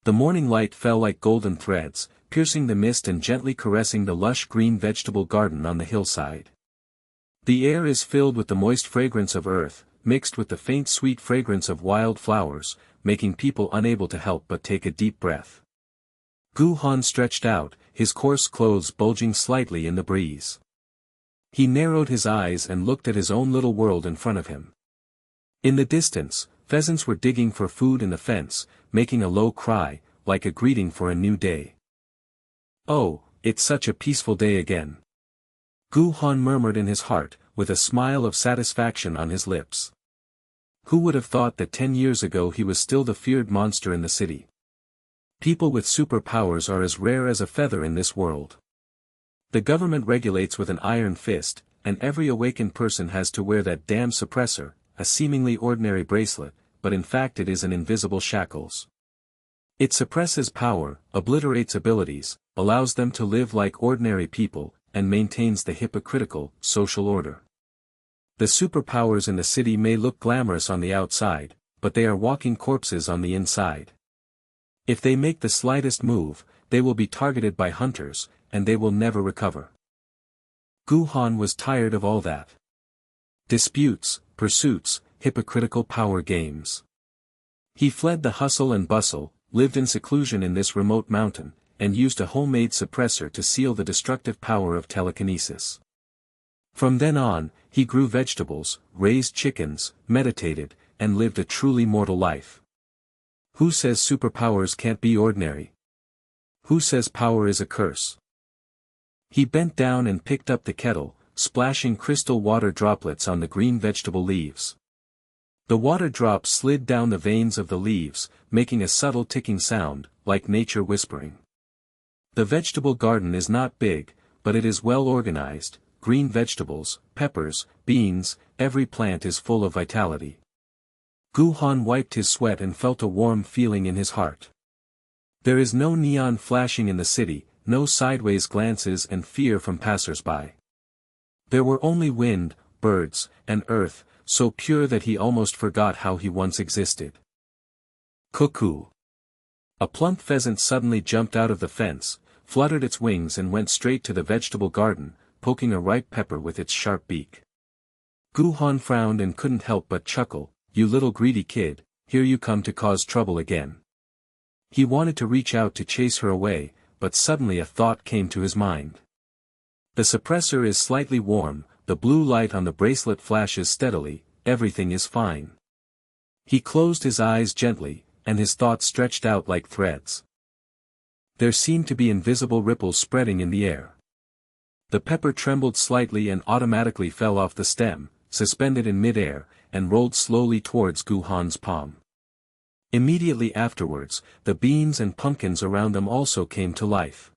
The morning light fell like golden threads, piercing the mist and gently caressing the lush green vegetable garden on the hillside. The air is filled with the moist fragrance of earth, mixed with the faint sweet fragrance of wild flowers, making people unable to help but take a deep breath. Gu Han stretched out, his coarse clothes bulging slightly in the breeze. He narrowed his eyes and looked at his own little world in front of him. In the distance, pheasants were digging for food in the fence, making a low cry, like a greeting for a new day. "Oh, it's such a peaceful day again," Gu Han murmured in his heart, with a smile of satisfaction on his lips. Who would have thought that 10 years ago he was still the feared monster in the city? People with superpowers are as rare as a feather in this world. The government regulates with an iron fist, and every awakened person has to wear that damn suppressor, a seemingly ordinary bracelet, but in fact it is an invisible shackles. It suppresses power, obliterates abilities, allows them to live like ordinary people, and maintains the hypocritical, social order. The superpowers in the city may look glamorous on the outside, but they are walking corpses on the inside. If they make the slightest move, they will be targeted by hunters, and they will never recover. Gu Han was tired of all that. Disputes, pursuits, hypocritical power games. He fled the hustle and bustle, lived in seclusion in this remote mountain, and used a homemade suppressor to seal the destructive power of telekinesis. From then on, he grew vegetables, raised chickens, meditated, and lived a truly mortal life. Who says superpowers can't be ordinary? Who says power is a curse? He bent down and picked up the kettle, splashing crystal water droplets on the green vegetable leaves. The water drops slid down the veins of the leaves, making a subtle ticking sound, like nature whispering. The vegetable garden is not big, but it is well organized. Green vegetables, peppers, beans, every plant is full of vitality. Gu Han wiped his sweat and felt a warm feeling in his heart. There is no neon flashing in the city, no sideways glances and fear from passers-by. There were only wind, birds, and earth, so pure that he almost forgot how he once existed. Cuckoo! A plump pheasant suddenly jumped out of the fence, fluttered its wings and went straight to the vegetable garden, poking a ripe pepper with its sharp beak. Gu Han frowned and couldn't help but chuckle. "You little greedy kid, here you come to cause trouble again." He wanted to reach out to chase her away, but suddenly a thought came to his mind. The suppressor is slightly warm, the blue light on the bracelet flashes steadily, everything is fine. He closed his eyes gently, and his thoughts stretched out like threads. There seemed to be invisible ripples spreading in the air. The pepper trembled slightly and automatically fell off the stem, suspended in mid-air, and rolled slowly towards Gu Han's palm. Immediately afterwards, the beans and pumpkins around them also came to life.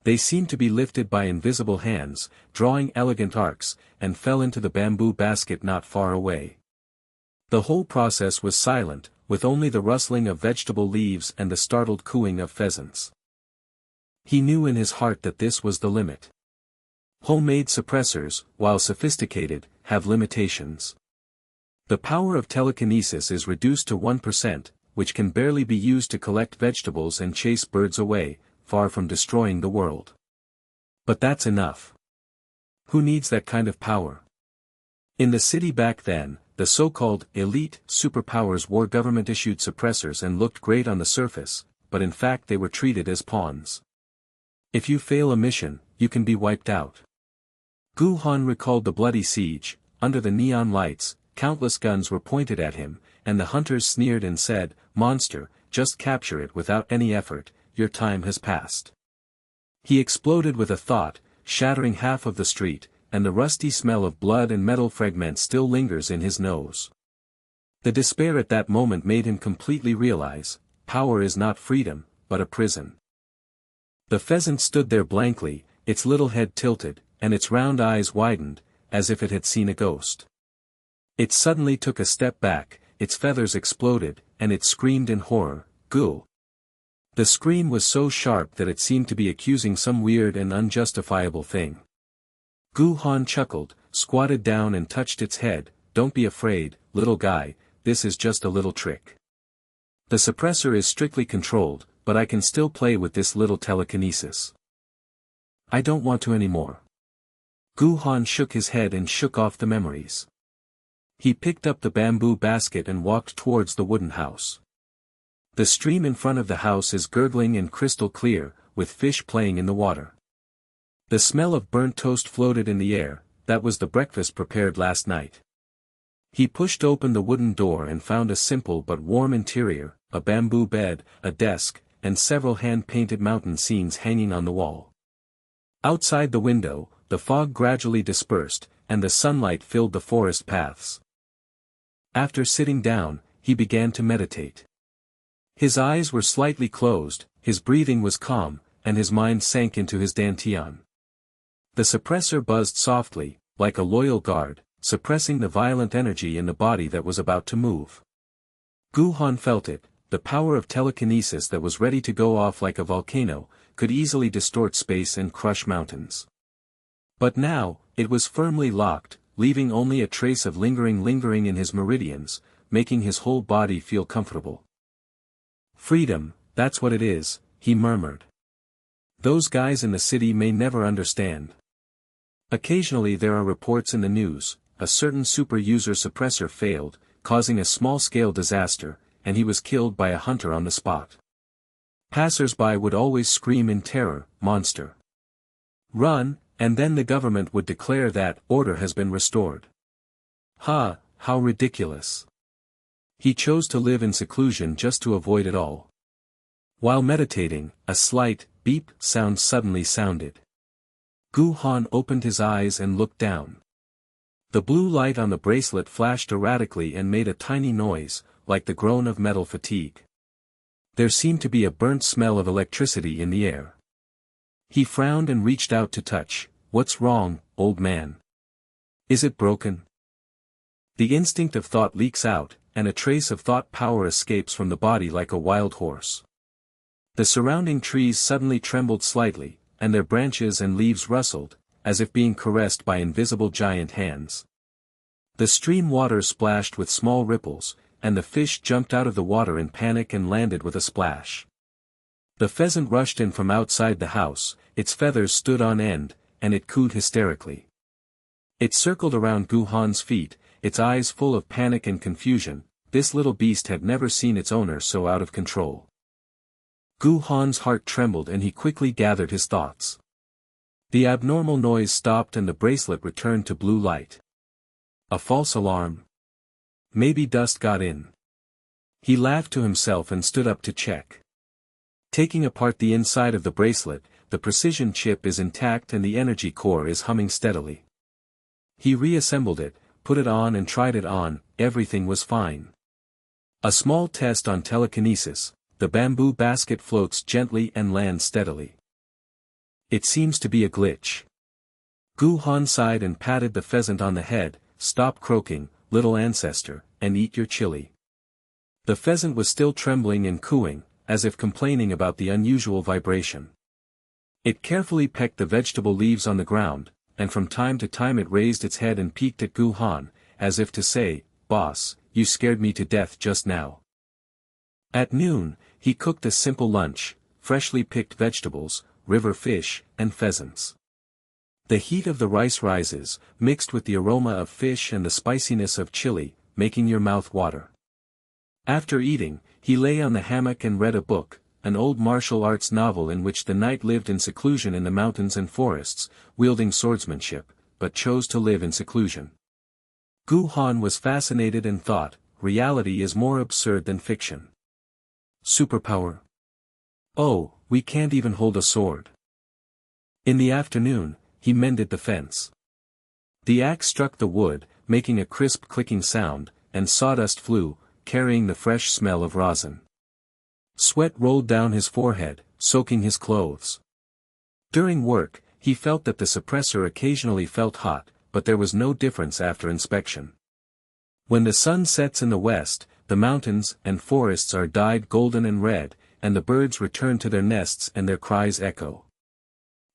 They seemed to be lifted by invisible hands, drawing elegant arcs, and fell into the bamboo basket not far away. The whole process was silent, with only the rustling of vegetable leaves and the startled cooing of pheasants. He knew in his heart that this was the limit. Homemade suppressors, while sophisticated, have limitations. The power of telekinesis is reduced to 1%, which can barely be used to collect vegetables and chase birds away, far from destroying the world. But that's enough. Who needs that kind of power? In the city back then, the so-called elite superpowers wore government-issued suppressors and looked great on the surface, but in fact they were treated as pawns. If you fail a mission, you can be wiped out. Gu Han recalled the bloody siege. Under the neon lights, countless guns were pointed at him, and the hunters sneered and said, "Monster, just capture it without any effort, your time has passed." He exploded with a thought, shattering half of the street, and the rusty smell of blood and metal fragments still lingers in his nose. The despair at that moment made him completely realize, power is not freedom, but a prison. The pheasant stood there blankly, its little head tilted, and its round eyes widened, as if it had seen a ghost. It suddenly took a step back, its feathers exploded, and it screamed in horror, "Gu!" The scream was so sharp that it seemed to be accusing some weird and unjustifiable thing. Gu Han chuckled, squatted down and touched its head. "Don't be afraid, little guy, this is just a little trick." The suppressor is strictly controlled, but I can still play with this little telekinesis. I don't want to anymore. Gu Han shook his head and shook off the memories. He picked up the bamboo basket and walked towards the wooden house. The stream in front of the house is gurgling and crystal clear, with fish playing in the water. The smell of burnt toast floated in the air. That was the breakfast prepared last night. He pushed open the wooden door and found a simple but warm interior, a bamboo bed, a desk, and several hand-painted mountain scenes hanging on the wall. Outside the window, the fog gradually dispersed, and the sunlight filled the forest paths. After sitting down, he began to meditate. His eyes were slightly closed, his breathing was calm, and his mind sank into his dantian. The suppressor buzzed softly, like a loyal guard, suppressing the violent energy in the body that was about to move. Gu Han felt it, the power of telekinesis that was ready to go off like a volcano, could easily distort space and crush mountains. But now, it was firmly locked, leaving only a trace of lingering in his meridians, making his whole body feel comfortable. Freedom, that's what it is, he murmured. Those guys in the city may never understand. Occasionally there are reports in the news, a certain super user suppressor failed, causing a small-scale disaster, and he was killed by a hunter on the spot. Passers-by would always scream in terror, monster. Run, and then the government would declare that order has been restored. Ha, how ridiculous. He chose to live in seclusion just to avoid it all. While meditating, a slight, beep sound suddenly sounded. Gu Han opened his eyes and looked down. The blue light on the bracelet flashed erratically and made a tiny noise, like the groan of metal fatigue. There seemed to be a burnt smell of electricity in the air. He frowned and reached out to touch. What's wrong, old man? Is it broken? The instinct of thought leaks out, and a trace of thought power escapes from the body like a wild horse. The surrounding trees suddenly trembled slightly, and their branches and leaves rustled, as if being caressed by invisible giant hands. The stream water splashed with small ripples, and the fish jumped out of the water in panic and landed with a splash. The pheasant rushed in from outside the house, its feathers stood on end, and it cooed hysterically. It circled around Gu Han's feet, its eyes full of panic and confusion. This little beast had never seen its owner so out of control. Gu Han's heart trembled and he quickly gathered his thoughts. The abnormal noise stopped and the bracelet returned to blue light. A false alarm? Maybe dust got in. He laughed to himself and stood up to check. Taking apart the inside of the bracelet, the precision chip is intact and the energy core is humming steadily. He reassembled it, put it on and tried it on, everything was fine. A small test on telekinesis, the bamboo basket floats gently and lands steadily. It seems to be a glitch. Gu Han sighed and patted the pheasant on the head. Stop croaking, little ancestor, and eat your chili. The pheasant was still trembling and cooing, as if complaining about the unusual vibration. It carefully pecked the vegetable leaves on the ground, and from time to time it raised its head and peeked at Gu Han, as if to say, "Boss, you scared me to death just now." At noon, he cooked a simple lunch, freshly picked vegetables, river fish, and pheasants. The heat of the rice rises, mixed with the aroma of fish and the spiciness of chili, making your mouth water. After eating, he lay on the hammock and read a book, an old martial arts novel in which the knight lived in seclusion in the mountains and forests, wielding swordsmanship, but chose to live in seclusion. Gu Han was fascinated and thought, reality is more absurd than fiction. Superpower. Oh, we can't even hold a sword. In the afternoon, he mended the fence. The axe struck the wood, making a crisp clicking sound, and sawdust flew, carrying the fresh smell of rosin. Sweat rolled down his forehead, soaking his clothes. During work, he felt that the suppressor occasionally felt hot, but there was no difference after inspection. When the sun sets in the west, the mountains and forests are dyed golden and red, and the birds return to their nests and their cries echo.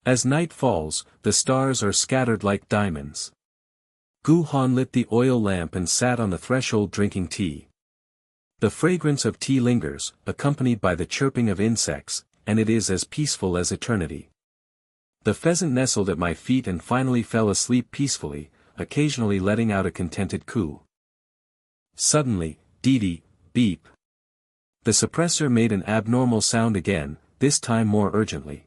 As night falls, the stars are scattered like diamonds. Gu Han lit the oil lamp and sat on the threshold drinking tea. The fragrance of tea lingers, accompanied by the chirping of insects, and it is as peaceful as eternity. The pheasant nestled at my feet and finally fell asleep peacefully, occasionally letting out a contented coo. Suddenly, dee-dee, beep. The suppressor made an abnormal sound again, this time more urgently.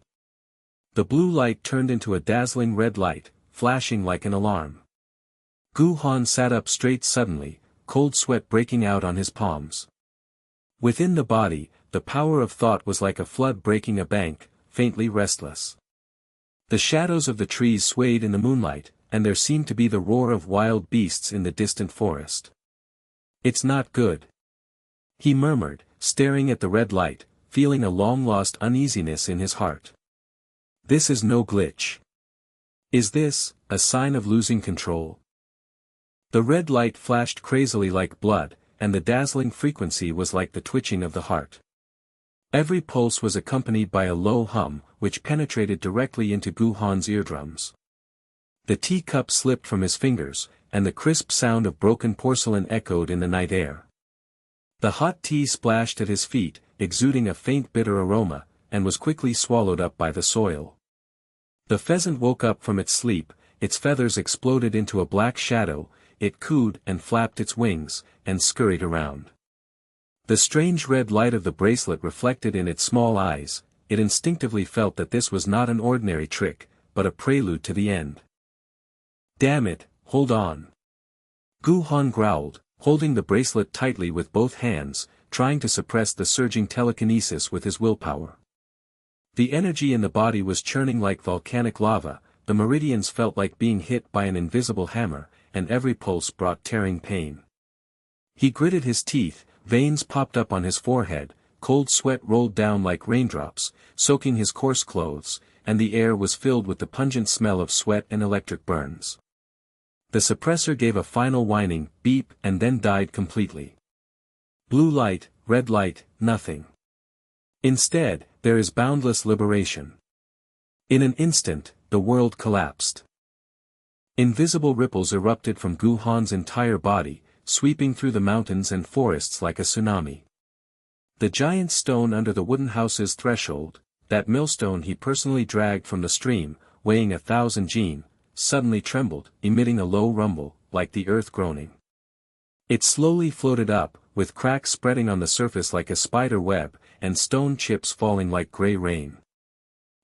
The blue light turned into a dazzling red light, flashing like an alarm. Gu Han sat up straight suddenly, cold sweat breaking out on his palms. Within the body, the power of thought was like a flood breaking a bank, faintly restless. The shadows of the trees swayed in the moonlight, and there seemed to be the roar of wild beasts in the distant forest. "It's not good," he murmured, staring at the red light, feeling a long-lost uneasiness in his heart. "This is no glitch. Is this a sign of losing control?" The red light flashed crazily like blood, and the dazzling frequency was like the twitching of the heart. Every pulse was accompanied by a low hum, which penetrated directly into Gu Han's eardrums. The teacup slipped from his fingers, and the crisp sound of broken porcelain echoed in the night air. The hot tea splashed at his feet, exuding a faint bitter aroma, and was quickly swallowed up by the soil. The pheasant woke up from its sleep, its feathers exploded into a black shadow, it cooed and flapped its wings, and scurried around. The strange red light of the bracelet reflected in its small eyes, it instinctively felt that this was not an ordinary trick, but a prelude to the end. "Damn it, hold on." Gu Han growled, holding the bracelet tightly with both hands, trying to suppress the surging telekinesis with his willpower. The energy in the body was churning like volcanic lava, the meridians felt like being hit by an invisible hammer, and every pulse brought tearing pain. He gritted his teeth, veins popped up on his forehead, cold sweat rolled down like raindrops, soaking his coarse clothes, and the air was filled with the pungent smell of sweat and electric burns. The suppressor gave a final whining beep and then died completely. Blue light, red light, nothing. Instead, there is boundless liberation. In an instant, the world collapsed. Invisible ripples erupted from Gu Han's entire body, sweeping through the mountains and forests like a tsunami. The giant stone under the wooden house's threshold, that millstone he personally dragged from the stream, weighing 1,000 jin, suddenly trembled, emitting a low rumble, like the earth groaning. It slowly floated up, with cracks spreading on the surface like a spider web, and stone chips falling like gray rain.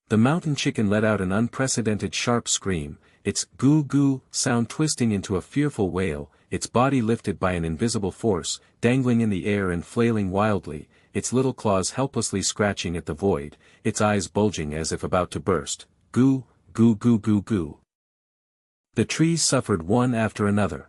The mountain chicken let out an unprecedented sharp scream, its goo-goo sound twisting into a fearful wail, its body lifted by an invisible force, dangling in the air and flailing wildly, its little claws helplessly scratching at the void, its eyes bulging as if about to burst. Goo, goo goo goo goo. The trees suffered one after another.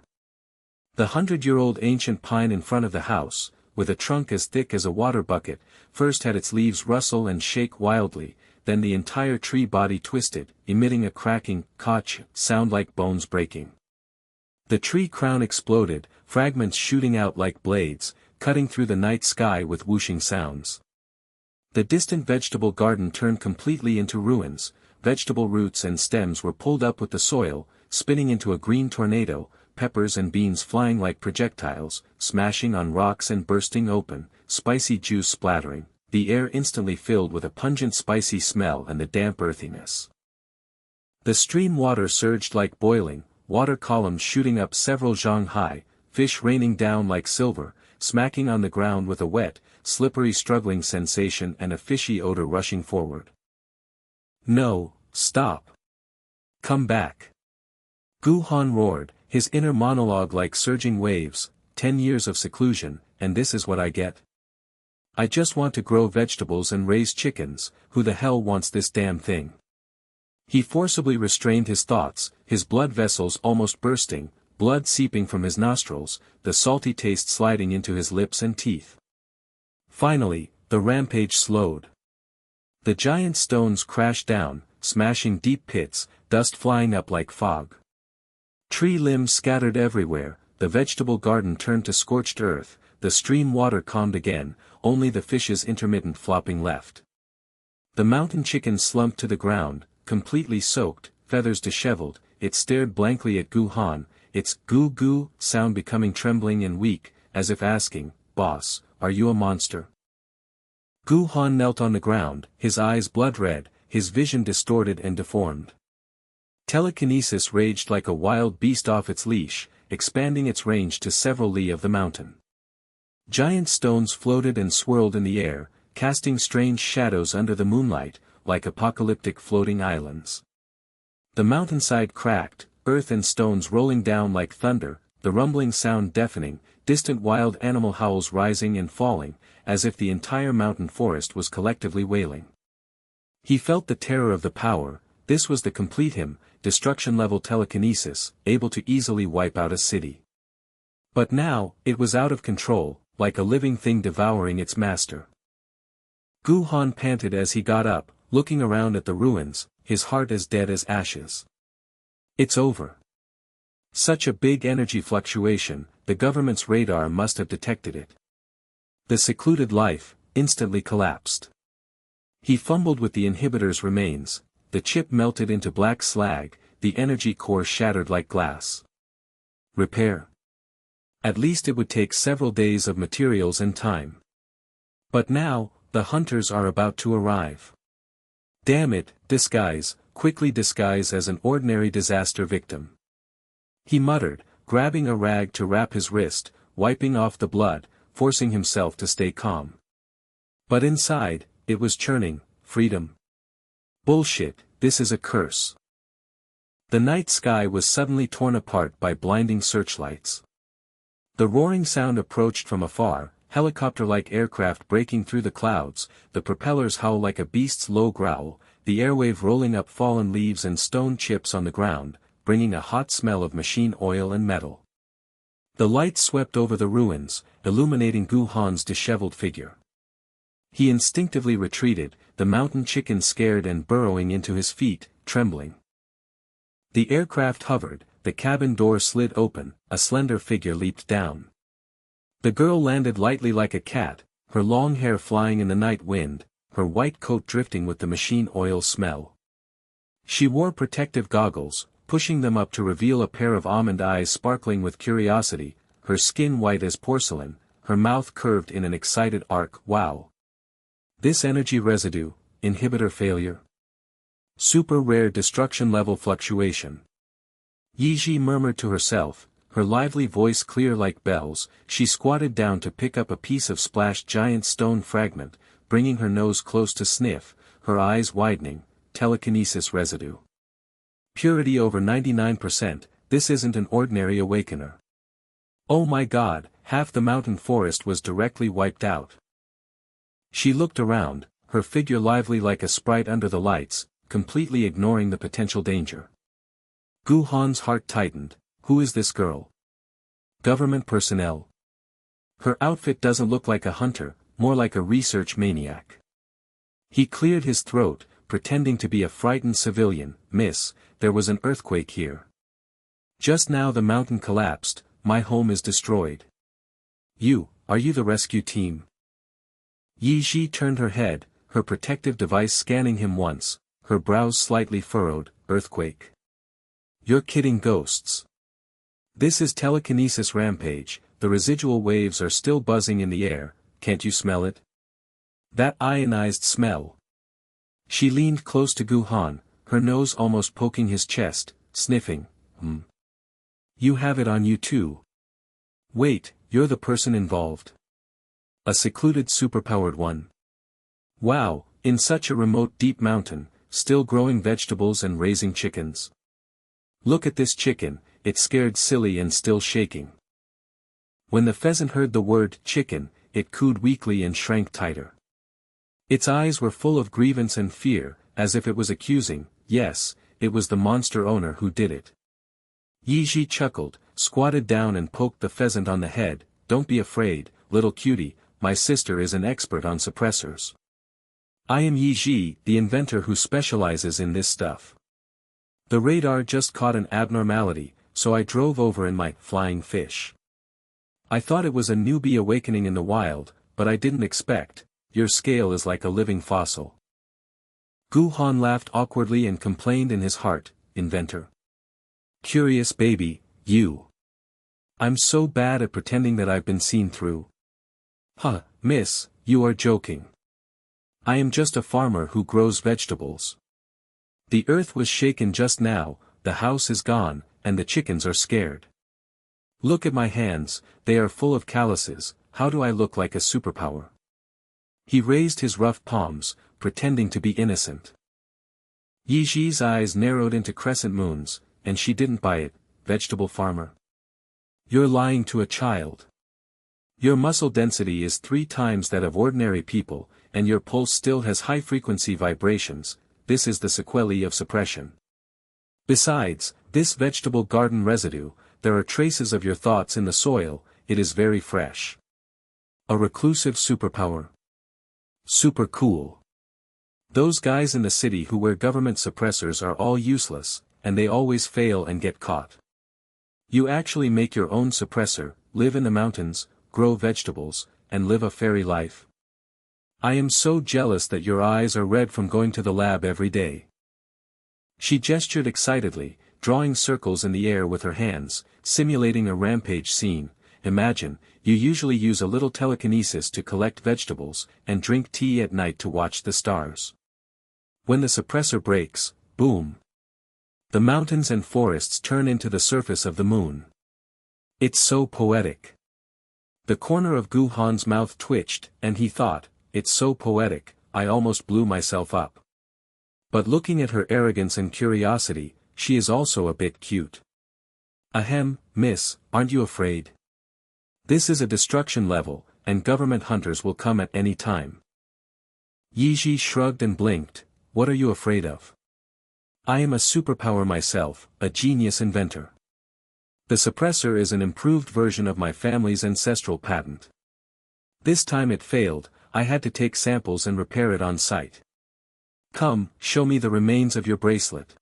The 100-year-old ancient pine in front of the house, with a trunk as thick as a water bucket, first had its leaves rustle and shake wildly, then the entire tree body twisted, emitting a cracking, kach, sound like bones breaking. The tree crown exploded, fragments shooting out like blades, cutting through the night sky with whooshing sounds. The distant vegetable garden turned completely into ruins, vegetable roots and stems were pulled up with the soil, spinning into a green tornado, peppers and beans flying like projectiles, smashing on rocks and bursting open, spicy juice splattering, the air instantly filled with a pungent spicy smell and the damp earthiness. The stream water surged like boiling, water columns shooting up several zhang high, fish raining down like silver, smacking on the ground with a wet, slippery struggling sensation and a fishy odor rushing forward. "No, stop. Come back." Gu Han roared, his inner monologue like surging waves, 10 years of seclusion, and this is what I get? I just want to grow vegetables and raise chickens, who the hell wants this damn thing? He forcibly restrained his thoughts, his blood vessels almost bursting, blood seeping from his nostrils, the salty taste sliding into his lips and teeth. Finally, the rampage slowed. The giant stones crashed down, smashing deep pits, dust flying up like fog. Tree limbs scattered everywhere, the vegetable garden turned to scorched earth, the stream water calmed again, only the fish's intermittent flopping left. The mountain chicken slumped to the ground, completely soaked, feathers disheveled, it stared blankly at Gu Han, its goo-goo sound becoming trembling and weak, as if asking, "Boss, are you a monster? Gu Han knelt on the ground, his eyes blood-red, his vision distorted and deformed. Telekinesis raged like a wild beast off its leash, expanding its range to several li of the mountain. Giant stones floated and swirled in the air, casting strange shadows under the moonlight, like apocalyptic floating islands. The mountainside cracked, earth and stones rolling down like thunder, the rumbling sound deafening, distant wild animal howls rising and falling, as if the entire mountain forest was collectively wailing. He felt the terror of the power. This was the complete him, destruction-level telekinesis, able to easily wipe out a city. But now, it was out of control, like a living thing devouring its master. Gu Han panted as he got up, looking around at the ruins, his heart as dead as ashes. It's over. Such a big energy fluctuation, the government's radar must have detected it. The secluded life, instantly collapsed. He fumbled with the inhibitor's remains. The chip melted into black slag, the energy core shattered like glass. Repair. At least it would take several days of materials and time. But now, the hunters are about to arrive. Damn it, disguise, quickly disguise as an ordinary disaster victim. He muttered, grabbing a rag to wrap his wrist, wiping off the blood, forcing himself to stay calm. But inside, it was churning, freedom. Bullshit, this is a curse. The night sky was suddenly torn apart by blinding searchlights. The roaring sound approached from afar, helicopter-like aircraft breaking through the clouds, the propellers howl like a beast's low growl, the airwave rolling up fallen leaves and stone chips on the ground, bringing a hot smell of machine oil and metal. The light swept over the ruins, illuminating Gu Han's disheveled figure. He instinctively retreated, the mountain chicken scared and burrowing into his feet, trembling. The aircraft hovered, the cabin door slid open, a slender figure leaped down. The girl landed lightly like a cat, her long hair flying in the night wind, her white coat drifting with the machine oil smell. She wore protective goggles, pushing them up to reveal a pair of almond eyes sparkling with curiosity, her skin white as porcelain, her mouth curved in an excited arc. Wow! This energy residue, inhibitor failure. Super rare destruction level fluctuation. Ye Zhi murmured to herself, her lively voice clear like bells. She squatted down to pick up a piece of splashed giant stone fragment, bringing her nose close to sniff, her eyes widening. Telekinesis residue. Purity over 99%, this isn't an ordinary awakener. Oh my god, half the mountain forest was directly wiped out. She looked around, her figure lively like a sprite under the lights, completely ignoring the potential danger. Gu Han's heart tightened. Who is this girl? Government personnel? Her outfit doesn't look like a hunter, more like a research maniac. He cleared his throat, pretending to be a frightened civilian. Miss, there was an earthquake here. Just now the mountain collapsed, my home is destroyed. Are you the rescue team? Ye Zhi turned her head, her protective device scanning him once, her brows slightly furrowed. Earthquake. You're kidding, ghosts. This is telekinesis rampage, the residual waves are still buzzing in the air, can't you smell it? That ionized smell. She leaned close to Gu Han, her nose almost poking his chest, sniffing. You have it on you too. Wait, you're the person involved. A secluded superpowered one. Wow, in such a remote deep mountain, still growing vegetables and raising chickens. Look at this chicken, it's scared silly and still shaking. When the pheasant heard the word chicken, it cooed weakly and shrank tighter. Its eyes were full of grievance and fear, as if it was accusing. Yes, it was the monster owner who did it. Ye Zhi chuckled, squatted down and poked the pheasant on the head. Don't be afraid, little cutie, my sister is an expert on suppressors. I am Ye Zhi, the inventor who specializes in this stuff. The radar just caught an abnormality, so I drove over in my flying fish. I thought it was a newbie awakening in the wild, but I didn't expect. Your scale is like a living fossil. Gu Han laughed awkwardly and complained in his heart, inventor. Curious baby, you. I'm so bad at pretending that I've been seen through. Huh, miss, you are joking. I am just a farmer who grows vegetables. The earth was shaken just now, the house is gone, and the chickens are scared. Look at my hands, they are full of calluses, how do I look like a superpower? He raised his rough palms, pretending to be innocent. Ye Zhi's eyes narrowed into crescent moons, and she didn't buy it, vegetable farmer. You're lying to a child. Your muscle density is 3 times that of ordinary people, and your pulse still has high-frequency vibrations. This is the sequelae of suppression. Besides, this vegetable garden residue, there are traces of your thoughts in the soil, it is very fresh. A reclusive superpower. Super cool. Those guys in the city who wear government suppressors are all useless, and they always fail and get caught. You actually make your own suppressor, live in the mountains, grow vegetables, and live a fairy life. I am so jealous that your eyes are red from going to the lab every day. She gestured excitedly, drawing circles in the air with her hands, simulating a rampage scene. Imagine, you usually use a little telekinesis to collect vegetables, and drink tea at night to watch the stars. When the suppressor breaks, boom. The mountains and forests turn into the surface of the moon. It's so poetic. The corner of Gu Han's mouth twitched, and he thought, it's so poetic, I almost blew myself up. But looking at her arrogance and curiosity, she is also a bit cute. Ahem, miss, aren't you afraid? This is a destruction level, and government hunters will come at any time. Ye Zhi shrugged and blinked, what are you afraid of? I am a superpower myself, a genius inventor. The suppressor is an improved version of my family's ancestral patent. This time it failed, I had to take samples and repair it on site. Come, show me the remains of your bracelet.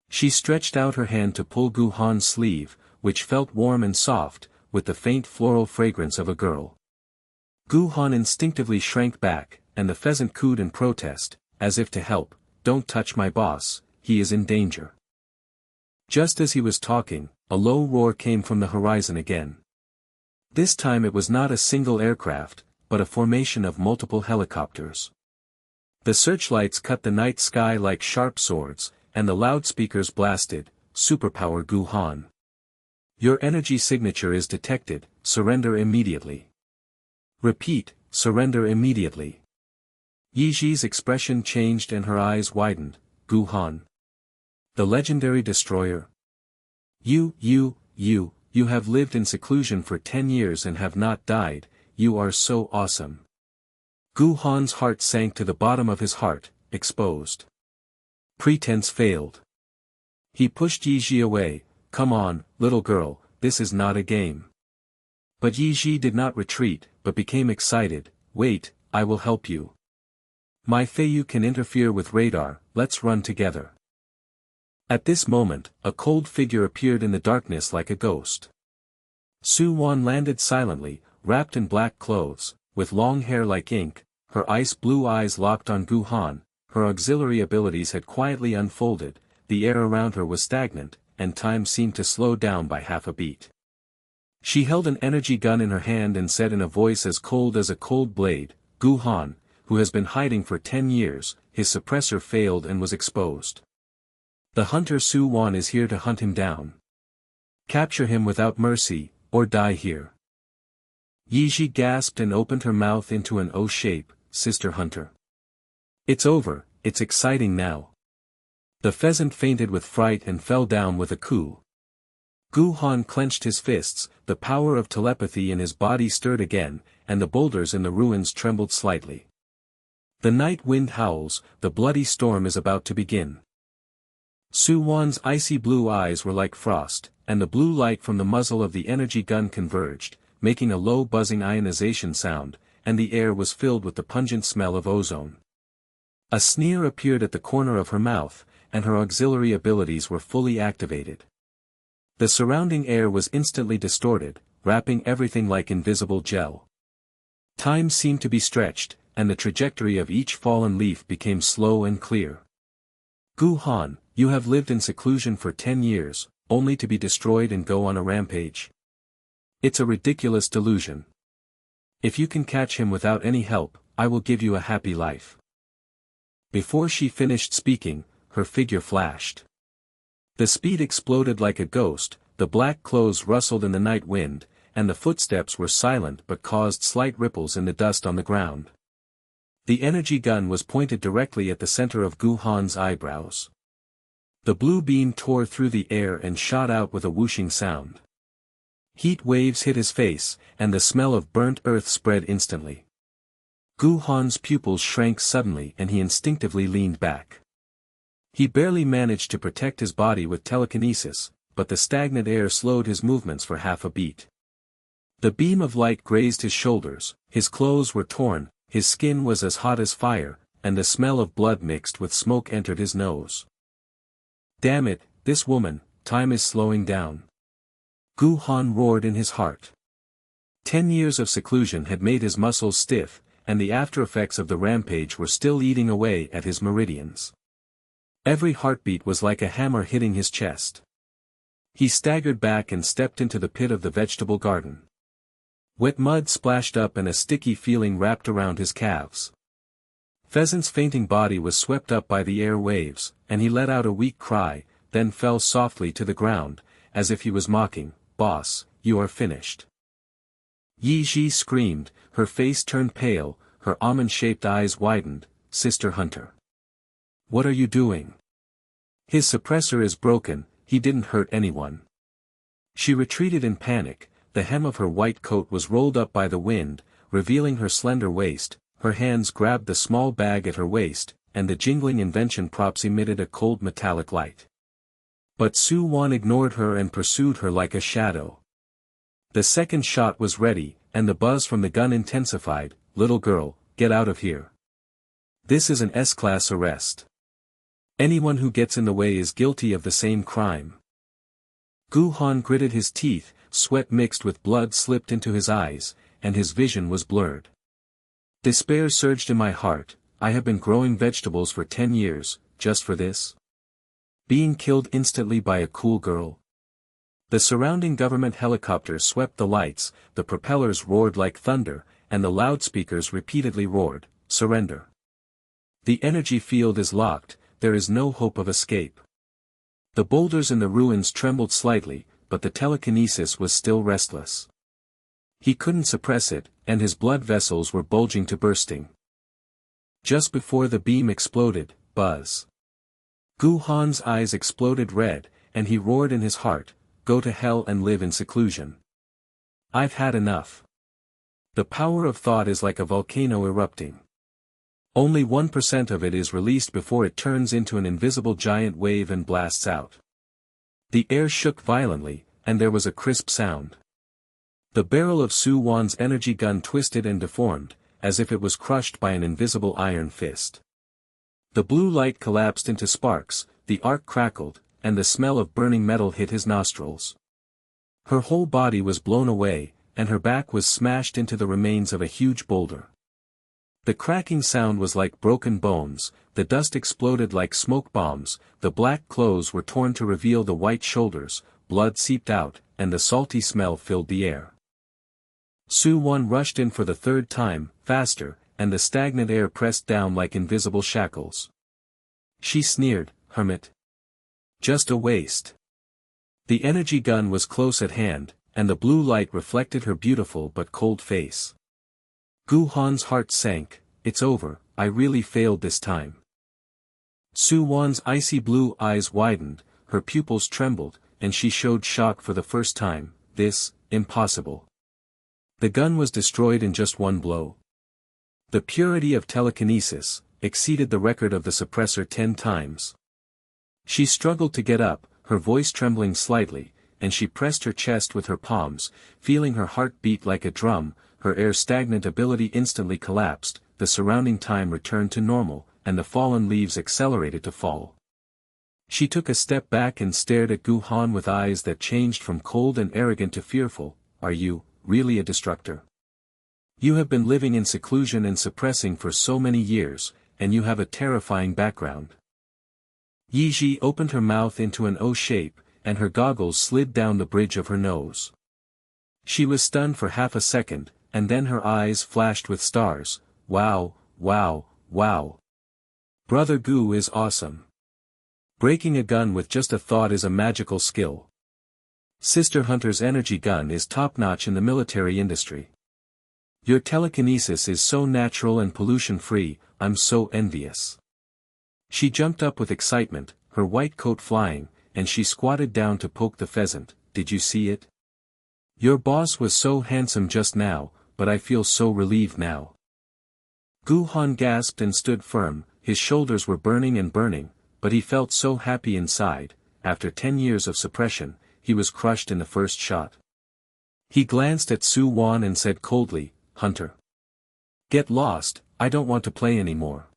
She stretched out her hand to pull Gu Han's sleeve, which felt warm and soft, with the faint floral fragrance of a girl. Gu Han instinctively shrank back, and the pheasant cooed in protest, as if to help, don't touch my boss, he is in danger. Just as he was talking, a low roar came from the horizon again. This time it was not a single aircraft, but a formation of multiple helicopters. The searchlights cut the night sky like sharp swords, and the loudspeakers blasted, superpower Gu Han. Your energy signature is detected, surrender immediately. Repeat, surrender immediately. Ye Zhi's expression changed and her eyes widened, Gu Han. The legendary destroyer. You have lived in seclusion for 10 years and have not died, you are so awesome. Gu Han's heart sank to the bottom of his heart, exposed. Pretense failed. He pushed Ye Zhi away, come on, little girl, this is not a game. But Ye Zhi did not retreat, but became excited, wait, I will help you. My Feiyu can interfere with radar, let's run together. At this moment, a cold figure appeared in the darkness like a ghost. Su Wan landed silently, wrapped in black clothes, with long hair like ink, her ice-blue eyes locked on Gu Han, her auxiliary abilities had quietly unfolded, the air around her was stagnant, and time seemed to slow down by half a beat. She held an energy gun in her hand and said in a voice as cold as a cold blade, Gu Han, who has been hiding for 10 years, his suppressor failed and was exposed. The hunter Su Wan is here to hunt him down. Capture him without mercy, or die here. Ye Zhi gasped and opened her mouth into an O shape, sister hunter. It's over, it's exciting now. The pheasant fainted with fright and fell down with a coo. Gu Han clenched his fists, the power of telepathy in his body stirred again, and the boulders in the ruins trembled slightly. The night wind howls, the bloody storm is about to begin. Su Wan's icy blue eyes were like frost, and the blue light from the muzzle of the energy gun converged, making a low buzzing ionization sound, and the air was filled with the pungent smell of ozone. A sneer appeared at the corner of her mouth, and her auxiliary abilities were fully activated. The surrounding air was instantly distorted, wrapping everything like invisible gel. Time seemed to be stretched, and the trajectory of each fallen leaf became slow and clear. Gu Han, you have lived in seclusion for 10 years, only to be destroyed and go on a rampage. It's a ridiculous delusion. If you can catch him without any help, I will give you a happy life. Before she finished speaking, her figure flashed. The speed exploded like a ghost, the black clothes rustled in the night wind, and the footsteps were silent but caused slight ripples in the dust on the ground. The energy gun was pointed directly at the center of Gu Han's eyebrows. The blue beam tore through the air and shot out with a whooshing sound. Heat waves hit his face, and the smell of burnt earth spread instantly. Gu Han's pupils shrank suddenly and he instinctively leaned back. He barely managed to protect his body with telekinesis, but the stagnant air slowed his movements for half a beat. The beam of light grazed his shoulders, his clothes were torn, his skin was as hot as fire, and the smell of blood mixed with smoke entered his nose. Damn it, this woman, time is slowing down. Gu Han roared in his heart. 10 years of seclusion had made his muscles stiff, and the after-effects of the rampage were still eating away at his meridians. Every heartbeat was like a hammer hitting his chest. He staggered back and stepped into the pit of the vegetable garden. Wet mud splashed up and a sticky feeling wrapped around his calves. Pheasant's fainting body was swept up by the air waves, and he let out a weak cry, then fell softly to the ground, as if he was mocking, "Boss, you are finished." Ye Zhi screamed, her face turned pale, her almond-shaped eyes widened. "Sister Hunter. What are you doing?" "His suppressor is broken, he didn't hurt anyone." She retreated in panic, the hem of her white coat was rolled up by the wind, revealing her slender waist, her hands grabbed the small bag at her waist, and the jingling invention props emitted a cold metallic light. But Su Wan ignored her and pursued her like a shadow. The second shot was ready, and the buzz from the gun intensified. "Little girl, get out of here. This is an S-class arrest. Anyone who gets in the way is guilty of the same crime." Gu Han gritted his teeth, sweat mixed with blood slipped into his eyes, and his vision was blurred. Despair surged in my heart. I have been growing vegetables for 10 years, just for this? Being killed instantly by a cool girl? The surrounding government helicopters swept the lights, the propellers roared like thunder, and the loudspeakers repeatedly roared, "Surrender. The energy field is locked, there is no hope of escape." The boulders in the ruins trembled slightly, but the telekinesis was still restless. He couldn't suppress it, and his blood vessels were bulging to bursting. Just before the beam exploded, buzz. Gu Han's eyes exploded red, and he roared in his heart, "Go to hell and live in seclusion. I've had enough." The power of thought is like a volcano erupting. Only 1% of it is released before it turns into an invisible giant wave and blasts out. The air shook violently, and there was a crisp sound. The barrel of Su Wan's energy gun twisted and deformed, as if it was crushed by an invisible iron fist. The blue light collapsed into sparks, the arc crackled, and the smell of burning metal hit his nostrils. Her whole body was blown away, and her back was smashed into the remains of a huge boulder. The cracking sound was like broken bones, the dust exploded like smoke bombs, the black clothes were torn to reveal the white shoulders, blood seeped out, and the salty smell filled the air. Su Wan rushed in for the third time, faster, and the stagnant air pressed down like invisible shackles. She sneered, "Hermit. Just a waste." The energy gun was close at hand, and the blue light reflected her beautiful but cold face. Gu Han's heart sank. "It's over, I really failed this time." Su Wan's icy blue eyes widened, her pupils trembled, and she showed shock for the first time. "This, impossible." The gun was destroyed in just one blow. The purity of telekinesis exceeded the record of the suppressor 10 times. She struggled to get up, her voice trembling slightly, and she pressed her chest with her palms, feeling her heart beat like a drum. Her air-stagnant ability instantly collapsed, the surrounding time returned to normal, and the fallen leaves accelerated to fall. She took a step back and stared at Gu Han with eyes that changed from cold and arrogant to fearful. "Are you, really a destructor? You have been living in seclusion and suppressing for so many years, and you have a terrifying background." Ye Zhi opened her mouth into an O shape, and her goggles slid down the bridge of her nose. She was stunned for half a second, and then her eyes flashed with stars. Wow, wow, wow. Brother Gu is awesome. Breaking a gun with just a thought is a magical skill. Sister Hunter's energy gun is top-notch in the military industry. Your telekinesis is so natural and pollution-free, I'm so envious. She jumped up with excitement, her white coat flying, and she squatted down to poke the pheasant. Did you see it? Your boss was so handsome just now, but I feel so relieved now. Gu Han gasped and stood firm, his shoulders were burning and burning, but he felt so happy inside. After 10 years of suppression, he was crushed in the first shot. He glanced at Su Wan and said coldly, Hunter. Get lost, I don't want to play anymore.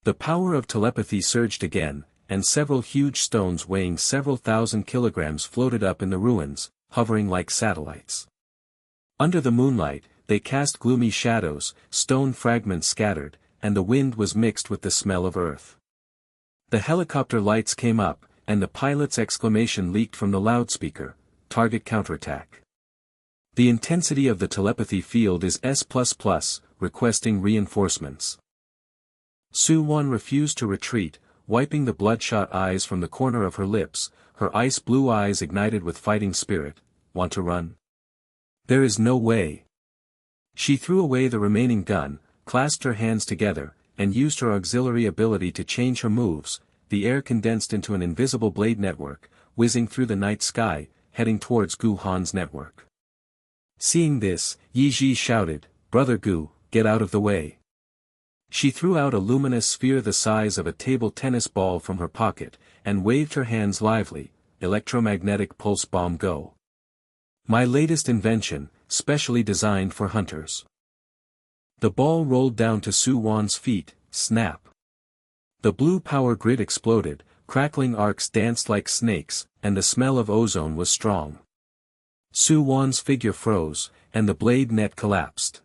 The power of telepathy surged again, and several huge stones weighing several thousand kilograms floated up in the ruins, hovering like satellites. Under the moonlight, they cast gloomy shadows, stone fragments scattered, and the wind was mixed with the smell of earth. The helicopter lights came up, and the pilot's exclamation leaked from the loudspeaker, target counterattack. The intensity of the telepathy field is S++, requesting reinforcements. Su Wan refused to retreat, wiping the bloodshot eyes from the corner of her lips, her ice-blue eyes ignited with fighting spirit. Want to run? There is no way. She threw away the remaining gun, clasped her hands together, and used her auxiliary ability to change her moves. The air condensed into an invisible blade network, whizzing through the night sky, heading towards Gu Han's network. Seeing this, Ye Zhi shouted, Brother Gu, get out of the way. She threw out a luminous sphere the size of a table tennis ball from her pocket, and waved her hands lively. Electromagnetic pulse bomb go. My latest invention, specially designed for hunters. The ball rolled down to Su Wan's feet, snap. The blue power grid exploded, crackling arcs danced like snakes, and the smell of ozone was strong. Su Wan's figure froze, and the blade net collapsed.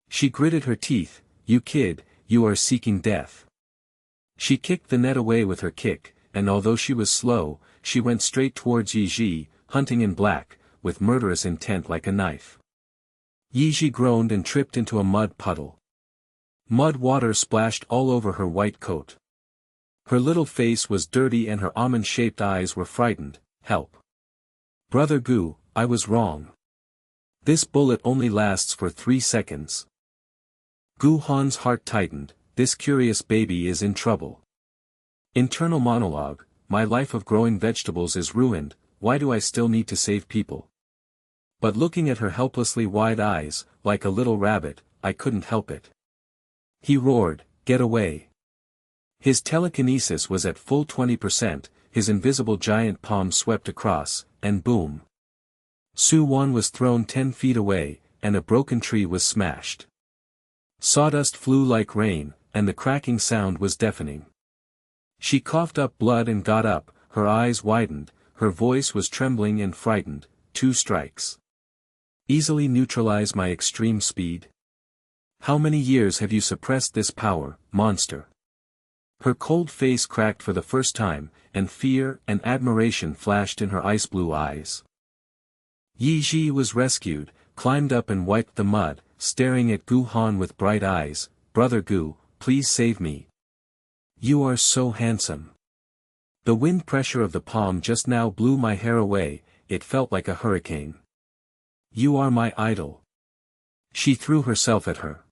She gritted her teeth. You kid, you are seeking death. She kicked the net away with her kick, and although she was slow, she went straight towards Ye Zhi, hunting in black, with murderous intent like a knife. Ye Zhi groaned and tripped into a mud puddle. Mud water splashed all over her white coat. Her little face was dirty and her almond-shaped eyes were frightened. Help. Brother Gu, I was wrong. This bullet only lasts for 3 seconds. Gu Han's heart tightened, this curious baby is in trouble. Internal monologue, my life of growing vegetables is ruined, why do I still need to save people? But looking at her helplessly wide eyes, like a little rabbit, I couldn't help it. He roared, get away. His telekinesis was at full 20%, his invisible giant palm swept across, and boom. Su Wan was thrown 10 feet away, and a broken tree was smashed. Sawdust flew like rain, and the cracking sound was deafening. She coughed up blood and got up, her eyes widened, her voice was trembling and frightened. 2 strikes. Easily neutralize my extreme speed? How many years have you suppressed this power, monster? Her cold face cracked for the first time, and fear and admiration flashed in her ice-blue eyes. Ye Zhi was rescued, climbed up and wiped the mud, staring at Gu Han with bright eyes. Brother Gu, please save me. You are so handsome. The wind pressure of the palm just now blew my hair away, it felt like a hurricane. You are my idol. She threw herself at her.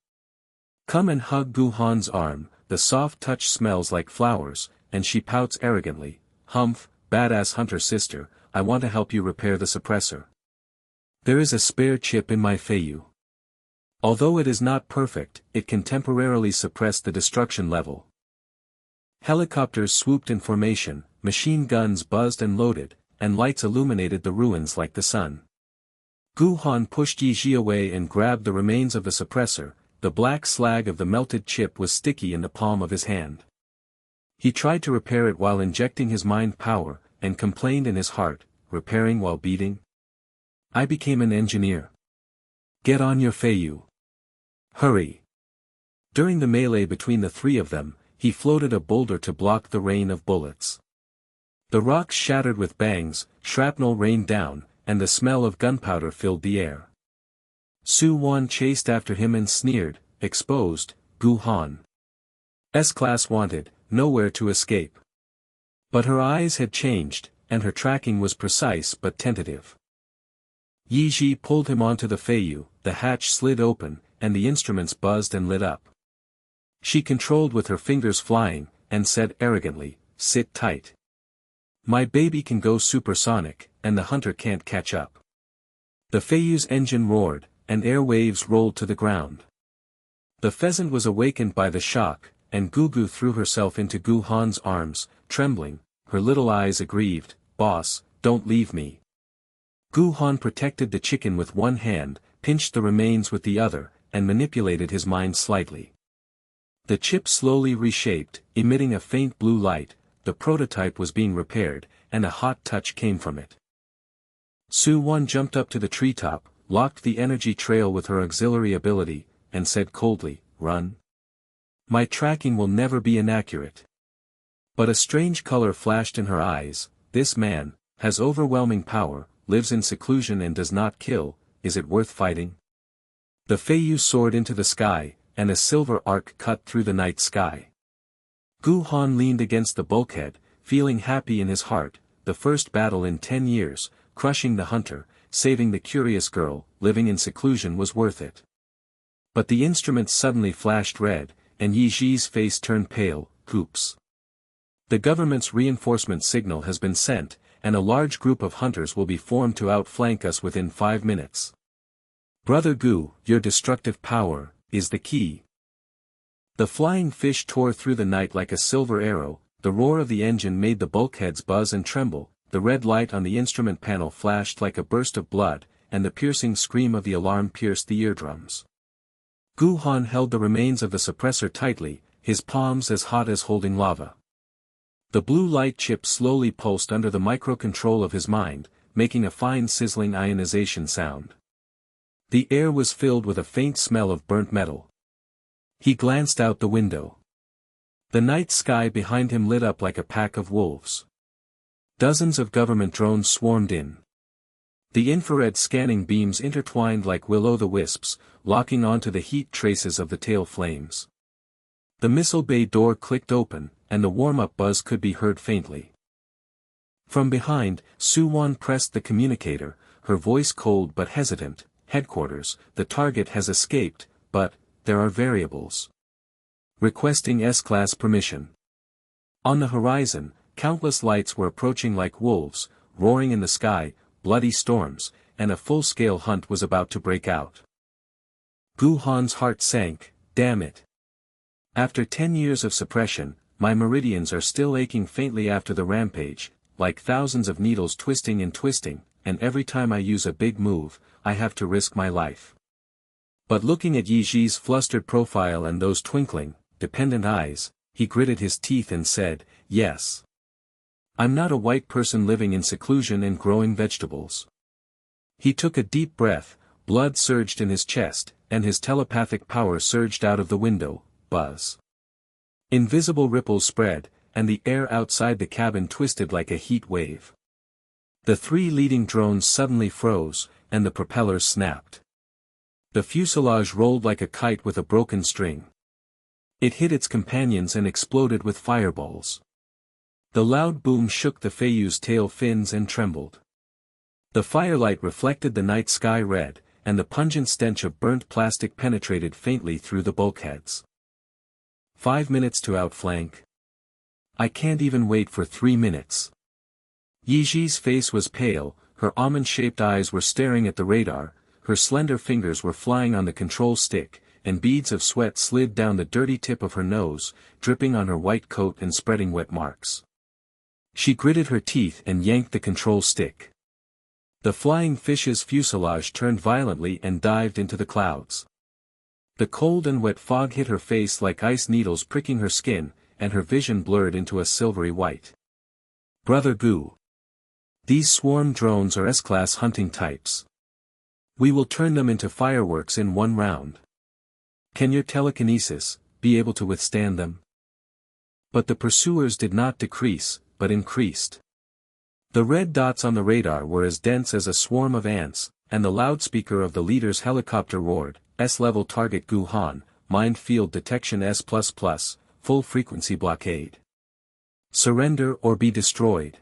Come and hug Gu Han's arm, the soft touch smells like flowers, and she pouts arrogantly. Humph, badass hunter sister, I want to help you repair the suppressor. There is a spare chip in my Feiyu. Although it is not perfect, it can temporarily suppress the destruction level. Helicopters swooped in formation, machine guns buzzed and loaded, and lights illuminated the ruins like the sun. Gu Han pushed Ye Zhi away and grabbed the remains of the suppressor. The black slag of the melted chip was sticky in the palm of his hand. He tried to repair it while injecting his mind power, and complained in his heart, repairing while beating? I became an engineer. Get on your Feiyu. Hurry. During the melee between the 3 of them, he floated a boulder to block the rain of bullets. The rocks shattered with bangs, shrapnel rained down, and the smell of gunpowder filled the air. Su Wan chased after him and sneered, exposed, Gu Han. S-Class wanted, nowhere to escape. But her eyes had changed, and her tracking was precise but tentative. Ye Zhi pulled him onto the Feiyu, the hatch slid open, and the instruments buzzed and lit up. She controlled with her fingers flying, and said arrogantly, "Sit tight. My baby can go supersonic, and the hunter can't catch up." The Feiyu's engine roared, and air waves rolled to the ground. The pheasant was awakened by the shock, and Gugu threw herself into Gu Han's arms, trembling, her little eyes aggrieved. "Boss, don't leave me." Gu Han protected the chicken with one hand, pinched the remains with the other, and manipulated his mind slightly. The chip slowly reshaped, emitting a faint blue light. The prototype was being repaired, and a hot touch came from it. Su Wan jumped up to the treetop, locked the energy trail with her auxiliary ability, and said coldly, "Run. My tracking will never be inaccurate." But a strange color flashed in her eyes. "This man has overwhelming power, lives in seclusion and does not kill. Is it worth fighting?" The Feiyu soared into the sky, and a silver arc cut through the night sky. Gu Han leaned against the bulkhead, feeling happy in his heart. The first battle in 10 years, crushing the hunter, saving the curious girl, living in seclusion was worth it. But the instruments suddenly flashed red, and Ye Zhi's face turned pale. "Oops. The government's reinforcement signal has been sent, and a large group of hunters will be formed to outflank us within 5 minutes. Brother Gu, your destructive power is the key." The flying fish tore through the night like a silver arrow. The roar of the engine made the bulkheads buzz and tremble. The red light on the instrument panel flashed like a burst of blood, and the piercing scream of the alarm pierced the eardrums. Gu Han held the remains of the suppressor tightly, his palms as hot as holding lava. The blue light chip slowly pulsed under the microcontrol of his mind, making a fine sizzling ionization sound. The air was filled with a faint smell of burnt metal. He glanced out the window. The night sky behind him lit up like a pack of wolves. Dozens of government drones swarmed in. The infrared scanning beams intertwined like will-o'-the-wisps, locking onto the heat traces of the tail flames. The missile bay door clicked open, and the warm-up buzz could be heard faintly. From behind, Su Wan pressed the communicator, her voice cold but hesitant. "Headquarters, the target has escaped, but there are variables. Requesting S-Class permission." On the horizon, countless lights were approaching like wolves, roaring in the sky, bloody storms, and a full-scale hunt was about to break out. Gu Han's heart sank. Damn it. After 10 years of suppression, my meridians are still aching faintly after the rampage, like thousands of needles twisting and twisting, and every time I use a big move, I have to risk my life. But looking at Ye Zhi's flustered profile and those twinkling, dependent eyes, he gritted his teeth and said, "Yes. I'm not a white person living in seclusion and growing vegetables." He took a deep breath, blood surged in his chest, and his telepathic power surged out of the window. Buzz. Invisible ripples spread, and the air outside the cabin twisted like a heat wave. The 3 leading drones suddenly froze, and the propellers snapped. The fuselage rolled like a kite with a broken string. It hit its companions and exploded with fireballs. The loud boom shook the Feiyu's tail fins and trembled. The firelight reflected the night sky red, and the pungent stench of burnt plastic penetrated faintly through the bulkheads. 5 minutes to outflank. I can't even wait for 3 minutes. Ye Zhi's face was pale, her almond-shaped eyes were staring at the radar, her slender fingers were flying on the control stick, and beads of sweat slid down the dirty tip of her nose, dripping on her white coat and spreading wet marks. She gritted her teeth and yanked the control stick. The flying fish's fuselage turned violently and dived into the clouds. The cold and wet fog hit her face like ice needles pricking her skin, and her vision blurred into a silvery white. Brother Gu. These swarm drones are S-Class hunting types. We will turn them into fireworks in 1 round. Can your telekinesis be able to withstand them? But the pursuers did not decrease, but increased. The red dots on the radar were as dense as a swarm of ants, and the loudspeaker of the leader's helicopter roared, S-level target Gu Han, mind field detection S++, full frequency blockade. Surrender or be destroyed.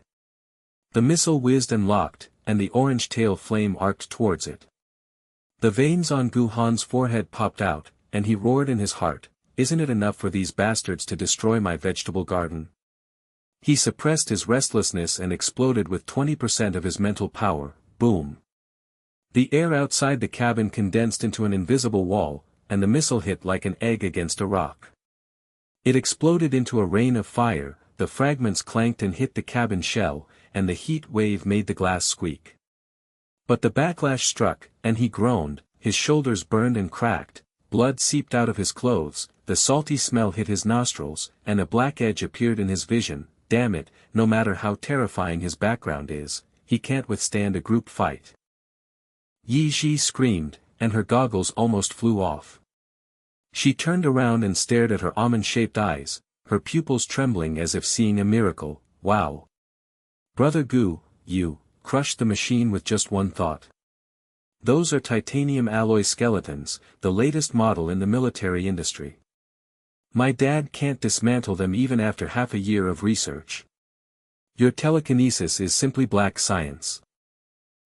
The missile whizzed and locked, and the orange tail flame arced towards it. The veins on Gu Han's forehead popped out, and he roared in his heart, isn't it enough for these bastards to destroy my vegetable garden? He suppressed his restlessness and exploded with 20% of his mental power, boom. The air outside the cabin condensed into an invisible wall, and the missile hit like an egg against a rock. It exploded into a rain of fire, the fragments clanked and hit the cabin shell, and the heat wave made the glass squeak. But the backlash struck, and he groaned, his shoulders burned and cracked, blood seeped out of his clothes, the salty smell hit his nostrils, and a black edge appeared in his vision. Damn it, no matter how terrifying his background is, he can't withstand a group fight. Ye Zhi screamed, and her goggles almost flew off. She turned around and stared at her almond-shaped eyes, her pupils trembling as if seeing a miracle. Wow. Brother Gu, you crushed the machine with just one thought. Those are titanium alloy skeletons, the latest model in the military industry. My dad can't dismantle them even after half a year of research. Your telekinesis is simply black science.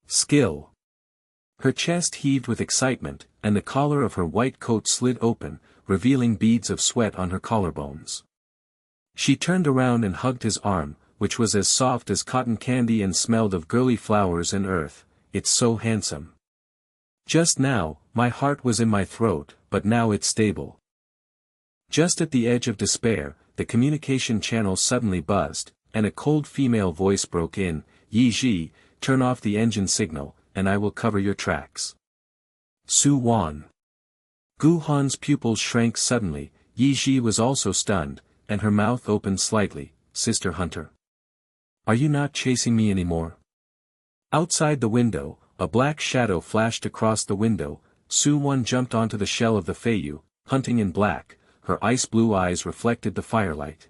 Skill. Her chest heaved with excitement, and the collar of her white coat slid open, revealing beads of sweat on her collarbones. She turned around and hugged his arm, which was as soft as cotton candy and smelled of girly flowers and earth. It's so handsome. Just now, my heart was in my throat, but now it's stable. Just at the edge of despair, the communication channel suddenly buzzed, and a cold female voice broke in, Ye Zhi, turn off the engine signal, and I will cover your tracks. Su Wan. Gu Han's pupils shrank suddenly, Ye Zhi was also stunned, and her mouth opened slightly, Sister Hunter. Are you not chasing me anymore? Outside the window, a black shadow flashed across the window. Su Wan jumped onto the shell of the Feiyu, hunting in black, her ice-blue eyes reflected the firelight.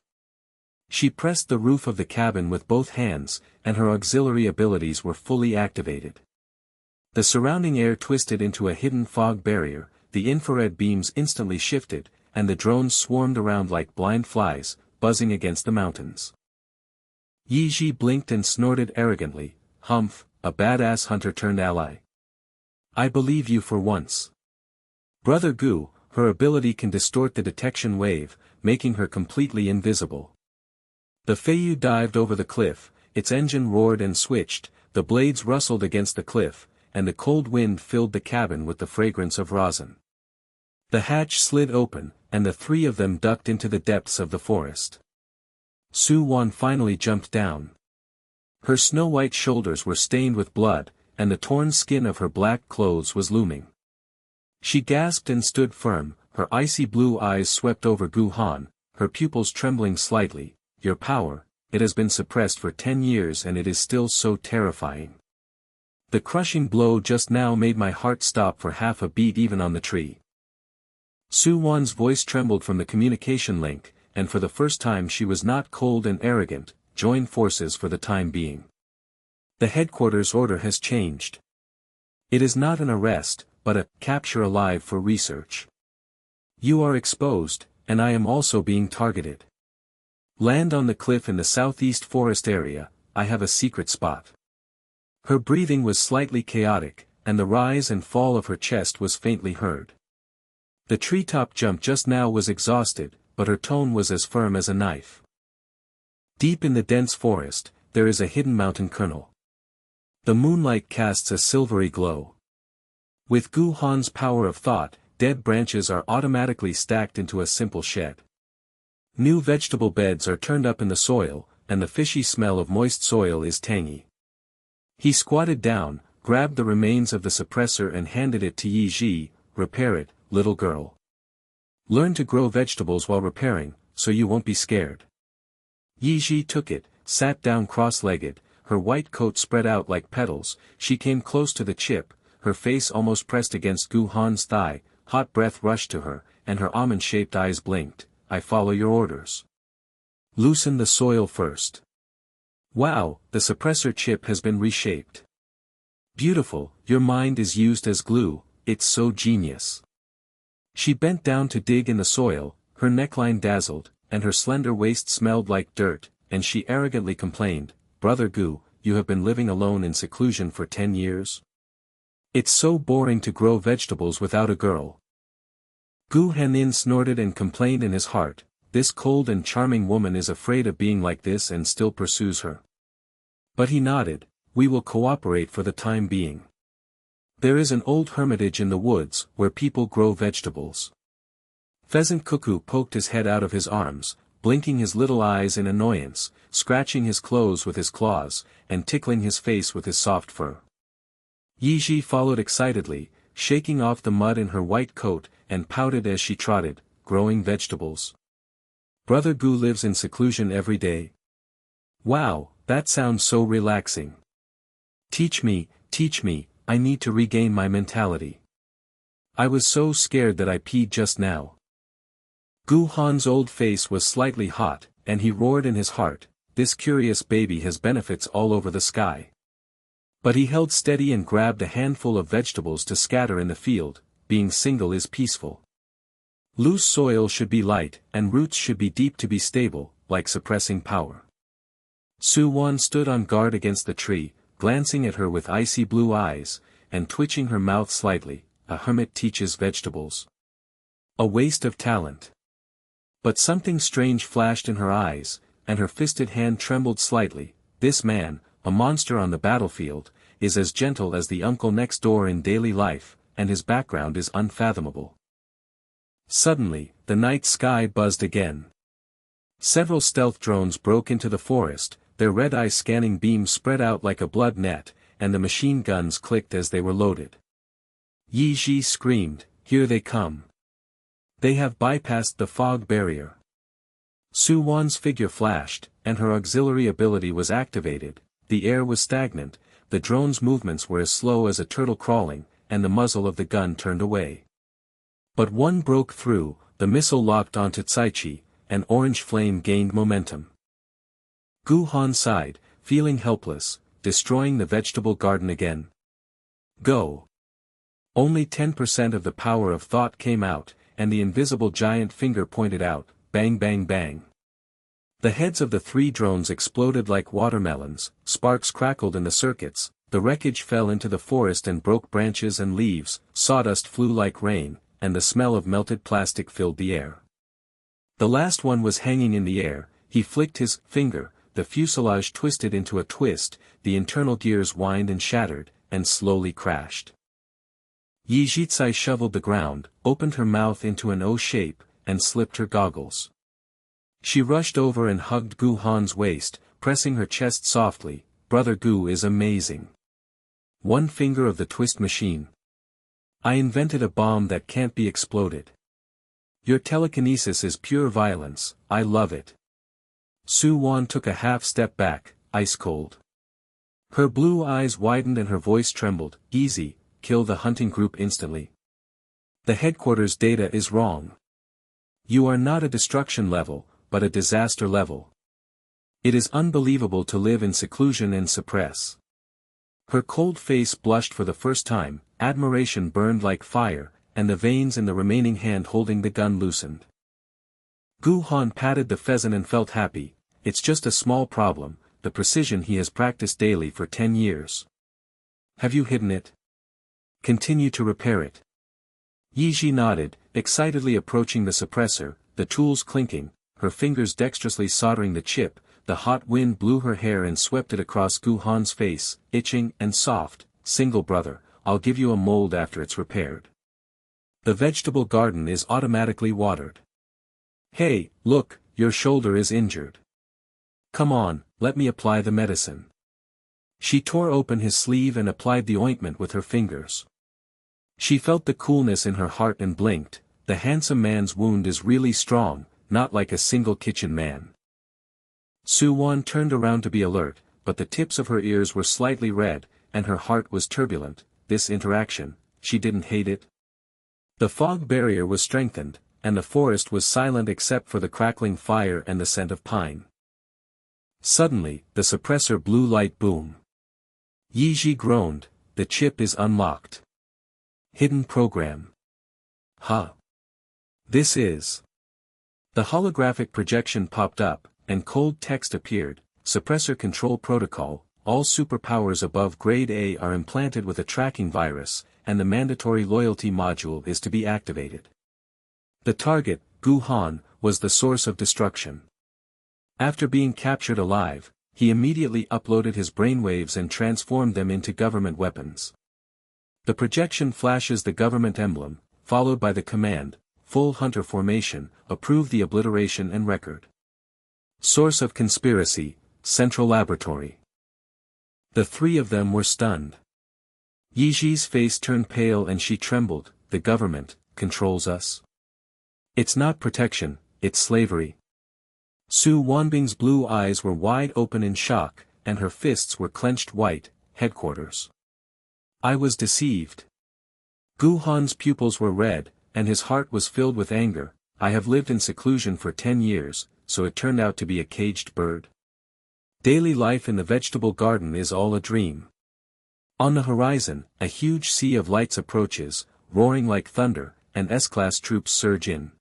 She pressed the roof of the cabin with both hands, and her auxiliary abilities were fully activated. The surrounding air twisted into a hidden fog barrier, the infrared beams instantly shifted, and the drones swarmed around like blind flies, buzzing against the mountains. Ye Zhi blinked and snorted arrogantly, humph, a badass hunter turned ally. I believe you for once. Brother Gu, her ability can distort the detection wave, making her completely invisible. The Feiyu dived over the cliff, its engine roared and switched, the blades rustled against the cliff, and the cold wind filled the cabin with the fragrance of rosin. The hatch slid open, and the three of them ducked into the depths of the forest. Su Wan finally jumped down. Her snow-white shoulders were stained with blood, and the torn skin of her black clothes was looming. She gasped and stood firm, her icy blue eyes swept over Gu Han, her pupils trembling slightly. Your power, it has been suppressed for 10 years and it is still so terrifying. The crushing blow just now made my heart stop for half a beat even on the tree. Su Wan's voice trembled from the communication link, and for the first time she was not cold and arrogant. Join forces for the time being. The headquarters order has changed. It is not an arrest, but a capture alive for research. You are exposed, and I am also being targeted. Land on the cliff in the southeast forest area, I have a secret spot. Her breathing was slightly chaotic, and the rise and fall of her chest was faintly heard. The treetop jump just now was exhausted, but her tone was as firm as a knife. Deep in the dense forest, there is a hidden mountain kernel. The moonlight casts a silvery glow. With Gu Han's power of thought, dead branches are automatically stacked into a simple shed. New vegetable beds are turned up in the soil, and the fishy smell of moist soil is tangy. He squatted down, grabbed the remains of the suppressor and handed it to Ye Zhi. Repair it, little girl. Learn to grow vegetables while repairing, so you won't be scared. Ye Zhi took it, sat down cross-legged, her white coat spread out like petals. She came close to the chip, her face almost pressed against Gu Han's thigh. Hot breath rushed to her, and her almond-shaped eyes blinked. I follow your orders. Loosen the soil first. Wow, the suppressor chip has been reshaped. Beautiful, your mind is used as glue, it's so genius. She bent down to dig in the soil, her neckline dazzled, and her slender waist smelled like dirt, and she arrogantly complained, Brother Gu, you have been living alone in seclusion for 10 years? It's so boring to grow vegetables without a girl. Gu Henin snorted and complained in his heart, this cold and charming woman is afraid of being like this and still pursues her. But he nodded, we will cooperate for the time being. There is an old hermitage in the woods where people grow vegetables. Pheasant Cuckoo poked his head out of his arms, blinking his little eyes in annoyance, scratching his clothes with his claws, and tickling his face with his soft fur. Ye Zhi followed excitedly, shaking off the mud in her white coat, and pouted as she trotted, growing vegetables. Brother Gu lives in seclusion every day. Wow, that sounds so relaxing. Teach me, I need to regain my mentality. I was so scared that I peed just now. Gu Han's old face was slightly hot, and he roared in his heart, this curious baby has benefits all over the sky. But he held steady and grabbed a handful of vegetables to scatter in the field, being single is peaceful. Loose soil should be light, and roots should be deep to be stable, like suppressing power. Su Wan stood on guard against the tree, glancing at her with icy blue eyes, and twitching her mouth slightly, a hermit teaches vegetables. A waste of talent. But something strange flashed in her eyes, and her fisted hand trembled slightly, this man, a monster on the battlefield, is as gentle as the uncle next door in daily life, and his background is unfathomable. Suddenly, the night sky buzzed again. Several stealth drones broke into the forest, their red-eye scanning beams spread out like a blood net, and the machine guns clicked as they were loaded. Ye Zhi screamed, here they come. They have bypassed the fog barrier. Su Wan's figure flashed, and her auxiliary ability was activated, the air was stagnant, the drone's movements were as slow as a turtle crawling, and the muzzle of the gun turned away. But one broke through, the missile locked onto Caichi, and orange flame gained momentum. Gu Han sighed, feeling helpless, destroying the vegetable garden again. Go. Only 10% of the power of thought came out, and the invisible giant finger pointed out, bang bang bang. The heads of the 3 drones exploded like watermelons, sparks crackled in the circuits, the wreckage fell into the forest and broke branches and leaves, sawdust flew like rain, and the smell of melted plastic filled the air. The last one was hanging in the air, he flicked his finger, the fuselage twisted into a twist, the internal gears whined and shattered, and slowly crashed. Ye Zhi shoveled the ground, opened her mouth into an O shape, and slipped her goggles. She rushed over and hugged Gu Han's waist, pressing her chest softly, Brother Gu is amazing. One finger of the twist machine. I invented a bomb that can't be exploded. Your telekinesis is pure violence, I love it. Su Wan took a half step back, ice cold. Her blue eyes widened and her voice trembled, easy, kill the hunting group instantly. The headquarters data is wrong. You are not a destruction level, but a disaster level. It is unbelievable to live in seclusion and suppress. Her cold face blushed for the first time, admiration burned like fire, and the veins in the remaining hand holding the gun loosened. Gu Han patted the pheasant and felt happy, it's just a small problem, the precision he has practiced daily for 10 years. Have you hidden it? Continue to repair it. Ye Zhi nodded, excitedly approaching the suppressor, the tools clinking, her fingers dexterously soldering the chip, the hot wind blew her hair and swept it across Gu Han's face, itching and soft, single brother, I'll give you a mold after it's repaired. The vegetable garden is automatically watered. Hey, look, your shoulder is injured. Come on, let me apply the medicine. She tore open his sleeve and applied the ointment with her fingers. She felt the coolness in her heart and blinked, the handsome man's wound is really strong, not like a single kitchen man. Su Wan turned around to be alert, but the tips of her ears were slightly red, and her heart was turbulent, this interaction, she didn't hate it. The fog barrier was strengthened, and the forest was silent except for the crackling fire and the scent of pine. Suddenly, the suppressor blue light boom. Ye Zhi groaned, the chip is unlocked. Hidden program. Huh. This is. The holographic projection popped up, and cold text appeared. Suppressor control protocol. All superpowers above grade A are implanted with a tracking virus, and the mandatory loyalty module is to be activated. The target, Gu Han, was the source of destruction. After being captured alive, he immediately uploaded his brainwaves and transformed them into government weapons. The projection flashes the government emblem, followed by the command, full hunter formation, approve the obliteration and record. Source of conspiracy, Central Laboratory. The three of them were stunned. Ye Zhi's face turned pale and she trembled. The government controls us. It's not protection, it's slavery. Su Wanbing's blue eyes were wide open in shock, and her fists were clenched white. Headquarters. I was deceived. Gu Han's pupils were red, and his heart was filled with anger. I have lived in seclusion for 10 years, so it turned out to be a caged bird. Daily life in the vegetable garden is all a dream. On the horizon, a huge sea of lights approaches, roaring like thunder, and S-class troops surge in.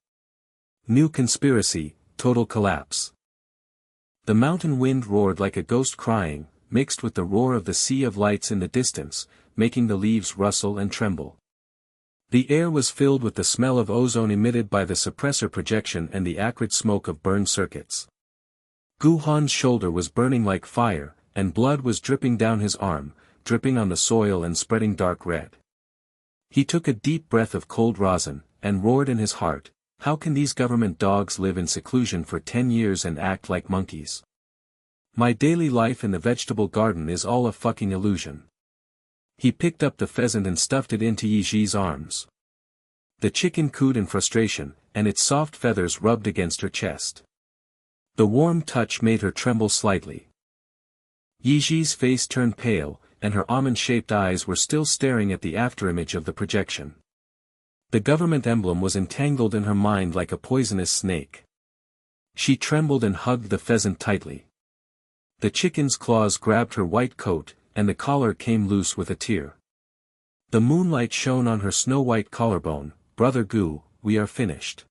New conspiracy, total collapse. The mountain wind roared like a ghost crying, mixed with the roar of the sea of lights in the distance, making the leaves rustle and tremble. The air was filled with the smell of ozone emitted by the suppressor projection and the acrid smoke of burned circuits. Gu Han's shoulder was burning like fire, and blood was dripping down his arm, dripping on the soil and spreading dark red. He took a deep breath of cold rosin, and roared in his heart, how can these government dogs live in seclusion for 10 years and act like monkeys? My daily life in the vegetable garden is all a fucking illusion. He picked up the pheasant and stuffed it into Ye Zhi's arms. The chicken cooed in frustration, and its soft feathers rubbed against her chest. The warm touch made her tremble slightly. Ye Zhi's face turned pale, and her almond-shaped eyes were still staring at the afterimage of the projection. The government emblem was entangled in her mind like a poisonous snake. She trembled and hugged the pheasant tightly. The chicken's claws grabbed her white coat, and the collar came loose with a tear. The moonlight shone on her snow-white collarbone. Brother Gu, we are finished.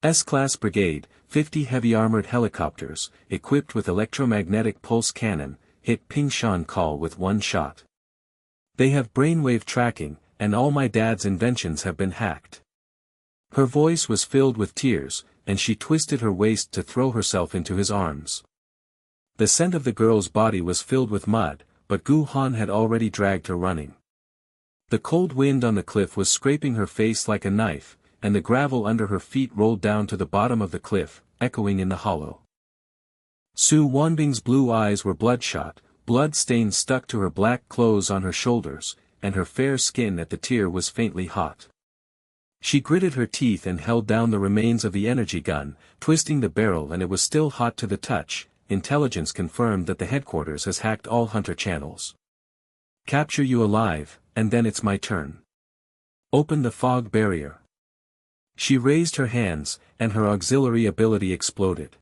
S-class brigade, 50 heavy-armored helicopters, equipped with electromagnetic pulse cannon, hit Pingshan Call with one shot. They have brainwave tracking, and all my dad's inventions have been hacked. Her voice was filled with tears, and she twisted her waist to throw herself into his arms. The scent of the girl's body was filled with mud, but Gu Han had already dragged her running. The cold wind on the cliff was scraping her face like a knife, and the gravel under her feet rolled down to the bottom of the cliff, echoing in the hollow. Su Wanbing's blue eyes were bloodshot, blood stains stuck to her black clothes on her shoulders, and her fair skin at the tear was faintly hot. She gritted her teeth and held down the remains of the energy gun, twisting the barrel, and it was still hot to the touch. Intelligence confirmed that the headquarters has hacked all hunter channels. Capture you alive, and then it's my turn. Open the fog barrier. She raised her hands, and her auxiliary ability exploded.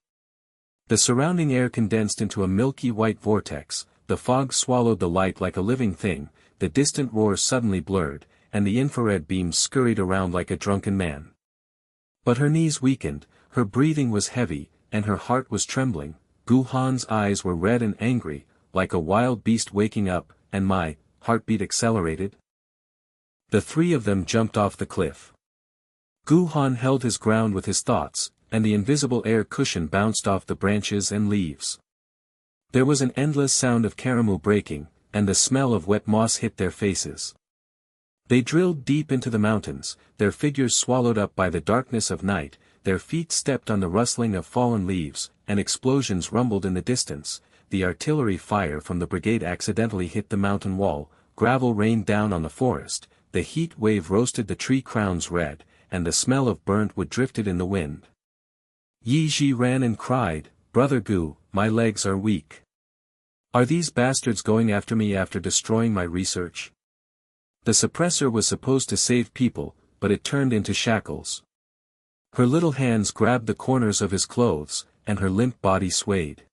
The surrounding air condensed into a milky white vortex, the fog swallowed the light like a living thing, the distant roars suddenly blurred, and the infrared beams scurried around like a drunken man. But her knees weakened, her breathing was heavy, and her heart was trembling. Gu Han's eyes were red and angry, like a wild beast waking up, and my heartbeat accelerated. The three of them jumped off the cliff. Gu Han held his ground with his thoughts, and the invisible air cushion bounced off the branches and leaves. There was an endless sound of karamu breaking, and the smell of wet moss hit their faces. They drilled deep into the mountains, their figures swallowed up by the darkness of night, their feet stepped on the rustling of fallen leaves, and explosions rumbled in the distance. The artillery fire from the brigade accidentally hit the mountain wall, gravel rained down on the forest, the heat wave roasted the tree crowns red, and the smell of burnt wood drifted in the wind. Ye Zhi ran and cried, Brother Gu, my legs are weak. Are these bastards going after me after destroying my research? The suppressor was supposed to save people, but it turned into shackles. Her little hands grabbed the corners of his clothes, and her limp body swayed.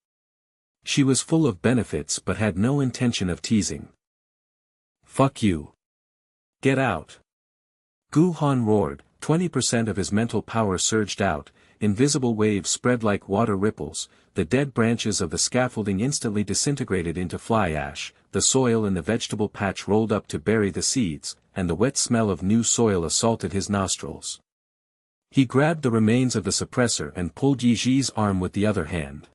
She was full of benefits but had no intention of teasing. Fuck you. Get out. Gu Han roared, 20% of his mental power surged out, invisible waves spread like water ripples, the dead branches of the scaffolding instantly disintegrated into fly ash, the soil in the vegetable patch rolled up to bury the seeds, and the wet smell of new soil assaulted his nostrils. He grabbed the remains of the suppressor and pulled Ye Zhi's arm with the other hand.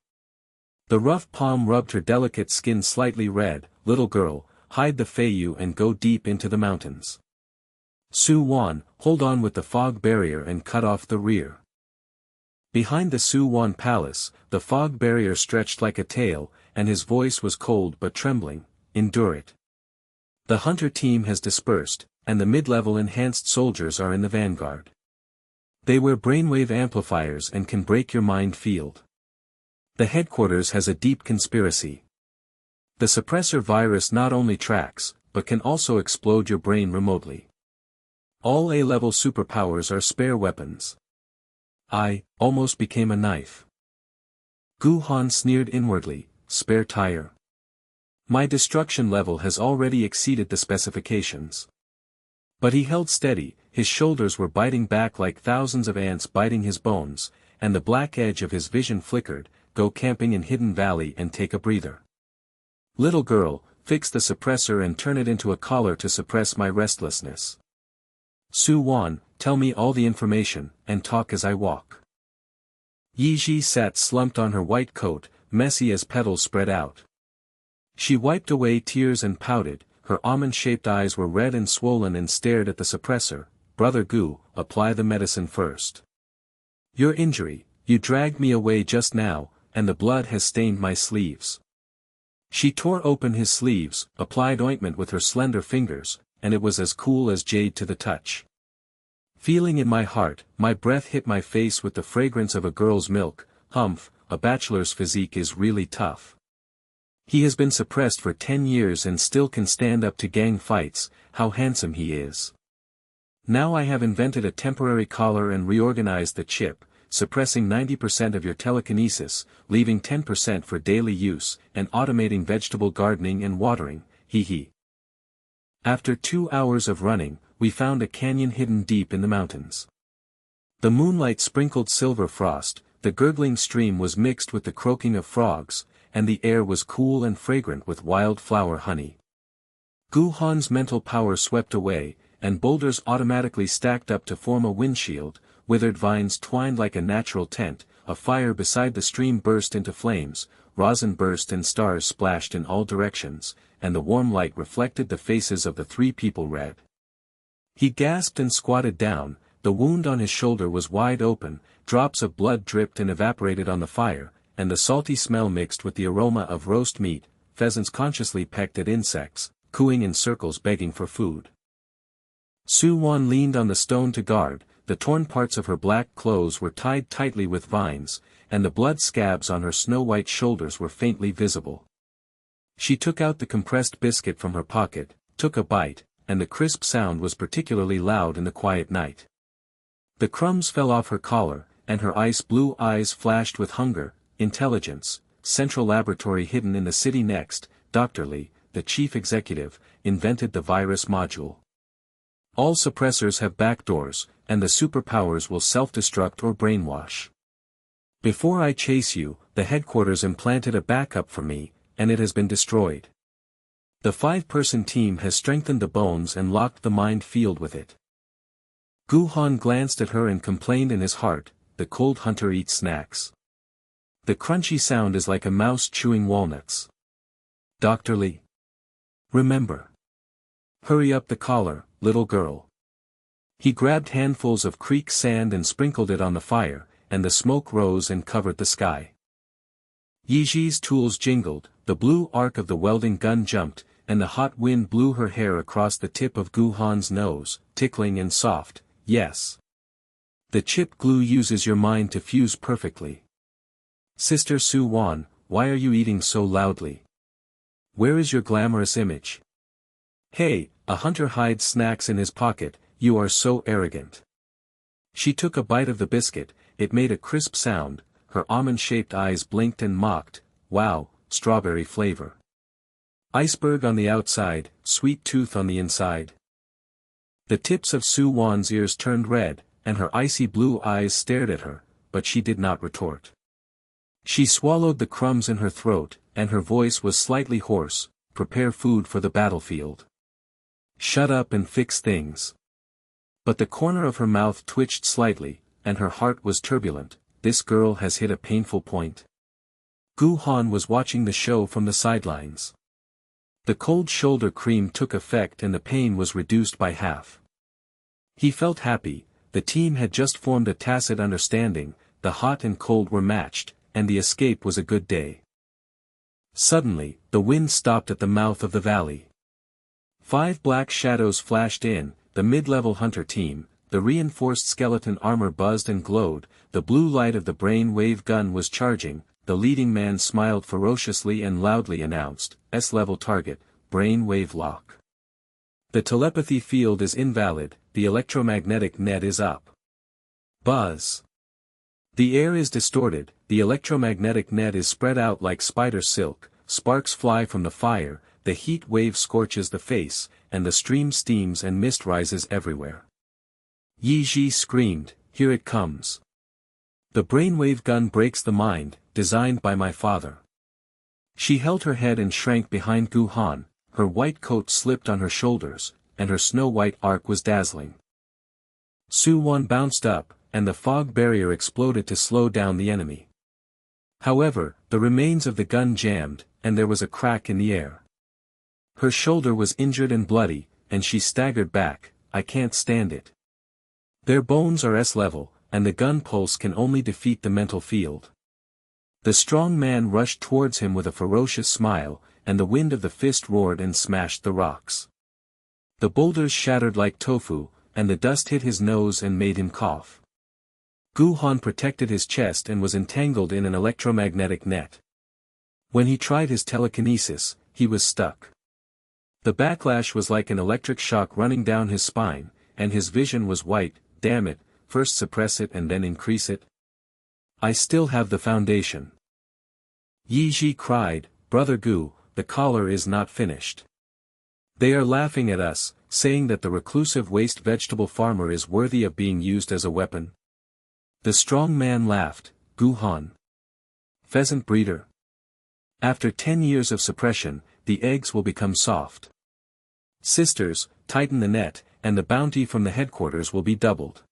The rough palm rubbed her delicate skin slightly red. Little girl, hide the Feiyu and go deep into the mountains. Su Wan, hold on with the fog barrier and cut off the rear. Behind the Su Wan palace, the fog barrier stretched like a tail, and his voice was cold but trembling. Endure it. The hunter team has dispersed, and the mid-level enhanced soldiers are in the vanguard. They wear brainwave amplifiers and can break your mind field. The headquarters has a deep conspiracy. The suppressor virus not only tracks, but can also explode your brain remotely. All A-level superpowers are spare weapons. I almost became a knife. Gu Han sneered inwardly, spare tire. My destruction level has already exceeded the specifications. But he held steady, his shoulders were biting back like thousands of ants biting his bones, and the black edge of his vision flickered. Go camping in Hidden Valley and take a breather. Little girl, fix the suppressor and turn it into a collar to suppress my restlessness. Su Wan, tell me all the information, and talk as I walk. Ye Zhi sat slumped on her white coat, messy as petals spread out. She wiped away tears and pouted, her almond-shaped eyes were red and swollen and stared at the suppressor. Brother Gu, apply the medicine first. Your injury, you dragged me away just now, and the blood has stained my sleeves. She tore open his sleeves, applied ointment with her slender fingers, and it was as cool as jade to the touch. Feeling in my heart, my breath hit my face with the fragrance of a girl's milk. Humph, a bachelor's physique is really tough. He has been suppressed for 10 years and still can stand up to gang fights. How handsome he is. Now I have invented a temporary collar and reorganized the chip, suppressing 90% of your telekinesis, leaving 10% for daily use, and automating vegetable gardening and watering. Hee. After 2 hours of running, we found a canyon hidden deep in the mountains. The moonlight sprinkled silver frost, the gurgling stream was mixed with the croaking of frogs, and the air was cool and fragrant with wildflower honey. Gu Han's mental power swept away, and boulders automatically stacked up to form a windshield. Withered vines twined like a natural tent, a fire beside the stream burst into flames, rosin burst and stars splashed in all directions, and the warm light reflected the faces of the 3 people red. He gasped and squatted down, the wound on his shoulder was wide open, drops of blood dripped and evaporated on the fire, and the salty smell mixed with the aroma of roast meat. Pheasants consciously pecked at insects, cooing in circles begging for food. Su Wan leaned on the stone to guard. The torn parts of her black clothes were tied tightly with vines, and the blood scabs on her snow-white shoulders were faintly visible. She took out the compressed biscuit from her pocket, took a bite, and the crisp sound was particularly loud in the quiet night. The crumbs fell off her collar, and her ice-blue eyes flashed with hunger. Intelligence, central laboratory hidden in the city next. Dr. Li, the chief executive, invented the virus module. All suppressors have backdoors, and the superpowers will self-destruct or brainwash. Before I chase you, the headquarters implanted a backup for me, and it has been destroyed. The 5-person team has strengthened the bones and locked the mind field with it. Gu Han glanced at her and complained in his heart, the cold hunter eats snacks. The crunchy sound is like a mouse chewing walnuts. Dr. Li. Remember. Hurry up the collar, little girl. He grabbed handfuls of creek sand and sprinkled it on the fire, and the smoke rose and covered the sky. Ye Zhi's tools jingled, the blue arc of the welding gun jumped, and the hot wind blew her hair across the tip of Gu Han's nose, tickling and soft. Yes. The chip glue uses your mind to fuse perfectly. Sister Su Wan, why are you eating so loudly? Where is your glamorous image? Hey, a hunter hides snacks in his pocket. You are so arrogant. She took a bite of the biscuit, it made a crisp sound, her almond-shaped eyes blinked and mocked. Wow, strawberry flavor. Iceberg on the outside, sweet tooth on the inside. The tips of Su Wan's ears turned red, and her icy blue eyes stared at her, but she did not retort. She swallowed the crumbs in her throat, and her voice was slightly hoarse, "Prepare food for the battlefield. Shut up and fix things." But the corner of her mouth twitched slightly, and her heart was turbulent. This girl has hit a painful point. Gu Han was watching the show from the sidelines. The cold shoulder cream took effect and the pain was reduced by half. He felt happy. The team had just formed a tacit understanding, the hot and cold were matched, and the escape was a good day. Suddenly, the wind stopped at the mouth of the valley. 5 black shadows flashed in, the mid-level hunter team, the reinforced skeleton armor buzzed and glowed, the blue light of the brain wave gun was charging, the leading man smiled ferociously and loudly announced, S-level target, brain wave lock. The telepathy field is invalid, the electromagnetic net is up. Buzz. The air is distorted, the electromagnetic net is spread out like spider silk, sparks fly from the fire, the heat wave scorches the face, and the stream steams and mist rises everywhere. Ye Zhi screamed, "Here it comes. The brainwave gun breaks the mind, designed by my father." She held her head and shrank behind Gu Han, her white coat slipped on her shoulders, and her snow-white arc was dazzling. Su Wan bounced up, and the fog barrier exploded to slow down the enemy. However, the remains of the gun jammed, and there was a crack in the air. Her shoulder was injured and bloody, and she staggered back. "I can't stand it. Their bones are S-level, and the gun pulse can only defeat the mental field." The strong man rushed towards him with a ferocious smile, and the wind of the fist roared and smashed the rocks. The boulders shattered like tofu, and the dust hit his nose and made him cough. Gu Han protected his chest and was entangled in an electromagnetic net. When he tried his telekinesis, he was stuck. The backlash was like an electric shock running down his spine, and his vision was white. "Damn it, first suppress it and then increase it. I still have the foundation." Ye Zhi cried, "Brother Gu, the collar is not finished. They are laughing at us, saying that the reclusive waste vegetable farmer is worthy of being used as a weapon." The strong man laughed, "Gu Han. Pheasant breeder. After 10 years of suppression, the eggs will become soft. Sisters, tighten the net, and the bounty from the headquarters will be doubled."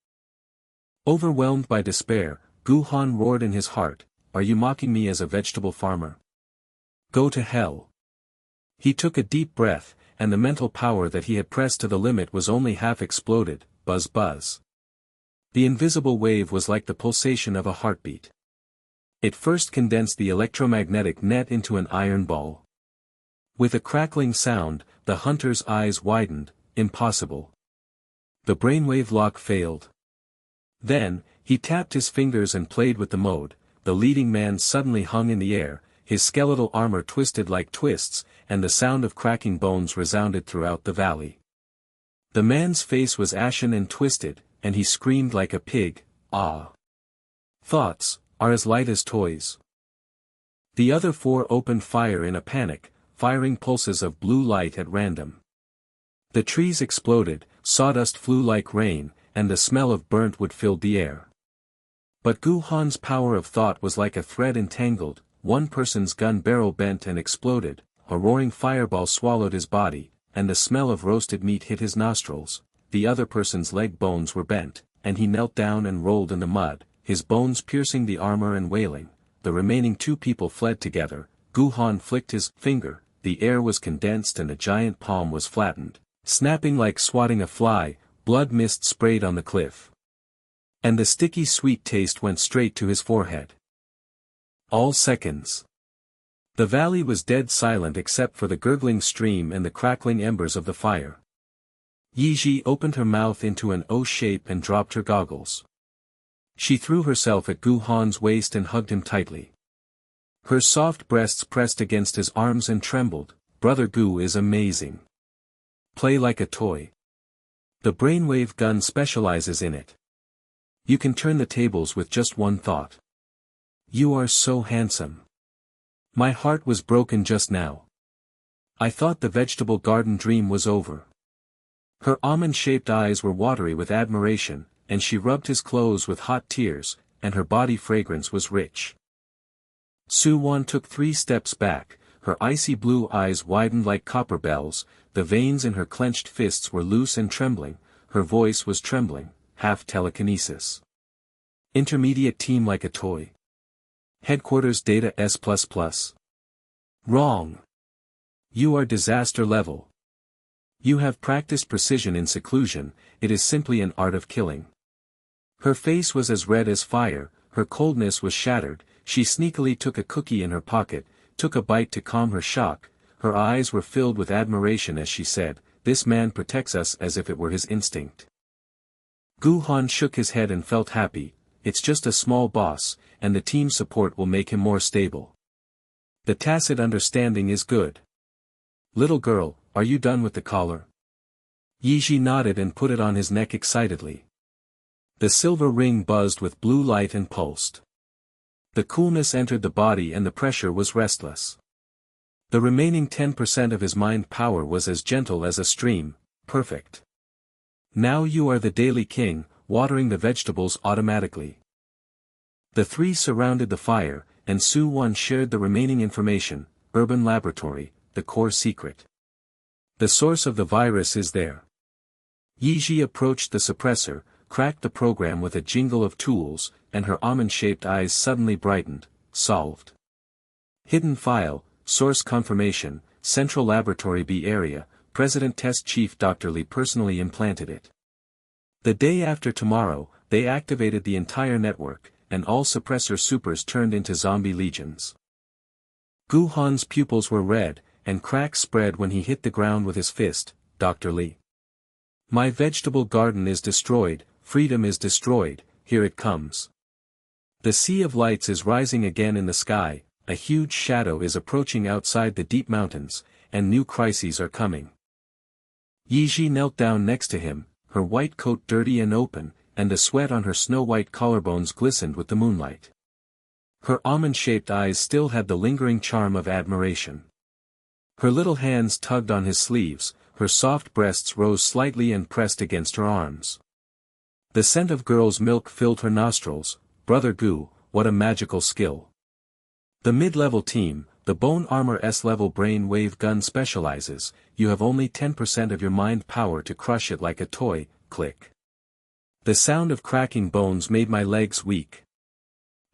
Overwhelmed by despair, Gu Han roared in his heart, "Are you mocking me as a vegetable farmer? Go to hell." He took a deep breath, and the mental power that he had pressed to the limit was only half exploded. Buzz buzz. The invisible wave was like the pulsation of a heartbeat. It first condensed the electromagnetic net into an iron ball. With a crackling sound, the hunter's eyes widened. Impossible. The brainwave lock failed. Then, he tapped his fingers and played with the mode. The leading man suddenly hung in the air, his skeletal armor twisted like twists, and the sound of cracking bones resounded throughout the valley. The man's face was ashen and twisted, and he screamed like a pig, "Ah! Thoughts are as light as toys." The other 4 opened fire in a panic, firing pulses of blue light at random. The trees exploded, sawdust flew like rain, and the smell of burnt wood filled the air. But Gu Han's power of thought was like a thread entangled. One person's gun barrel bent and exploded, a roaring fireball swallowed his body, and the smell of roasted meat hit his nostrils. The other person's leg bones were bent, and he knelt down and rolled in the mud, his bones piercing the armor and wailing. The remaining 2 people fled together. Gu Han flicked his finger, the air was condensed and a giant palm was flattened. Snapping like swatting a fly, blood mist sprayed on the cliff. And the sticky sweet taste went straight to his forehead. All seconds. The valley was dead silent except for the gurgling stream and the crackling embers of the fire. Ye Zhi opened her mouth into an O shape and dropped her goggles. She threw herself at Gu Han's waist and hugged him tightly. Her soft breasts pressed against his arms and trembled. "Brother Gu is amazing. Play like a toy. The brainwave gun specializes in it. You can turn the tables with just one thought. You are so handsome. My heart was broken just now. I thought the vegetable garden dream was over. Her almond-shaped eyes were watery with admiration, and she rubbed his clothes with hot tears, and her body fragrance was rich. Su Wan took 3 steps back, her icy blue eyes widened like copper bells, the veins in her clenched fists were loose and trembling, her voice was trembling, half telekinesis. Intermediate team like a toy. Headquarters data S++. Wrong. You are disaster level. You have practiced precision in seclusion, it is simply an art of killing. Her face was as red as fire, her coldness was shattered, she sneakily took a cookie in her pocket, took a bite to calm her shock, her eyes were filled with admiration as she said, "This man protects us as if it were his instinct." Gu Han shook his head and felt happy, it's just a small boss, and the team support will make him more stable. The tacit understanding is good. Little girl, are you done with the collar? Ye Zhi nodded and put it on his neck excitedly. The silver ring buzzed with blue light and pulsed. The coolness entered the body and the pressure was restless. The remaining 10% of his mind power was as gentle as a stream, perfect. Now you are the daily king, watering the vegetables automatically. The 3 surrounded the fire, and Su Wan shared the remaining information, urban laboratory, the core secret. The source of the virus is there. Ye Zhi approached the suppressor, cracked the program with a jingle of tools, and her almond-shaped eyes suddenly brightened, solved. Hidden file, source confirmation, Central Laboratory B area, President Test Chief Dr. Li personally implanted it. The day after tomorrow, they activated the entire network, and all suppressor supers turned into zombie legions. Gu Han's pupils were red, and cracks spread when he hit the ground with his fist, Dr. Li. My vegetable garden is destroyed, freedom is destroyed, here it comes. The sea of lights is rising again in the sky, a huge shadow is approaching outside the deep mountains, and new crises are coming. Ye Zhi knelt down next to him, her white coat dirty and open, and the sweat on her snow-white collarbones glistened with the moonlight. Her almond-shaped eyes still had the lingering charm of admiration. Her little hands tugged on his sleeves, her soft breasts rose slightly and pressed against her arms. The scent of girl's milk filled her nostrils. Brother Gu, what a magical skill. The mid-level team, the Bone Armor S-level brain wave gun specializes, you have only 10% of your mind power to crush it like a toy, click. The sound of cracking bones made my legs weak.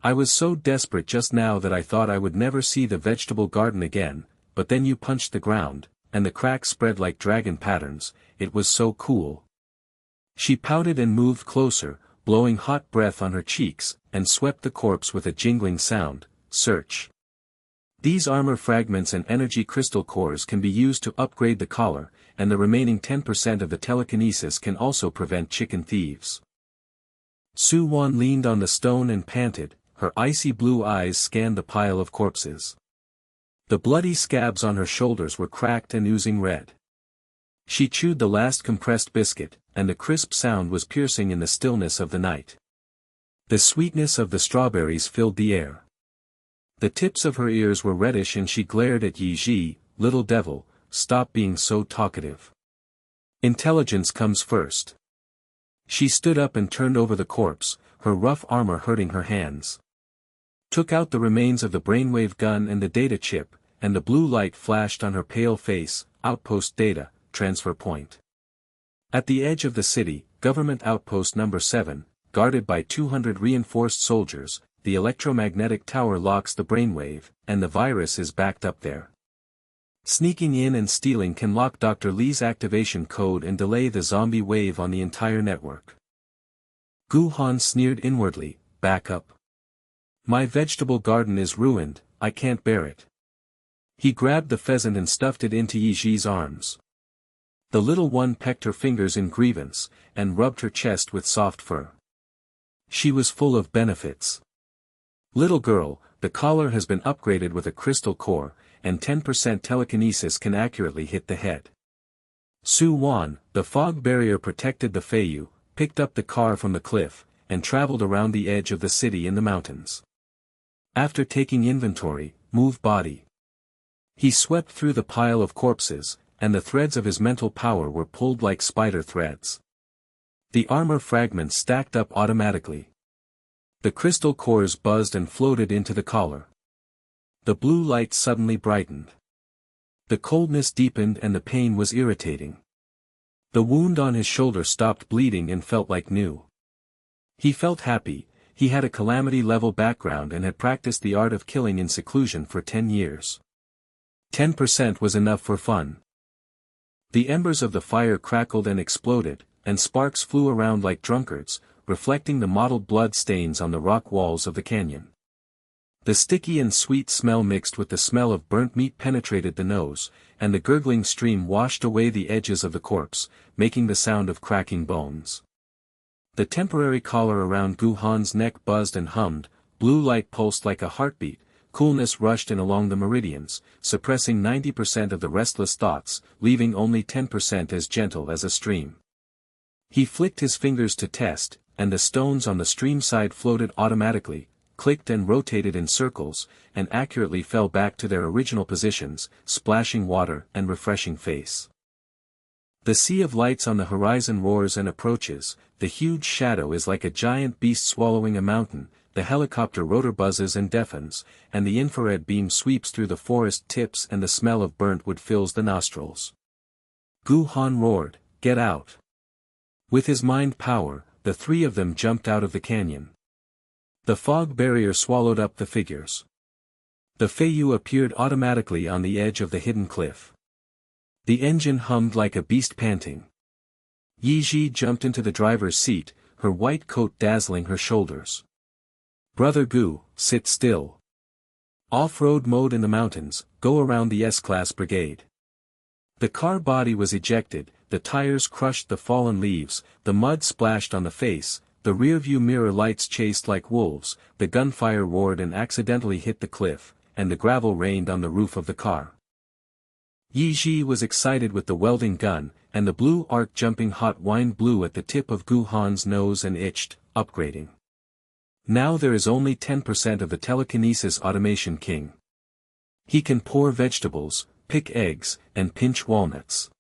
I was so desperate just now that I thought I would never see the vegetable garden again, but then you punched the ground, and the cracks spread like dragon patterns, it was so cool. She pouted and moved closer, blowing hot breath on her cheeks, and swept the corpse with a jingling sound, search. These armor fragments and energy crystal cores can be used to upgrade the collar, and the remaining 10% of the telekinesis can also prevent chicken thieves. Su Wan leaned on the stone and panted, her icy blue eyes scanned the pile of corpses. The bloody scabs on her shoulders were cracked and oozing red. She chewed the last compressed biscuit, and the crisp sound was piercing in the stillness of the night. The sweetness of the strawberries filled the air. The tips of her ears were reddish and she glared at Ye Zhi, little devil, stop being so talkative. Intelligence comes first. She stood up and turned over the corpse, her rough armor hurting her hands. Took out the remains of the brainwave gun and the data chip, and the blue light flashed on her pale face, outpost data, transfer point. At the edge of the city, government outpost number 7, guarded by 200 reinforced soldiers, the electromagnetic tower locks the brainwave, and the virus is backed up there. Sneaking in and stealing can lock Dr. Li's activation code and delay the zombie wave on the entire network. Gu Han sneered inwardly, back up. My vegetable garden is ruined, I can't bear it. He grabbed the pheasant and stuffed it into Ye Zhi's arms. The little one pecked her fingers in grievance, and rubbed her chest with soft fur. She was full of benefits. Little girl, the collar has been upgraded with a crystal core, and 10% telekinesis can accurately hit the head. Su Wan, the fog barrier protected the Feiyu, picked up the car from the cliff, and traveled around the edge of the city in the mountains. After taking inventory, move body. He swept through the pile of corpses, and the threads of his mental power were pulled like spider threads. The armor fragments stacked up automatically. The crystal cores buzzed and floated into the collar. The blue light suddenly brightened. The coldness deepened and the pain was irritating. The wound on his shoulder stopped bleeding and felt like new. He felt happy. He had a calamity-level background and had practiced the art of killing in seclusion for 10 years. 10% was enough for fun. The embers of the fire crackled and exploded, and sparks flew around like drunkards, reflecting the mottled blood stains on the rock walls of the canyon. The sticky and sweet smell mixed with the smell of burnt meat penetrated the nose, and the gurgling stream washed away the edges of the corpse, making the sound of cracking bones. The temporary collar around Gu Han's neck buzzed and hummed, blue light pulsed like a heartbeat, coolness rushed in along the meridians, suppressing 90% of the restless thoughts, leaving only 10% as gentle as a stream. He flicked his fingers to test, and the stones on the stream side floated automatically, clicked and rotated in circles, and accurately fell back to their original positions, splashing water and refreshing face. The sea of lights on the horizon roars and approaches, the huge shadow is like a giant beast swallowing a mountain, the helicopter rotor buzzes and deafens, and the infrared beam sweeps through the forest tips and the smell of burnt wood fills the nostrils. Gu Han roared, "Get out!" With his mind power, the three of them jumped out of the canyon. The fog barrier swallowed up the figures. The Feiyu appeared automatically on the edge of the hidden cliff. The engine hummed like a beast panting. Ye Zhi jumped into the driver's seat, her white coat dazzling her shoulders. "Brother Gu, sit still. Off-road mode in the mountains, go around the S-Class brigade." The car body was ejected, the tires crushed the fallen leaves, the mud splashed on the face, the rearview mirror lights chased like wolves, the gunfire roared and accidentally hit the cliff, and the gravel rained on the roof of the car. Ye Zhi was excited with the welding gun, and the blue arc jumping hot wine blew at the tip of Gu Han's nose and itched, upgrading. Now there is only 10% of the telekinesis automation king. He can pour vegetables, pick eggs, and pinch walnuts.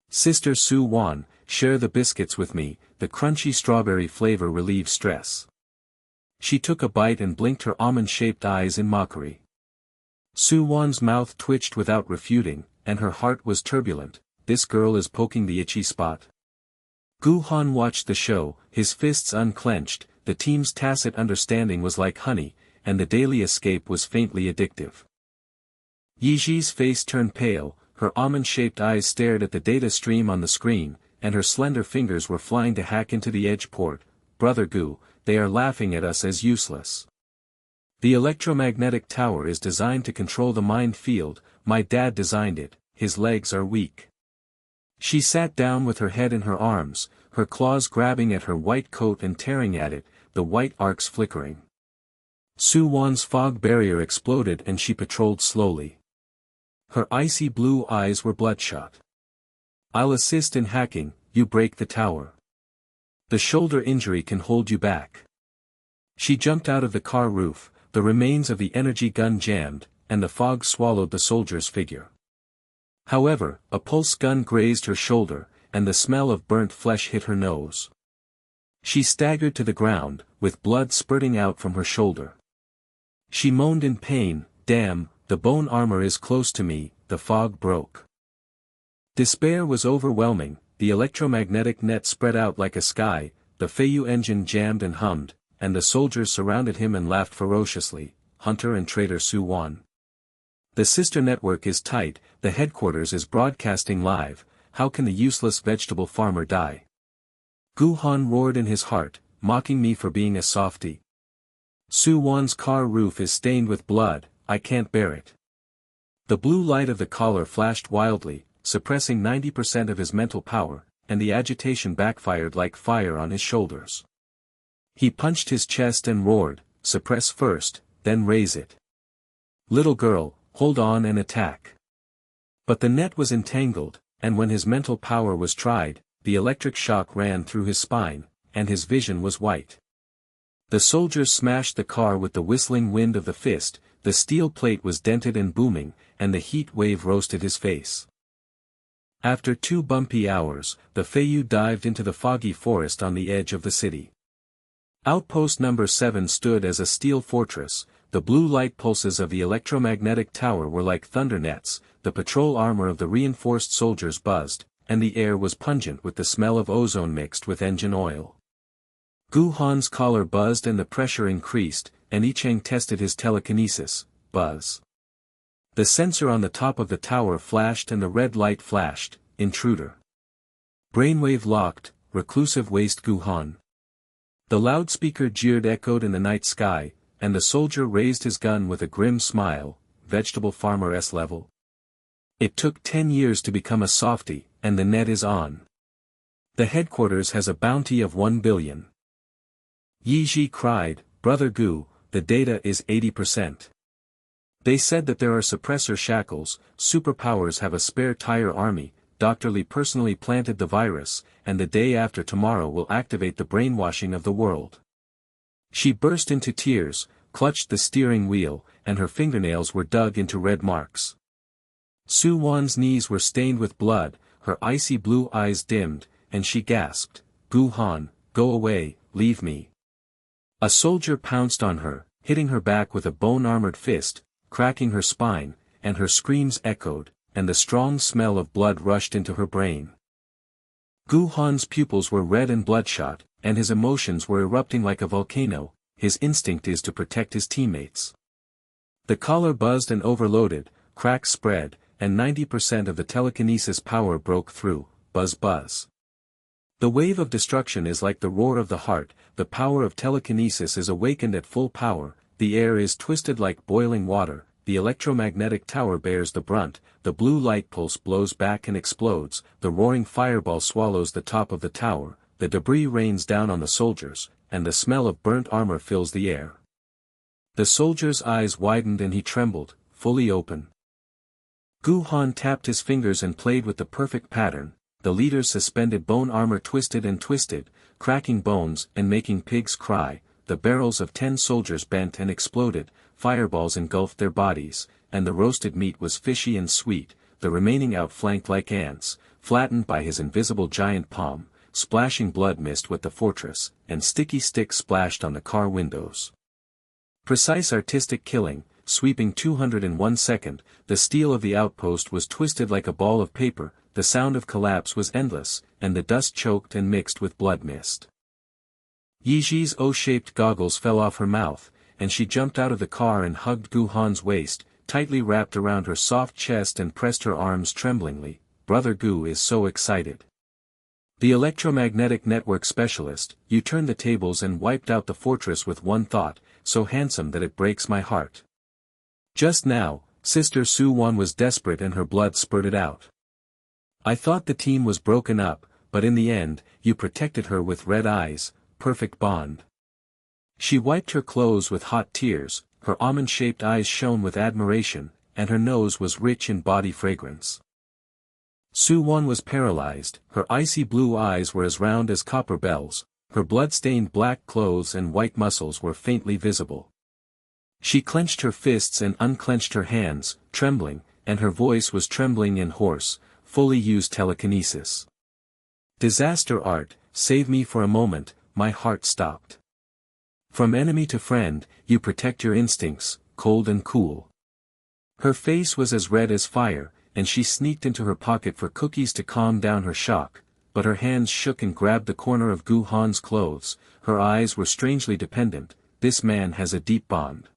Sister Su Wan, share the biscuits with me, the crunchy strawberry flavor relieves stress. She took a bite and blinked her almond-shaped eyes in mockery. Su Wan's mouth twitched without refuting, and her heart was turbulent. This girl is poking the itchy spot. Gu Han watched the show, his fists unclenched, the team's tacit understanding was like honey, and the daily escape was faintly addictive. Ye Zhi's face turned pale, her almond-shaped eyes stared at the data stream on the screen, and her slender fingers were flying to hack into the edge port. "Brother Gu, they are laughing at us as useless. The electromagnetic tower is designed to control the mind field, my dad designed it, his legs are weak." She sat down with her head in her arms, her claws grabbing at her white coat and tearing at it, the white arcs flickering. Su Wan's fog barrier exploded and she patrolled slowly. Her icy blue eyes were bloodshot. "I'll assist in hacking, you break the tower. The shoulder injury can hold you back." She jumped out of the car roof, the remains of the energy gun jammed, and the fog swallowed the soldier's figure. However, a pulse gun grazed her shoulder, and the smell of burnt flesh hit her nose. She staggered to the ground, with blood spurting out from her shoulder. She moaned in pain, "Damn, the bone armor is close to me," the fog broke. Despair was overwhelming, the electromagnetic net spread out like a sky, the Feiyu engine jammed and hummed, and the soldiers surrounded him and laughed ferociously, Hunter and Traitor Su Wan. "The sister network is tight, the headquarters is broadcasting live, how can the useless vegetable farmer die?" Gu Han roared in his heart, mocking me for being a softy. "Su Wan's car roof is stained with blood, I can't bear it." The blue light of the collar flashed wildly, suppressing 90% of his mental power, and the agitation backfired like fire on his shoulders. He punched his chest and roared, "Suppress first, then raise it. Little girl, hold on and attack." But the net was entangled, and when his mental power was tried, the electric shock ran through his spine, and his vision was white. The soldiers smashed the car with the whistling wind of the fist, the steel plate was dented and booming, and the heat wave roasted his face. After 2 bumpy hours, the Feiyu dived into the foggy forest on the edge of the city. Outpost number 7 stood as a steel fortress. The blue light pulses of the electromagnetic tower were like thunder nets, the patrol armor of the reinforced soldiers buzzed, and the air was pungent with the smell of ozone mixed with engine oil. Gu Han's collar buzzed and the pressure increased, and Yi Cheng tested his telekinesis. Buzz. The sensor on the top of the tower flashed and the red light flashed. Intruder. Brainwave locked, reclusive waste Gu Han. The loudspeaker jeered echoed in the night sky, and the soldier raised his gun with a grim smile. Vegetable farmer S level. It took 10 years to become a softie, and the net is on. The headquarters has a bounty of 1 billion. Ye Zhi cried, Brother Gu, the data is 80%. They said that there are suppressor shackles, superpowers have a spare tire army, Dr. Li personally planted the virus, and the day after tomorrow will activate the brainwashing of the world. She burst into tears, clutched the steering wheel, and her fingernails were dug into red marks. Su Wan's knees were stained with blood, her icy blue eyes dimmed, and she gasped, Gu Han, go away, leave me. A soldier pounced on her, hitting her back with a bone-armored fist, cracking her spine, and her screams echoed, and the strong smell of blood rushed into her brain. Gu Han's pupils were red and bloodshot, and his emotions were erupting like a volcano. His instinct is to protect his teammates. The collar buzzed and overloaded, cracks spread, and 90% of the telekinesis power broke through. Buzz buzz. The wave of destruction is like the roar of the heart, the power of telekinesis is awakened at full power, the air is twisted like boiling water, the electromagnetic tower bears the brunt, the blue light pulse blows back and explodes, the roaring fireball swallows the top of the tower, the debris rains down on the soldiers, and the smell of burnt armor fills the air. The soldier's eyes widened and he trembled, fully open. Gu Han tapped his fingers and played with the perfect pattern. The leader's suspended bone armor twisted and twisted, cracking bones and making pigs cry, the barrels of 10 soldiers bent and exploded, fireballs engulfed their bodies, and the roasted meat was fishy and sweet, the remaining outflanked like ants, flattened by his invisible giant palm, splashing blood mist with the fortress, and sticky sticks splashed on the car windows. Precise artistic killing, sweeping 201 second, the steel of the outpost was twisted like a ball of paper, the sound of collapse was endless, and the dust choked and mixed with blood mist. Ye Zhi's O-shaped goggles fell off her mouth, and she jumped out of the car and hugged Gu Han's waist, tightly wrapped around her soft chest and pressed her arms tremblingly. Brother Gu is so excited. The electromagnetic network specialist, you turned the tables and wiped out the fortress with one thought, so handsome that it breaks my heart. Just now, Sister Su Wan was desperate and her blood spurted out. I thought the team was broken up, but in the end, you protected her with red eyes, perfect bond. She wiped her clothes with hot tears, her almond-shaped eyes shone with admiration, and her nose was rich in body fragrance. Su Wan was paralyzed, her icy blue eyes were as round as copper bells, her blood-stained black clothes and white muscles were faintly visible. She clenched her fists and unclenched her hands, trembling, and her voice was trembling and hoarse, fully used telekinesis. Disaster art, save me for a moment, my heart stopped. From enemy to friend, you protect your instincts, cold and cool. Her face was as red as fire, and she sneaked into her pocket for cookies to calm down her shock, but her hands shook and grabbed the corner of Gu Han's clothes, her eyes were strangely dependent. This man has a deep bond.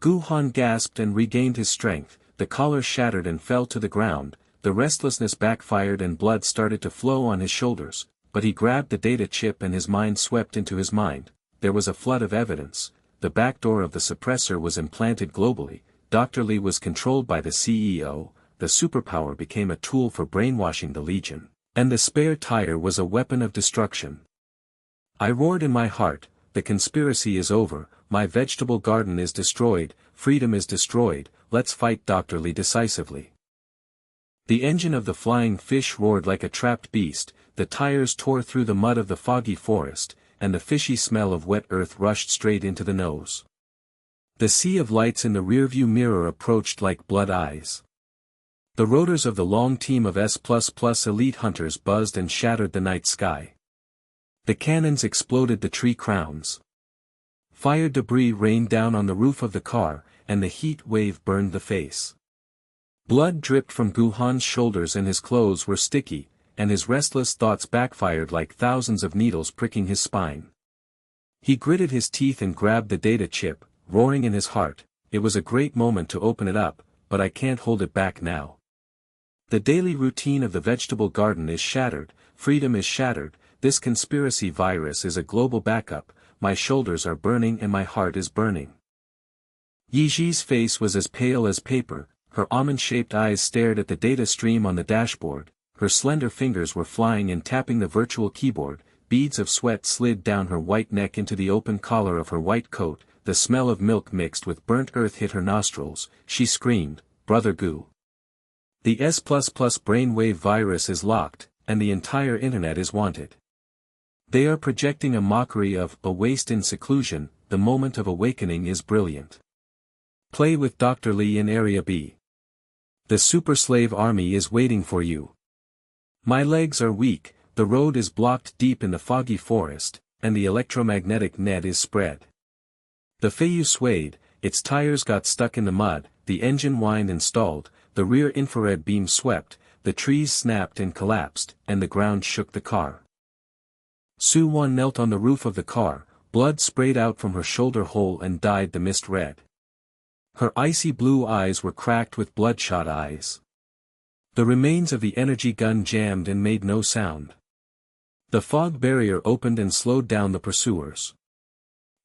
Gu Han gasped and regained his strength, the collar shattered and fell to the ground, the restlessness backfired and blood started to flow on his shoulders, but he grabbed the data chip and his mind swept into his mind. There was a flood of evidence, the backdoor of the suppressor was implanted globally, Dr. Li was controlled by the CEO, the superpower became a tool for brainwashing the Legion, and the spare tire was a weapon of destruction. I roared in my heart, the conspiracy is over, my vegetable garden is destroyed, freedom is destroyed, let's fight Dr. Li decisively. The engine of the flying fish roared like a trapped beast, the tires tore through the mud of the foggy forest, and the fishy smell of wet earth rushed straight into the nose. The sea of lights in the rearview mirror approached like blood eyes. The rotors of the long team of S++ elite hunters buzzed and shattered the night sky. The cannons exploded the tree crowns. Fire debris rained down on the roof of the car, and the heat wave burned the face. Blood dripped from Gu Han's shoulders and his clothes were sticky, and his restless thoughts backfired like thousands of needles pricking his spine. He gritted his teeth and grabbed the data chip, roaring in his heart, "It was a great moment to open it up, but I can't hold it back now. The daily routine of the vegetable garden is shattered, freedom is shattered, this conspiracy virus is a global backup, my shoulders are burning and my heart is burning." Ye Zhi's face was as pale as paper, her almond-shaped eyes stared at the data stream on the dashboard, her slender fingers were flying and tapping the virtual keyboard, beads of sweat slid down her white neck into the open collar of her white coat, the smell of milk mixed with burnt earth hit her nostrils, she screamed, "Brother Gu. The S++ brainwave virus is locked, and the entire internet is wanted. They are projecting a mockery of a waste in seclusion, the moment of awakening is brilliant. Play with Dr. Li in Area B. The super slave army is waiting for you. My legs are weak, the road is blocked deep in the foggy forest, and the electromagnetic net is spread." The Feiyu swayed, its tires got stuck in the mud, the engine whined and stalled, the rear infrared beam swept, the trees snapped and collapsed, and the ground shook the car. Su Wan knelt on the roof of the car, blood sprayed out from her shoulder hole and dyed the mist red. Her icy blue eyes were cracked with bloodshot eyes. The remains of the energy gun jammed and made no sound. The fog barrier opened and slowed down the pursuers.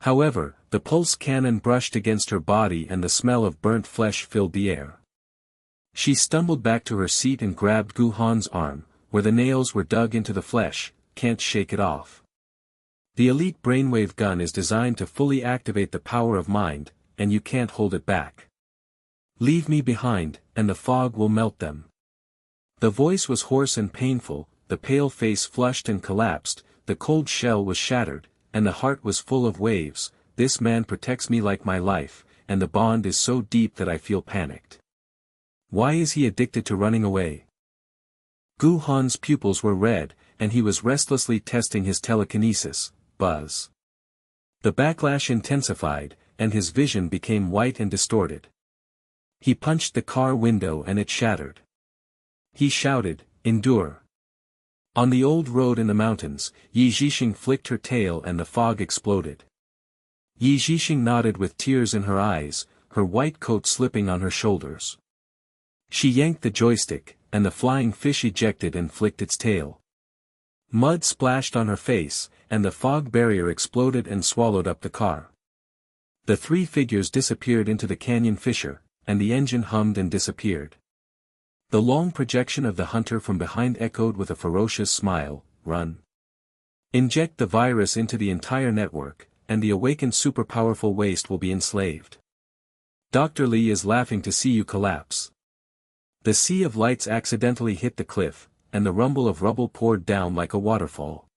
However, the pulse cannon brushed against her body and the smell of burnt flesh filled the air. She stumbled back to her seat and grabbed Gu Han's arm, where the nails were dug into the flesh, "Can't shake it off. The elite brainwave gun is designed to fully activate the power of mind, and you can't hold it back. Leave me behind, and the fog will melt them." The voice was hoarse and painful, the pale face flushed and collapsed, the cold shell was shattered, and the heart was full of waves. "This man protects me like my life, and the bond is so deep that I feel panicked. Why is he addicted to running away?" Gu Han's pupils were red, and he was restlessly testing his telekinesis, buzz. The backlash intensified, and his vision became white and distorted. He punched the car window and it shattered. He shouted, "Endure." On the old road in the mountains, Ye Zhi flicked her tail and the fog exploded. Ye Zhi nodded with tears in her eyes, her white coat slipping on her shoulders. She yanked the joystick, and the flying fish ejected and flicked its tail. Mud splashed on her face, and the fog barrier exploded and swallowed up the car. The three figures disappeared into the canyon fissure, and the engine hummed and disappeared. The long projection of the hunter from behind echoed with a ferocious smile, "Run. Inject the virus into the entire network, and the awakened superpowerful waste will be enslaved. Dr. Li is laughing to see you collapse." The sea of lights accidentally hit the cliff, and the rumble of rubble poured down like a waterfall.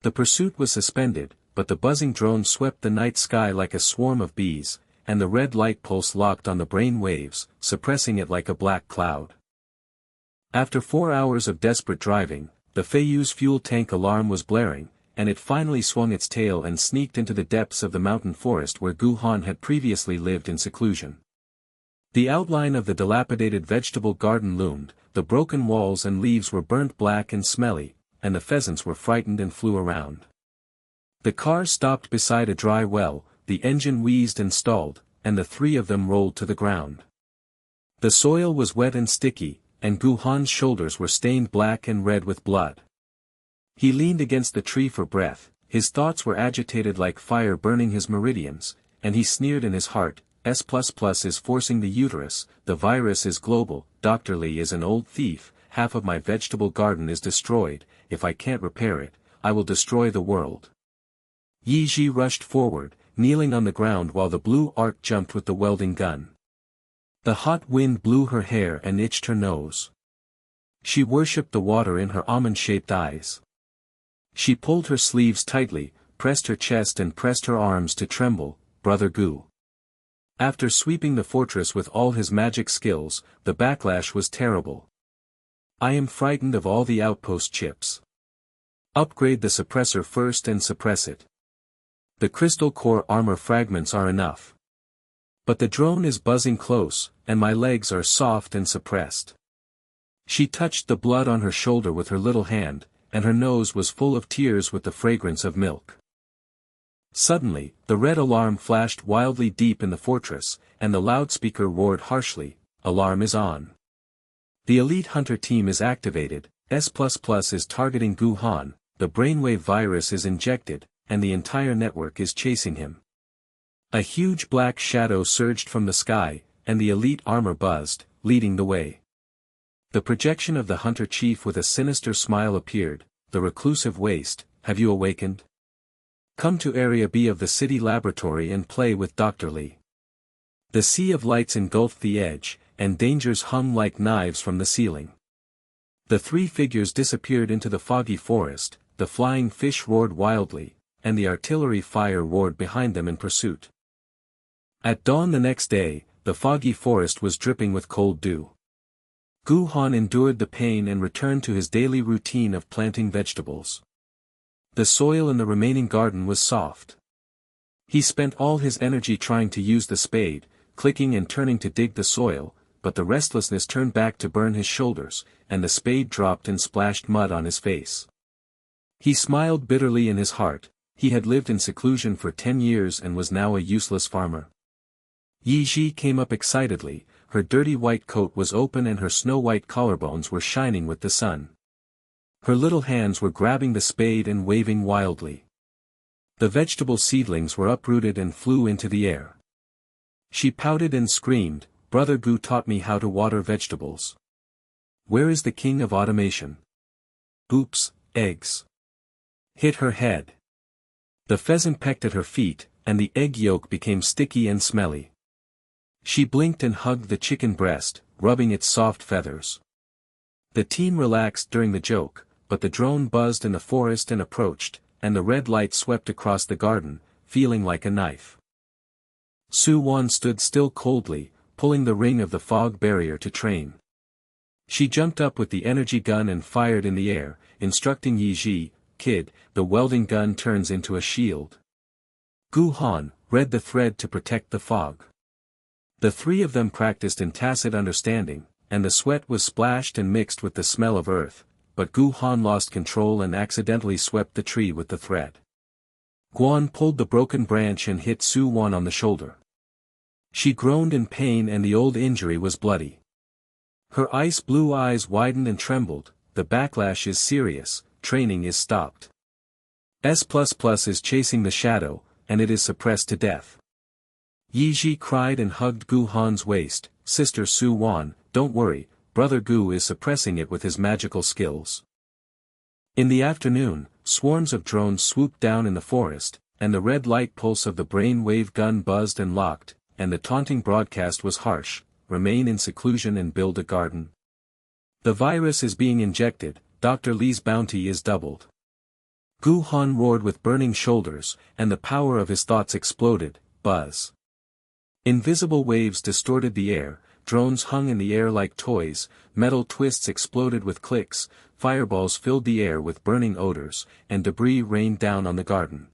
The pursuit was suspended, but the buzzing drone swept the night sky like a swarm of bees, and the red light pulse locked on the brain waves, suppressing it like a black cloud. After 4 hours of desperate driving, the Feiyu's fuel tank alarm was blaring, and it finally swung its tail and sneaked into the depths of the mountain forest where Gu Han had previously lived in seclusion. The outline of the dilapidated vegetable garden loomed, the broken walls and leaves were burnt black and smelly, and the pheasants were frightened and flew around. The car stopped beside a dry well, the engine wheezed and stalled, and the three of them rolled to the ground. The soil was wet and sticky, and Gu Han's shoulders were stained black and red with blood. He leaned against the tree for breath, his thoughts were agitated like fire burning his meridians, and he sneered in his heart, S++ is forcing the uterus, the virus is global, Dr. Li is an old thief, half of my vegetable garden is destroyed, if I can't repair it, I will destroy the world. Ye Zhi rushed forward, kneeling on the ground while the blue arc jumped with the welding gun. The hot wind blew her hair and itched her nose. She worshipped the water in her almond-shaped eyes. She pulled her sleeves tightly, pressed her chest and pressed her arms to tremble, "Brother Gu. After sweeping the fortress with all his magic skills, the backlash was terrible. I am frightened of all the outpost chips. Upgrade the suppressor first and suppress it. The crystal core armor fragments are enough. But the drone is buzzing close, and my legs are soft and suppressed. She touched the blood on her shoulder with her little hand, and her nose was full of tears with the fragrance of milk. Suddenly, the red alarm flashed wildly deep in the fortress, and the loudspeaker roared harshly, "Alarm is on. The elite hunter team is activated, S++ is targeting Gu Han, the brainwave virus is injected, and the entire network is chasing him." A huge black shadow surged from the sky, and the elite armor buzzed, leading the way. The projection of the hunter chief with a sinister smile appeared. "The reclusive waste, have you awakened? Come to Area B of the city laboratory and play with Dr. Li." The sea of lights engulfed the edge, and dangers hung like knives from the ceiling. The three figures disappeared into the foggy forest, the flying fish roared wildly, and the artillery fire roared behind them in pursuit. At dawn the next day, the foggy forest was dripping with cold dew. Gu Han endured the pain and returned to his daily routine of planting vegetables. The soil in the remaining garden was soft. He spent all his energy trying to use the spade, clicking and turning to dig the soil, but the restlessness turned back to burn his shoulders, and the spade dropped and splashed mud on his face. He smiled bitterly in his heart. He had lived in seclusion for 10 years and was now a useless farmer. Ye Zhi came up excitedly, her dirty white coat was open and her snow-white collarbones were shining with the sun. Her little hands were grabbing the spade and waving wildly. The vegetable seedlings were uprooted and flew into the air. She pouted and screamed, "Brother Gu taught me how to water vegetables. Where is the king of automation?" Oops, eggs. Hit her head. The pheasant pecked at her feet, and the egg yolk became sticky and smelly. She blinked and hugged the chicken breast, rubbing its soft feathers. The team relaxed during the joke, but the drone buzzed in the forest and approached, and the red light swept across the garden, feeling like a knife. Su Wan stood still coldly, pulling the ring of the fog barrier to train. She jumped up with the energy gun and fired in the air, instructing Ye Zhi, "Kid, the welding gun turns into a shield." Gu Han read the thread to protect the fog. The three of them practiced in tacit understanding, and the sweat was splashed and mixed with the smell of earth, but Gu Han lost control and accidentally swept the tree with the thread. Guan pulled the broken branch and hit Su Wan on the shoulder. She groaned in pain and the old injury was bloody. Her ice-blue eyes widened and trembled. "The backlash is serious, training is stopped. S++ is chasing the shadow, and it is suppressed to death." Ye Zhi cried and hugged Gu Han's waist. "Sister Su Wan, don't worry, Brother Gu is suppressing it with his magical skills." In the afternoon, swarms of drones swooped down in the forest, and the red light pulse of the brain wave gun buzzed and locked, and the taunting broadcast was harsh: "Remain in seclusion and build a garden. The virus is being injected, Dr. Li's bounty is doubled." Gu Han roared with burning shoulders, and the power of his thoughts exploded. Buzz. Invisible waves distorted the air, drones hung in the air like toys, metal twists exploded with clicks, fireballs filled the air with burning odors, and debris rained down on the garden.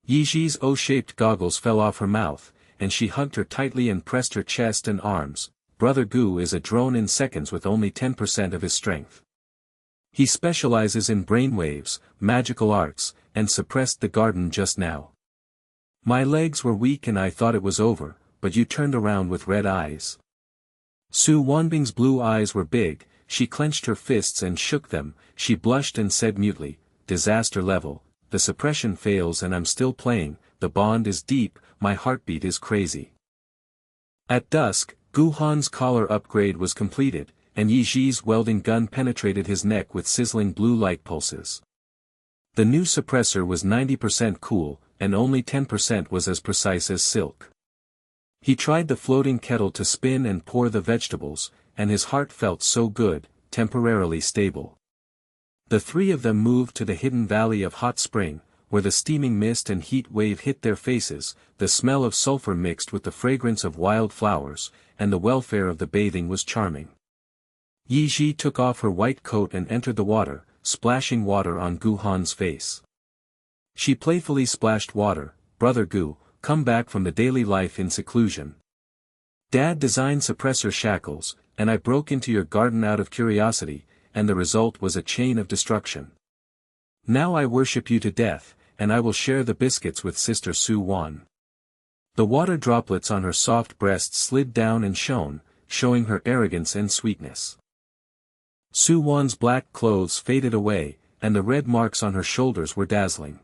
Ye Zhi's O-shaped goggles fell off her mouth, and she hugged her tightly and pressed her chest and arms. "Brother Gu is a drone in seconds with only 10% of his strength. He specializes in brainwaves, magical arts, and suppressed the garden just now. My legs were weak and I thought it was over, but you turned around with red eyes." Su Wanbing's blue eyes were big, she clenched her fists and shook them, she blushed and said mutely, "Disaster level, the suppression fails and I'm still playing, the bond is deep, my heartbeat is crazy." At dusk, Gu Han's collar upgrade was completed, and Ye Zhi's welding gun penetrated his neck with sizzling blue light pulses. The new suppressor was 90% cool, and only 10% was as precise as silk. He tried the floating kettle to spin and pour the vegetables, and his heart felt so good, temporarily stable. The three of them moved to the hidden valley of Hot Spring, where the steaming mist and heat wave hit their faces, the smell of sulfur mixed with the fragrance of wild flowers, and the welfare of the bathing was charming. Ye Zhi took off her white coat and entered the water, splashing water on Gu Han's face. She playfully splashed water. "Brother Gu, come back from the daily life in seclusion. Dad designed suppressor shackles, and I broke into your garden out of curiosity, and the result was a chain of destruction. Now I worship you to death, and I will share the biscuits with Sister Su Wan." The water droplets on her soft breast slid down and shone, showing her arrogance and sweetness. Su Wan's black clothes faded away, and the red marks on her shoulders were dazzling.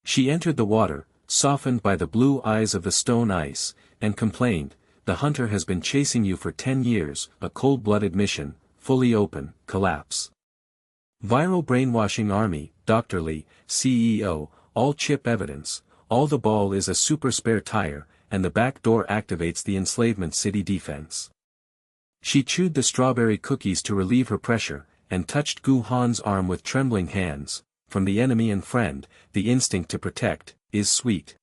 She entered the water, softened by the blue eyes of the stone ice, and complained, "The hunter has been chasing you for 10 years, a cold-blooded mission, fully open, collapse. Viral brainwashing army, Dr. Li, CEO, all chip evidence, all the ball is a super spare tire, and the back door activates the enslavement city defense." She chewed the strawberry cookies to relieve her pressure, and touched Gu Han's arm with trembling hands. "From the enemy and friend, the instinct to protect, is sweet."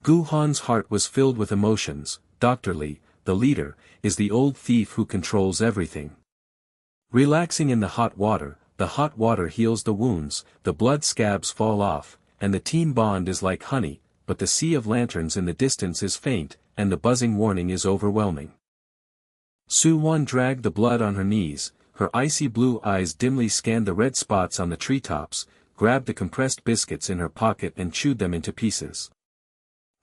Gu Han's heart was filled with emotions. Dr. Li, the leader, is the old thief who controls everything. Relaxing in the hot water heals the wounds, the blood scabs fall off, and the team bond is like honey, but the sea of lanterns in the distance is faint, and the buzzing warning is overwhelming. Su Wan dragged the blood on her knees, her icy blue eyes dimly scanned the red spots on the treetops, grabbed the compressed biscuits in her pocket and chewed them into pieces.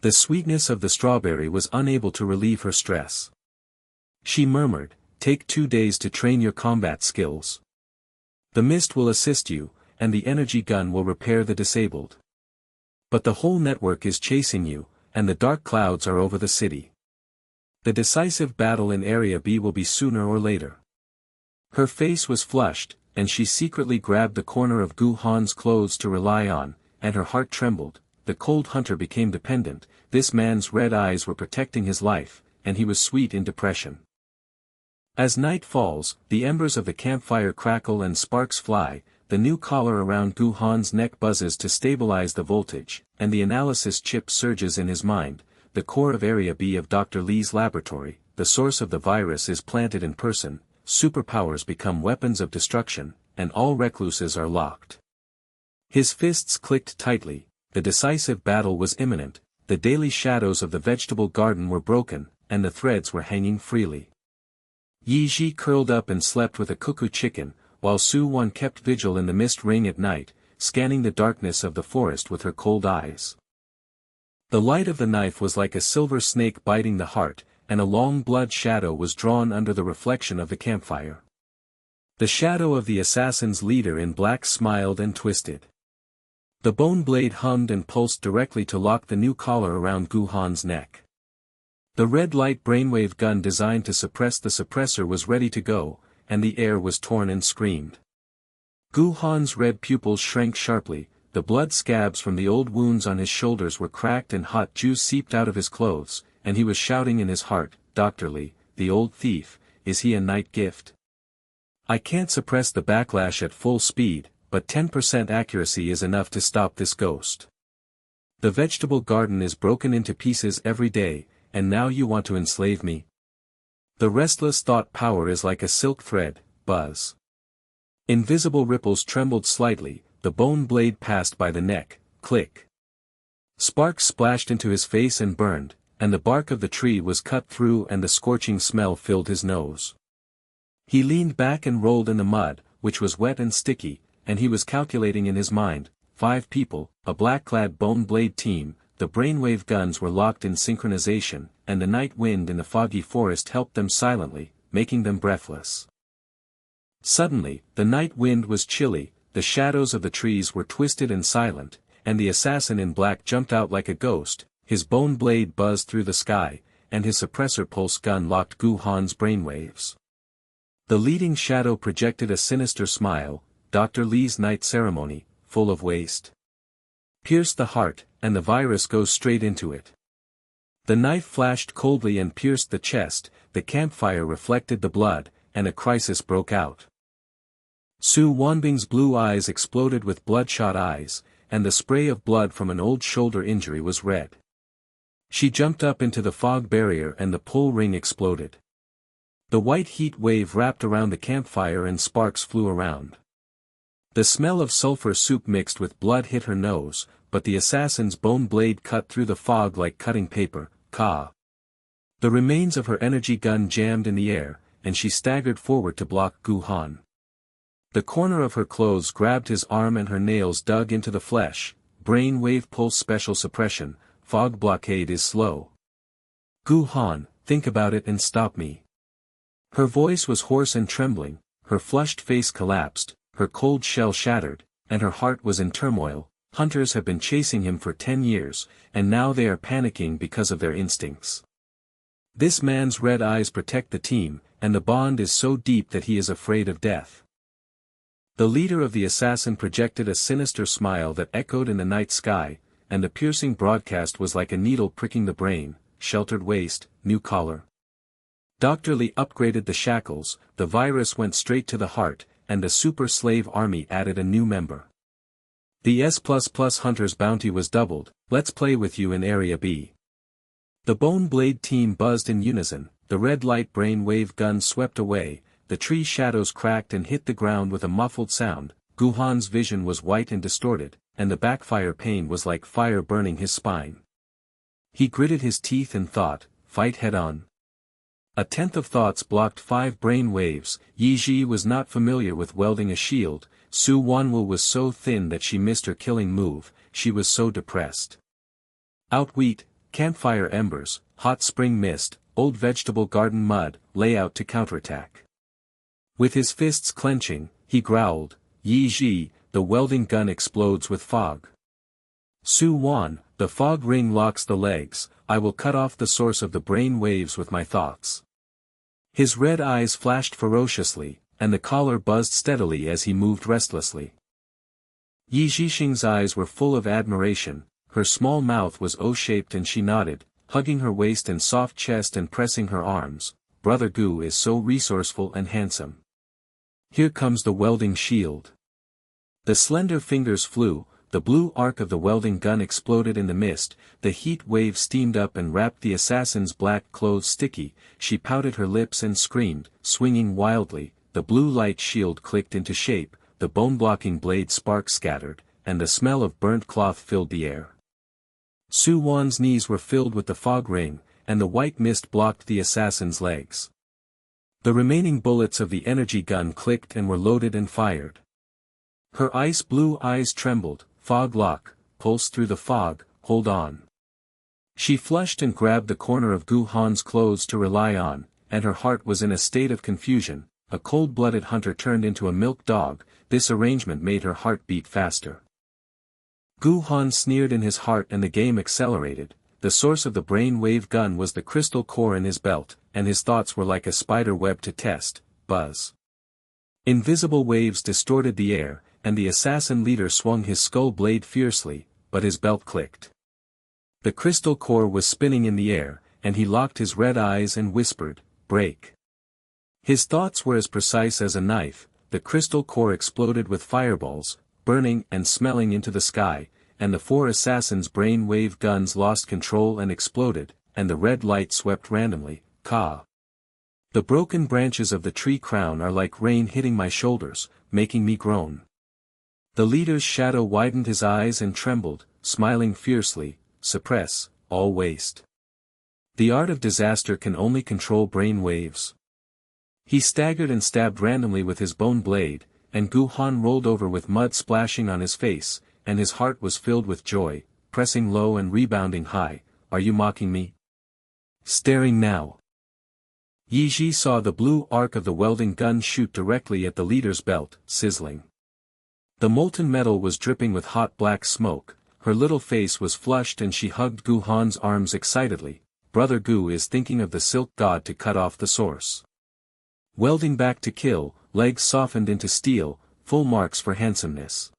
The sweetness of the strawberry was unable to relieve her stress. She murmured, "Take 2 days to train your combat skills. The mist will assist you, and the energy gun will repair the disabled. But the whole network is chasing you, and the dark clouds are over the city. The decisive battle in Area B will be sooner or later." Her face was flushed, and she secretly grabbed the corner of Gu Han's clothes to rely on, and her heart trembled. The cold hunter became dependent, this man's red eyes were protecting his life, and he was sweet in depression. As night falls, the embers of the campfire crackle and sparks fly, the new collar around Gu Han's neck buzzes to stabilize the voltage, and the analysis chip surges in his mind. The core of Area B of Dr. Li's laboratory, the source of the virus is planted in person, superpowers become weapons of destruction, and all recluses are locked. His fists clicked tightly, the decisive battle was imminent, the daily shadows of the vegetable garden were broken, and the threads were hanging freely. Ye Zhi curled up and slept with a cuckoo chicken, while Su Wan kept vigil in the mist ring at night, scanning the darkness of the forest with her cold eyes. The light of the knife was like a silver snake biting the heart, and a long blood shadow was drawn under the reflection of the campfire. The shadow of the assassin's leader in black smiled and twisted. The bone blade hummed and pulsed directly to lock the new collar around Gu Han's neck. The red light brainwave gun designed to suppress the suppressor was ready to go, and the air was torn and screamed. Gu Han's red pupils shrank sharply, the blood scabs from the old wounds on his shoulders were cracked and hot juice seeped out of his clothes, and he was shouting in his heart, "Dr. Li, the old thief, is he a night gift? I can't suppress the backlash at full speed, but 10% accuracy is enough to stop this ghost. The vegetable garden is broken into pieces every day, and now you want to enslave me? The restless thought power is like a silk thread, buzz." Invisible ripples trembled slightly, the bone blade passed by the neck, click. Sparks splashed into his face and burned, and the bark of the tree was cut through and the scorching smell filled his nose. He leaned back and rolled in the mud, which was wet and sticky, and he was calculating in his mind, 5 people, a black-clad bone blade team, the brainwave guns were locked in synchronization, and the night wind in the foggy forest helped them silently, making them breathless. Suddenly, the night wind was chilly, the shadows of the trees were twisted and silent, and the assassin in black jumped out like a ghost, his bone blade buzzed through the sky, and his suppressor pulse gun locked Gu Han's brainwaves. The leading shadow projected a sinister smile, Dr. Li's night ceremony, full of waste. Pierce the heart, and the virus goes straight into it. The knife flashed coldly and pierced the chest, the campfire reflected the blood, and a crisis broke out. Su Wanbing's blue eyes exploded with bloodshot eyes, and the spray of blood from an old shoulder injury was red. She jumped up into the fog barrier and the pull ring exploded. The white heat wave wrapped around the campfire and sparks flew around. The smell of sulfur soup mixed with blood hit her nose, but the assassin's bone blade cut through the fog like cutting paper. The remains of her energy gun jammed in the air, and she staggered forward to block Gu Han. The corner of her clothes grabbed his arm and her nails dug into the flesh. Brain wave pulse special suppression, fog blockade is slow. Gu Han, think about it and stop me. Her voice was hoarse and trembling, her flushed face collapsed, her cold shell shattered, and her heart was in turmoil. Hunters have been chasing him for 10 years, and now they are panicking because of their instincts. This man's red eyes protect the team, and the bond is so deep that he is afraid of death. The leader of the assassin projected a sinister smile that echoed in the night sky, and the piercing broadcast was like a needle pricking the brain. Sheltered waist, new collar. Dr. Li upgraded the shackles, the virus went straight to the heart, and the super slave army added a new member. The S++ Hunter's bounty was doubled. Let's play with you in Area B. The Bone Blade team buzzed in unison, the red light brain wave gun swept away, the tree shadows cracked and hit the ground with a muffled sound. Gu Han's vision was white and distorted, and the backfire pain was like fire burning his spine. He gritted his teeth and thought, fight head on. A tenth of thoughts blocked 5 brain waves. Ye Zhi was not familiar with welding a shield. Su Wan was so thin that she missed her killing move, she was so depressed. Out wheat, campfire embers, hot spring mist, old vegetable garden mud, layout to counterattack. With his fists clenching, he growled, Ye Zhi, the welding gun explodes with fog. Su Wan, the fog ring locks the legs, I will cut off the source of the brain waves with my thoughts. His red eyes flashed ferociously, and the collar buzzed steadily as he moved restlessly. Ye Zhixing's eyes were full of admiration, her small mouth was O-shaped and she nodded, hugging her waist and soft chest and pressing her arms. Brother Gu is so resourceful and handsome. Here comes the welding shield. The slender fingers flew, the blue arc of the welding gun exploded in the mist, the heat wave steamed up and wrapped the assassin's black clothes sticky. She pouted her lips and screamed, swinging wildly. The blue light shield clicked into shape, the bone-blocking blade sparks scattered, and the smell of burnt cloth filled the air. Su Wan's knees were filled with the fog ring, and the white mist blocked the assassin's legs. The remaining bullets of the energy gun clicked and were loaded and fired. Her ice-blue eyes trembled, fog lock, pulse through the fog, hold on. She flushed and grabbed the corner of Gu Han's clothes to rely on, and her heart was in a state of confusion. A cold-blooded hunter turned into a milk dog, this arrangement made her heart beat faster. Gu Han sneered in his heart and the game accelerated. The source of the brain wave gun was the crystal core in his belt, and his thoughts were like a spider web to test. Buzz. Invisible waves distorted the air, and the assassin leader swung his skull blade fiercely, but his belt clicked. The crystal core was spinning in the air, and he locked his red eyes and whispered, break. His thoughts were as precise as a knife. The crystal core exploded with fireballs, burning and smelling into the sky, and the 4 assassins' brain wave guns lost control and exploded, and the red light swept randomly. Ka. The broken branches of the tree crown are like rain hitting my shoulders, making me groan. The leader's shadow widened his eyes and trembled, smiling fiercely, suppress, all waste. The art of disaster can only control brain waves. He staggered and stabbed randomly with his bone blade, and Gu Han rolled over with mud splashing on his face, and his heart was filled with joy, pressing low and rebounding high. Are you mocking me? Staring now. Ye Zhi saw the blue arc of the welding gun shoot directly at the leader's belt, sizzling. The molten metal was dripping with hot black smoke, her little face was flushed and she hugged Gu Han's arms excitedly. Brother Gu is thinking of the silk god to cut off the source. Welding back to kill, legs softened into steel, full marks for handsomeness.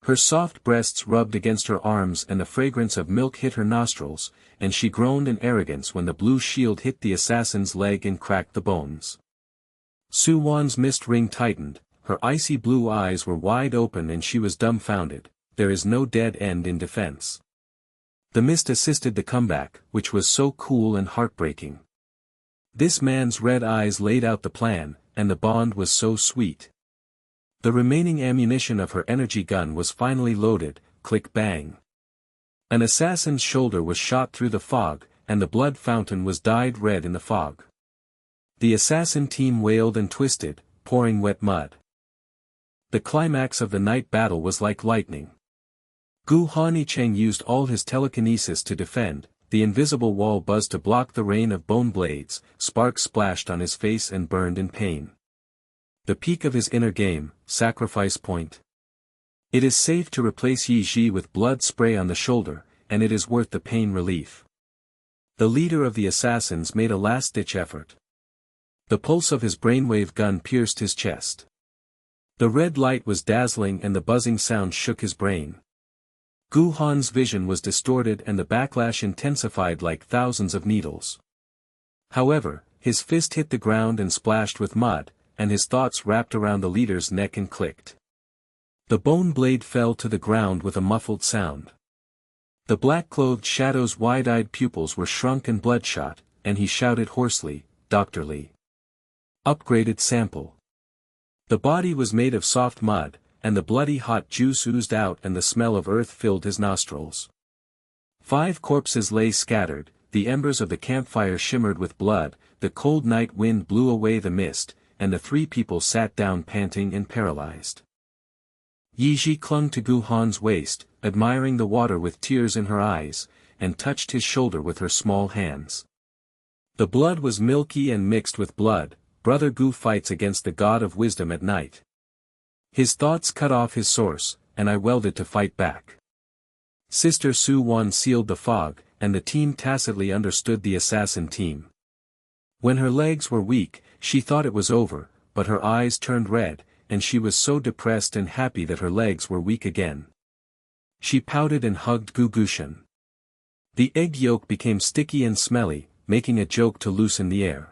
Her soft breasts rubbed against her arms and the fragrance of milk hit her nostrils, and she groaned in arrogance when the blue shield hit the assassin's leg and cracked the bones. Su Wan's mist ring tightened, her icy blue eyes were wide open and she was dumbfounded. there is no dead end in defense. The mist assisted the comeback, which was so cool and heartbreaking. This man's red eyes laid out the plan, and the bond was so sweet. The remaining ammunition of her energy gun was finally loaded, click bang. An assassin's shoulder was shot through the fog, and the blood fountain was dyed red in the fog. The assassin team wailed and twisted, pouring wet mud. The climax of the night battle was like lightning. Gu Hanicheng used all his telekinesis to defend, the invisible wall buzzed to block the rain of bone blades, sparks splashed on his face and burned in pain. The peak of his inner game, sacrifice point. It is safe to replace Ye Zhi with blood spray on the shoulder, and it is worth the pain relief. The leader of the assassins made a last-ditch effort. The pulse of his brainwave gun pierced his chest. The red light was dazzling and the buzzing sound shook his brain. Gu Han's vision was distorted and the backlash intensified like thousands of needles. However, his fist hit the ground and splashed with mud, and his thoughts wrapped around the leader's neck and clicked. The bone blade fell to the ground with a muffled sound. The black-clothed shadow's wide-eyed pupils were shrunk and bloodshot, and he shouted hoarsely, "Dr. Li. Upgraded sample." The body was made of soft mud, and the bloody hot juice oozed out and the smell of earth filled his nostrils. 5 corpses lay scattered, the embers of the campfire shimmered with blood, the cold night wind blew away the mist, and the 3 people sat down panting and paralyzed. Ye Zhi clung to Gu Han's waist, admiring the water with tears in her eyes, and touched his shoulder with her small hands. The blood was milky and mixed with blood. Brother Gu fights against the god of wisdom at night. His thoughts cut off his source, and I welded to fight back. Sister Su Wan sealed the fog, and the team tacitly understood the assassin team. When her legs were weak, she thought it was over, but her eyes turned red, and she was so depressed and happy that her legs were weak again. She pouted and hugged Gu Gushan. The egg yolk became sticky and smelly, making a joke to loosen the air.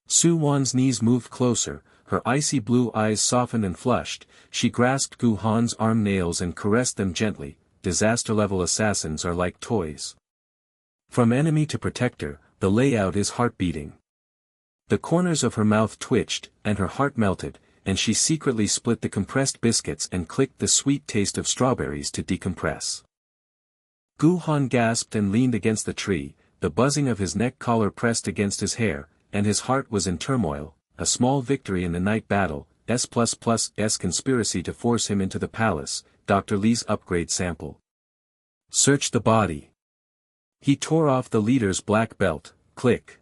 Su Wan's knees moved closer, her icy blue eyes softened and flushed, she grasped Gu Han's arm nails and caressed them gently. Disaster-level assassins are like toys. From enemy to protector, the layout is heart-beating. The corners of her mouth twitched, and her heart melted, and she secretly split the compressed biscuits and clicked the sweet taste of strawberries to decompress. Gu Han gasped and leaned against the tree, the buzzing of his neck collar pressed against his hair, and his heart was in turmoil. A small victory in the night battle, S++'s conspiracy to force him into the palace, Dr. Li's upgrade sample. Search the body. He tore off the leader's black belt, click.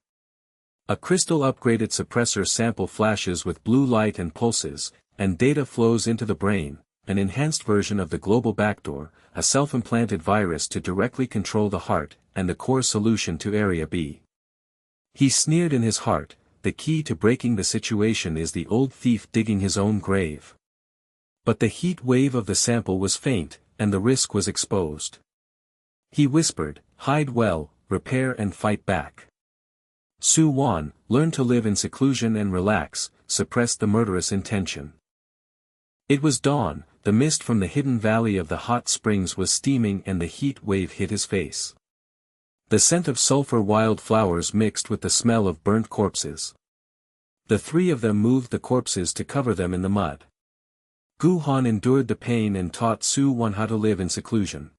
A crystal upgraded suppressor sample flashes with blue light and pulses, and data flows into the brain, an enhanced version of the global backdoor, a self-implanted virus to directly control the heart, and the core solution to Area B. He sneered in his heart, the key to breaking the situation is the old thief digging his own grave. But the heat wave of the sample was faint, and the risk was exposed. He whispered, hide well, repair and fight back. Su Wan, learn to live in seclusion and relax, suppress the murderous intention. It was dawn, the mist from the hidden valley of the hot springs was steaming and the heat wave hit his face. The scent of sulfur wildflowers mixed with the smell of burnt corpses. The 3 of them moved the corpses to cover them in the mud. Gu Han endured the pain and taught Su Wan how to live in seclusion.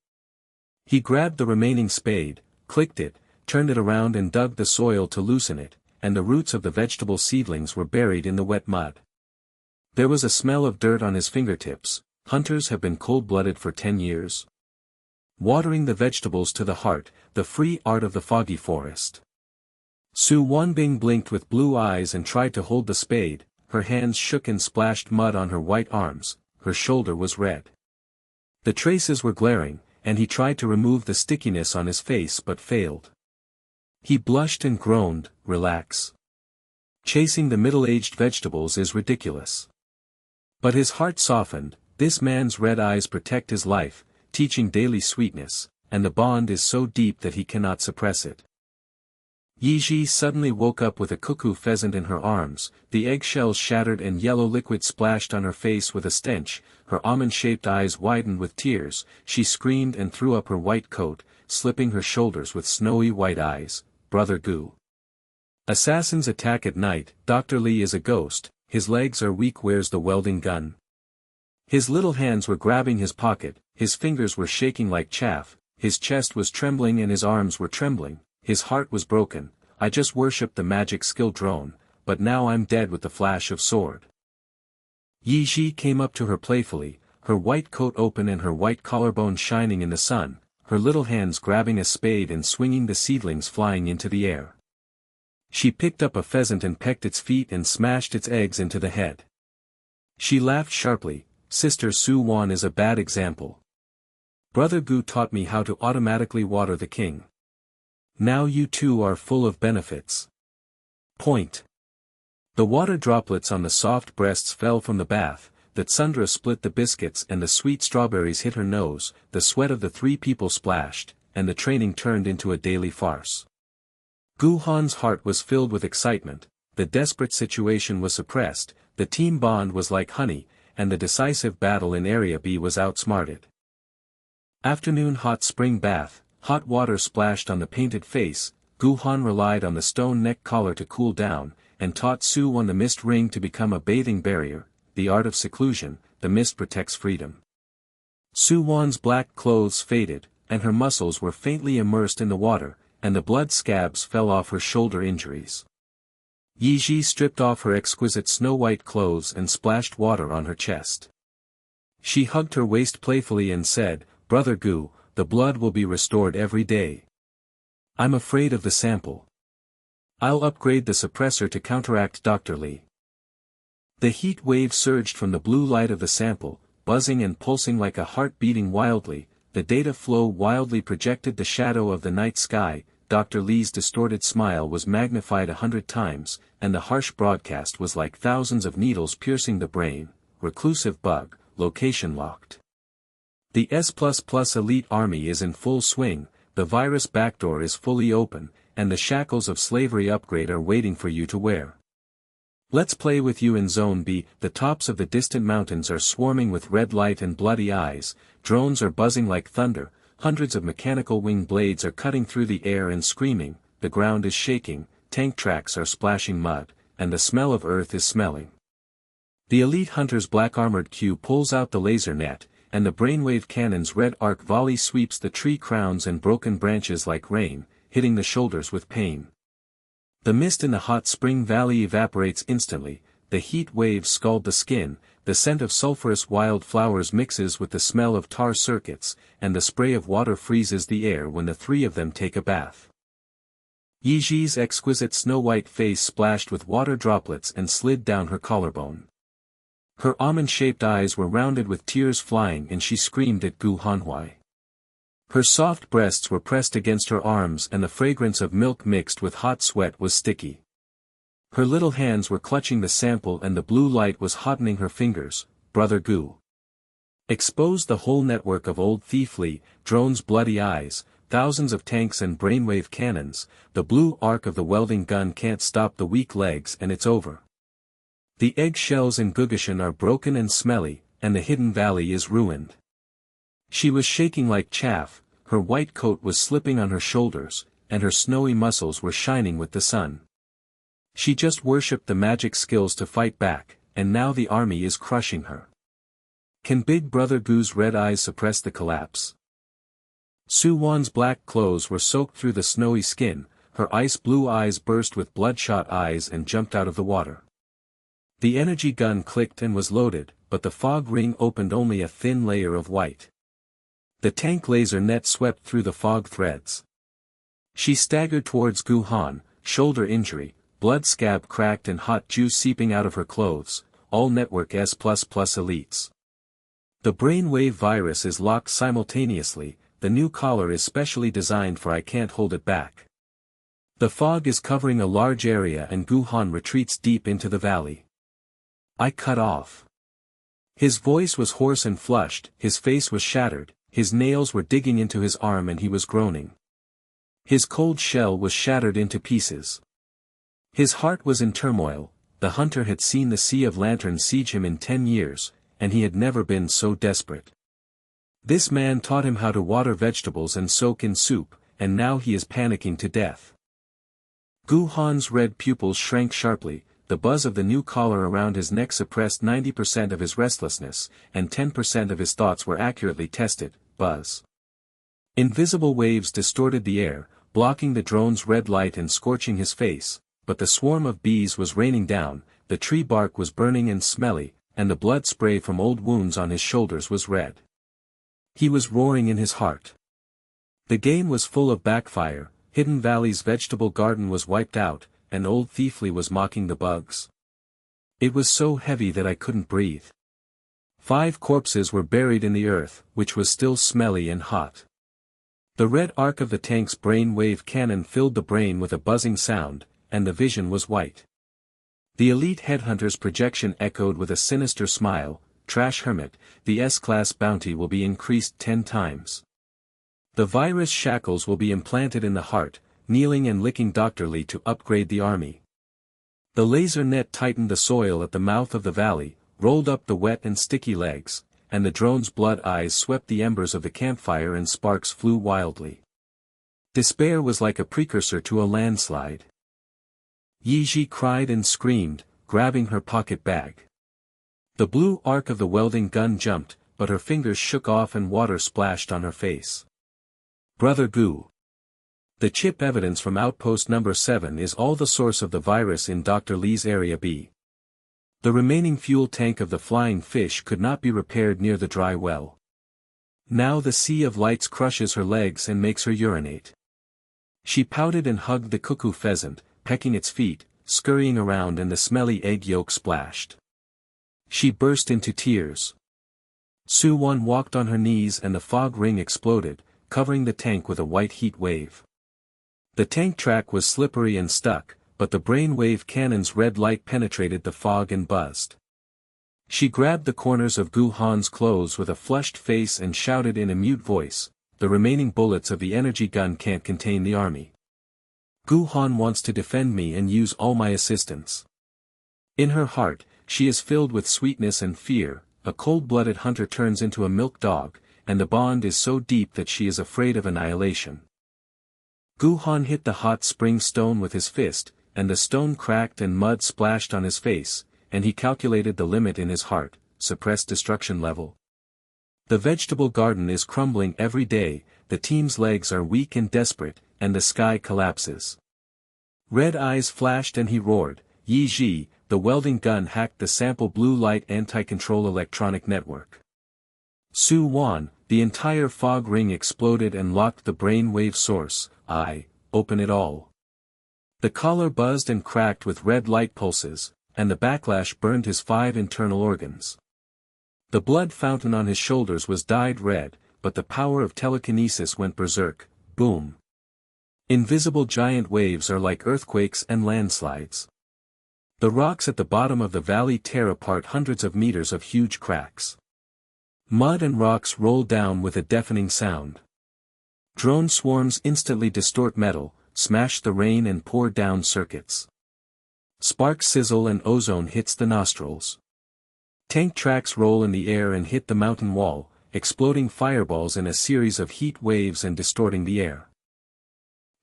He grabbed the remaining spade, clicked it, turned it around and dug the soil to loosen it, and the roots of the vegetable seedlings were buried in the wet mud. There was a smell of dirt on his fingertips. Hunters have been cold-blooded for 10 years. Watering the vegetables to the heart, the free art of the foggy forest. Su Wanbing blinked with blue eyes and tried to hold the spade, her hands shook and splashed mud on her white arms, her shoulder was red. The traces were glaring, and he tried to remove the stickiness on his face but failed. He blushed and groaned, relax. Chasing the middle-aged vegetables is ridiculous. But his heart softened, this man's red eyes protect his life, teaching daily sweetness, and the bond is so deep that he cannot suppress it. Ye Zhi suddenly woke up with a cuckoo pheasant in her arms, the eggshells shattered and yellow liquid splashed on her face with a stench, her almond-shaped eyes widened with tears, she screamed and threw up her white coat, slipping her shoulders with snowy white eyes. Brother Gu. Assassins attack at night. Dr. Li is a ghost, his legs are weak. Where's the welding gun? His little hands were grabbing his pocket, his fingers were shaking like chaff, his chest was trembling and his arms were trembling. His heart was broken. I just worshipped the magic skill drone, but now I'm dead with the flash of sword. Ye Zhi came up to her playfully, her white coat open and her white collarbone shining in the sun, her little hands grabbing a spade and swinging the seedlings flying into the air. She picked up a pheasant and pecked its feet and smashed its eggs into the head. She laughed sharply. Sister Su Wan is a bad example. Brother Gu taught me how to automatically water the king. Now you two are full of benefits. Point. The water droplets on the soft breasts fell from the bath, the tsundra split the biscuits and the sweet strawberries hit her nose, the sweat of the three people splashed, and the training turned into a daily farce. Gu Han's heart was filled with excitement, the desperate situation was suppressed, the team bond was like honey, and the decisive battle in Area B was outsmarted. Afternoon hot spring bath. Hot water splashed on the painted face. Gu Han relied on the stone neck collar to cool down, and taught Su Wan the mist ring to become a bathing barrier, the art of seclusion. The mist protects freedom. Su Wan's black clothes faded, and her muscles were faintly immersed in the water, and the blood scabs fell off her shoulder injuries. Ye Zhi stripped off her exquisite snow-white clothes and splashed water on her chest. She hugged her waist playfully and said, Brother Gu, the blood will be restored every day. I'm afraid of the sample. I'll upgrade the suppressor to counteract Dr. Li. The heat wave surged from the blue light of the sample, buzzing and pulsing like a heart beating wildly. The data flow wildly projected the shadow of the night sky. Dr. Li's distorted smile was magnified 100 times, and the harsh broadcast was like thousands of needles piercing the brain. Reclusive bug, location locked. The S++ elite army is in full swing, the virus backdoor is fully open, and the shackles of slavery upgrade are waiting for you to wear. Let's play with you in Zone B. The tops of the distant mountains are swarming with red light and bloody eyes, drones are buzzing like thunder, hundreds of mechanical wing blades are cutting through the air and screaming, the ground is shaking, tank tracks are splashing mud, and the smell of earth is smelling. The elite hunter's black-armored Q pulls out the laser net, and the brainwave cannon's red arc volley sweeps the tree crowns and broken branches like rain, hitting the shoulders with pain. The mist in the hot spring valley evaporates instantly, the heat waves scald the skin, the scent of sulphurous wild flowers mixes with the smell of tar circuits, and the spray of water freezes the air when the three of them take a bath. Ye Zhi's exquisite snow-white face splashed with water droplets and slid down her collarbone. Her almond-shaped eyes were rounded with tears flying and she screamed at Gu Hanhuai. Her soft breasts were pressed against her arms and the fragrance of milk mixed with hot sweat was sticky. Her little hands were clutching the sample and the blue light was hottening her fingers. Brother Gu exposed the whole network of old thief Li, drones' bloody eyes, thousands of tanks and brainwave cannons, the blue arc of the welding gun can't stop the weak legs and it's over. The egg shells in Gugashan are broken and smelly, and the hidden valley is ruined. She was shaking like chaff, her white coat was slipping on her shoulders, and her snowy muscles were shining with the sun. She just worshipped the magic skills to fight back, and now the army is crushing her. Can Big Brother Gu's red eyes suppress the collapse? Su Wan's black clothes were soaked through the snowy skin, her ice-blue eyes burst with bloodshot eyes and jumped out of the water. The energy gun clicked and was loaded, but the fog ring opened only a thin layer of white. The tank laser net swept through the fog threads. She staggered towards Gu Han, shoulder injury, blood scab cracked and hot juice seeping out of her clothes, all network S++ elites. The brainwave virus is locked simultaneously, the new collar is specially designed for I can't hold it back. The fog is covering a large area and Gu Han retreats deep into the valley. I cut off. His voice was hoarse and flushed, his face was shattered, his nails were digging into his arm and he was groaning. His cold shell was shattered into pieces. His heart was in turmoil. The hunter had seen the Sea of Lanterns siege him in 10 years, and he had never been so desperate. This man taught him how to water vegetables and soak in soup, and now he is panicking to death. Gu Han's red pupils shrank sharply. The buzz of the new collar around his neck suppressed 90% of his restlessness, and 10% of his thoughts were accurately tested. Buzz. Invisible waves distorted the air, blocking the drone's red light and scorching his face, but the swarm of bees was raining down, the tree bark was burning and smelly, and the blood spray from old wounds on his shoulders was red. He was roaring in his heart. The game was full of backfire. Hidden Valley's vegetable garden was wiped out, and Old Thiefly was mocking the bugs. It was so heavy that I couldn't breathe. 5 corpses were buried in the earth, which was still smelly and hot. The red arc of the tank's brain wave cannon filled the brain with a buzzing sound, and the vision was white. The elite headhunter's projection echoed with a sinister smile. Trash Hermit, the S-class bounty will be increased 10 times. The virus shackles will be implanted in the heart, kneeling and licking Dr. Lee to upgrade the army. The laser net tightened the soil at the mouth of the valley, rolled up the wet and sticky legs, and the drone's blood eyes swept the embers of the campfire and sparks flew wildly. Despair was like a precursor to a landslide. Ye Zhi cried and screamed, grabbing her pocket bag. The blue arc of the welding gun jumped, but her fingers shook off and water splashed on her face. Brother Gu. The chip evidence from Outpost Number 7 is all the source of the virus in Dr. Lee's Area B. The remaining fuel tank of the flying fish could not be repaired near the dry well. Now the sea of lights crushes her legs and makes her urinate. She pouted and hugged the cuckoo pheasant, pecking its feet, scurrying around, and the smelly egg yolk splashed. She burst into tears. Su Wan walked on her knees and the fog ring exploded, covering the tank with a white heat wave. The tank track was slippery and stuck, but the brain wave cannon's red light penetrated the fog and buzzed. She grabbed the corners of Gu Han's clothes with a flushed face and shouted in a mute voice, "The remaining bullets of the energy gun can't contain the army. Gu Han wants to defend me and use all my assistance." In her heart, she is filled with sweetness and fear. A cold-blooded hunter turns into a milk dog, and the bond is so deep that she is afraid of annihilation. Gu Han hit the hot spring stone with his fist, and the stone cracked and mud splashed on his face, and he calculated the limit in his heart, suppressed destruction level. The vegetable garden is crumbling every day, the team's legs are weak and desperate, and the sky collapses. Red eyes flashed and he roared, "Ye Zhi!" The welding gun hacked the sample blue light anti-control electronic network. Su Wan, the entire fog ring exploded and locked the brain wave source. Open it all. The collar buzzed and cracked with red light pulses, and the backlash burned his 5 internal organs. The blood fountain on his shoulders was dyed red, but the power of telekinesis went berserk. Boom. Invisible giant waves are like earthquakes and landslides. The rocks at the bottom of the valley tear apart hundreds of meters of huge cracks. Mud and rocks roll down with a deafening sound. Drone swarms instantly distort metal, smash the rain and pour down circuits. Sparks sizzle and ozone hits the nostrils. Tank tracks roll in the air and hit the mountain wall, exploding fireballs in a series of heat waves and distorting the air.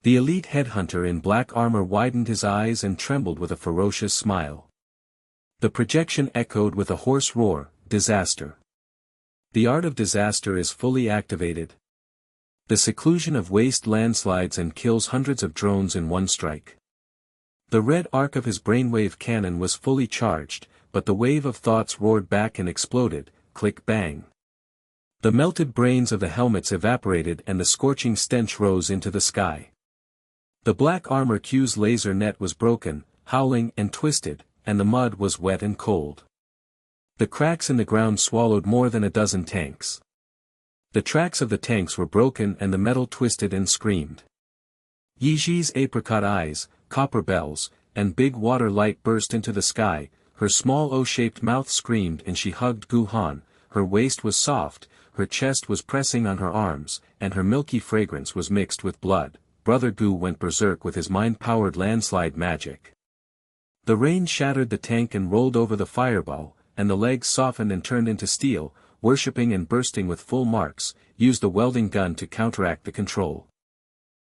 The elite headhunter in black armor widened his eyes and trembled with a ferocious smile. The projection echoed with a hoarse roar, "Disaster." The art of disaster is fully activated. The seclusion of waste landslides and kills hundreds of drones in one strike. The red arc of his brainwave cannon was fully charged, but the wave of thoughts roared back and exploded, click bang. The melted brains of the helmets evaporated and the scorching stench rose into the sky. The black armor Q's laser net was broken, howling and twisted, and the mud was wet and cold. The cracks in the ground swallowed more than a dozen tanks. The tracks of the tanks were broken and the metal twisted and screamed. Ye Zhi's apricot eyes, copper bells, and big water light burst into the sky, her small O-shaped mouth screamed and she hugged Gu Han, her waist was soft, her chest was pressing on her arms, and her milky fragrance was mixed with blood, brother Gu went berserk with his mind-powered landslide magic. The rain shattered the tank and rolled over the fireball, and the legs softened and turned into steel, worshipping and bursting with full marks, used the welding gun to counteract the control.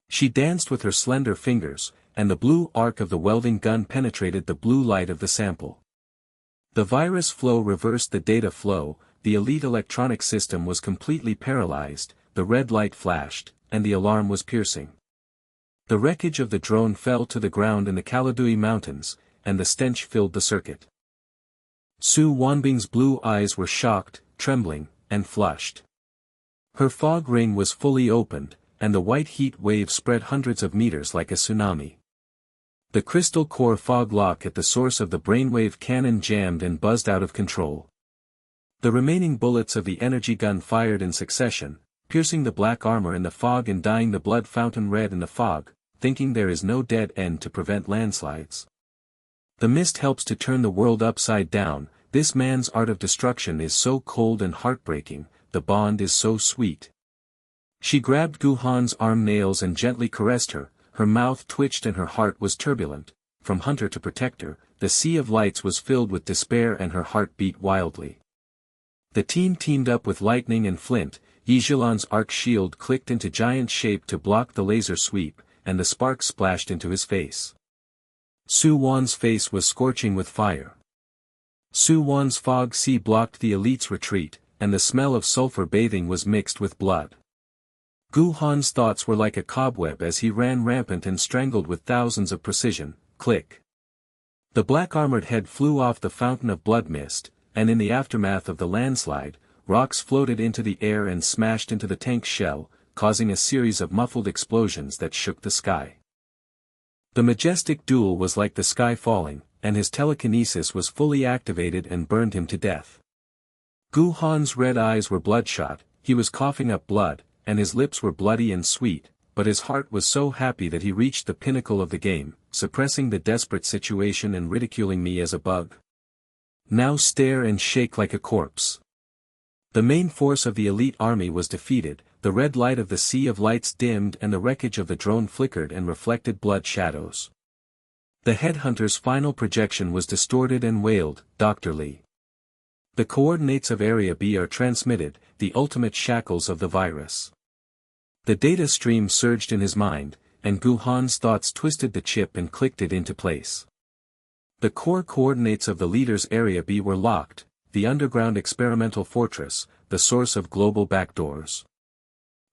She danced with her slender fingers, and the blue arc of the welding gun penetrated the blue light of the sample. The virus flow reversed the data flow, the elite electronic system was completely paralyzed, the red light flashed, and the alarm was piercing. The wreckage of the drone fell to the ground in the Kaladui Mountains, and the stench filled the circuit. Su Wanbing's blue eyes were shocked, trembling, and flushed. Her fog ring was fully opened, and the white heat wave spread hundreds of meters like a tsunami. The crystal core fog lock at the source of the brainwave cannon jammed and buzzed out of control. The remaining bullets of the energy gun fired in succession, piercing the black armor in the fog and dyeing the blood fountain red in the fog, thinking there is no dead end to prevent landslides. The mist helps to turn the world upside down, this man's art of destruction is so cold and heartbreaking, the bond is so sweet. She grabbed Gu Han's arm nails and gently caressed her, her mouth twitched and her heart was turbulent. From hunter to protector, the sea of lights was filled with despair and her heart beat wildly. The team teamed up with lightning and flint, Ye Zhi's arc shield clicked into giant shape to block the laser sweep, and the sparks splashed into his face. Su Wan's face was scorching with fire. Su Wan's fog sea blocked the elite's retreat, and the smell of sulfur bathing was mixed with blood. Gu Han's thoughts were like a cobweb as he ran rampant and strangled with thousands of precision, click. The black-armored head flew off the fountain of blood mist, and in the aftermath of the landslide, rocks floated into the air and smashed into the tank's shell, causing a series of muffled explosions that shook the sky. The majestic duel was like the sky falling, and his telekinesis was fully activated and burned him to death. Gu Han's red eyes were bloodshot, he was coughing up blood, and his lips were bloody and sweet, but his heart was so happy that he reached the pinnacle of the game, suppressing the desperate situation and ridiculing me as a bug. Now stare and shake like a corpse. The main force of the elite army was defeated, the red light of the sea of lights dimmed and the wreckage of the drone flickered and reflected blood shadows. The headhunter's final projection was distorted and wailed, "Dr. Li. The coordinates of Area B are transmitted, the ultimate shackles of the virus." The data stream surged in his mind, and Gu Han's thoughts twisted the chip and clicked it into place. The core coordinates of the leader's Area B were locked, the underground experimental fortress, the source of global backdoors.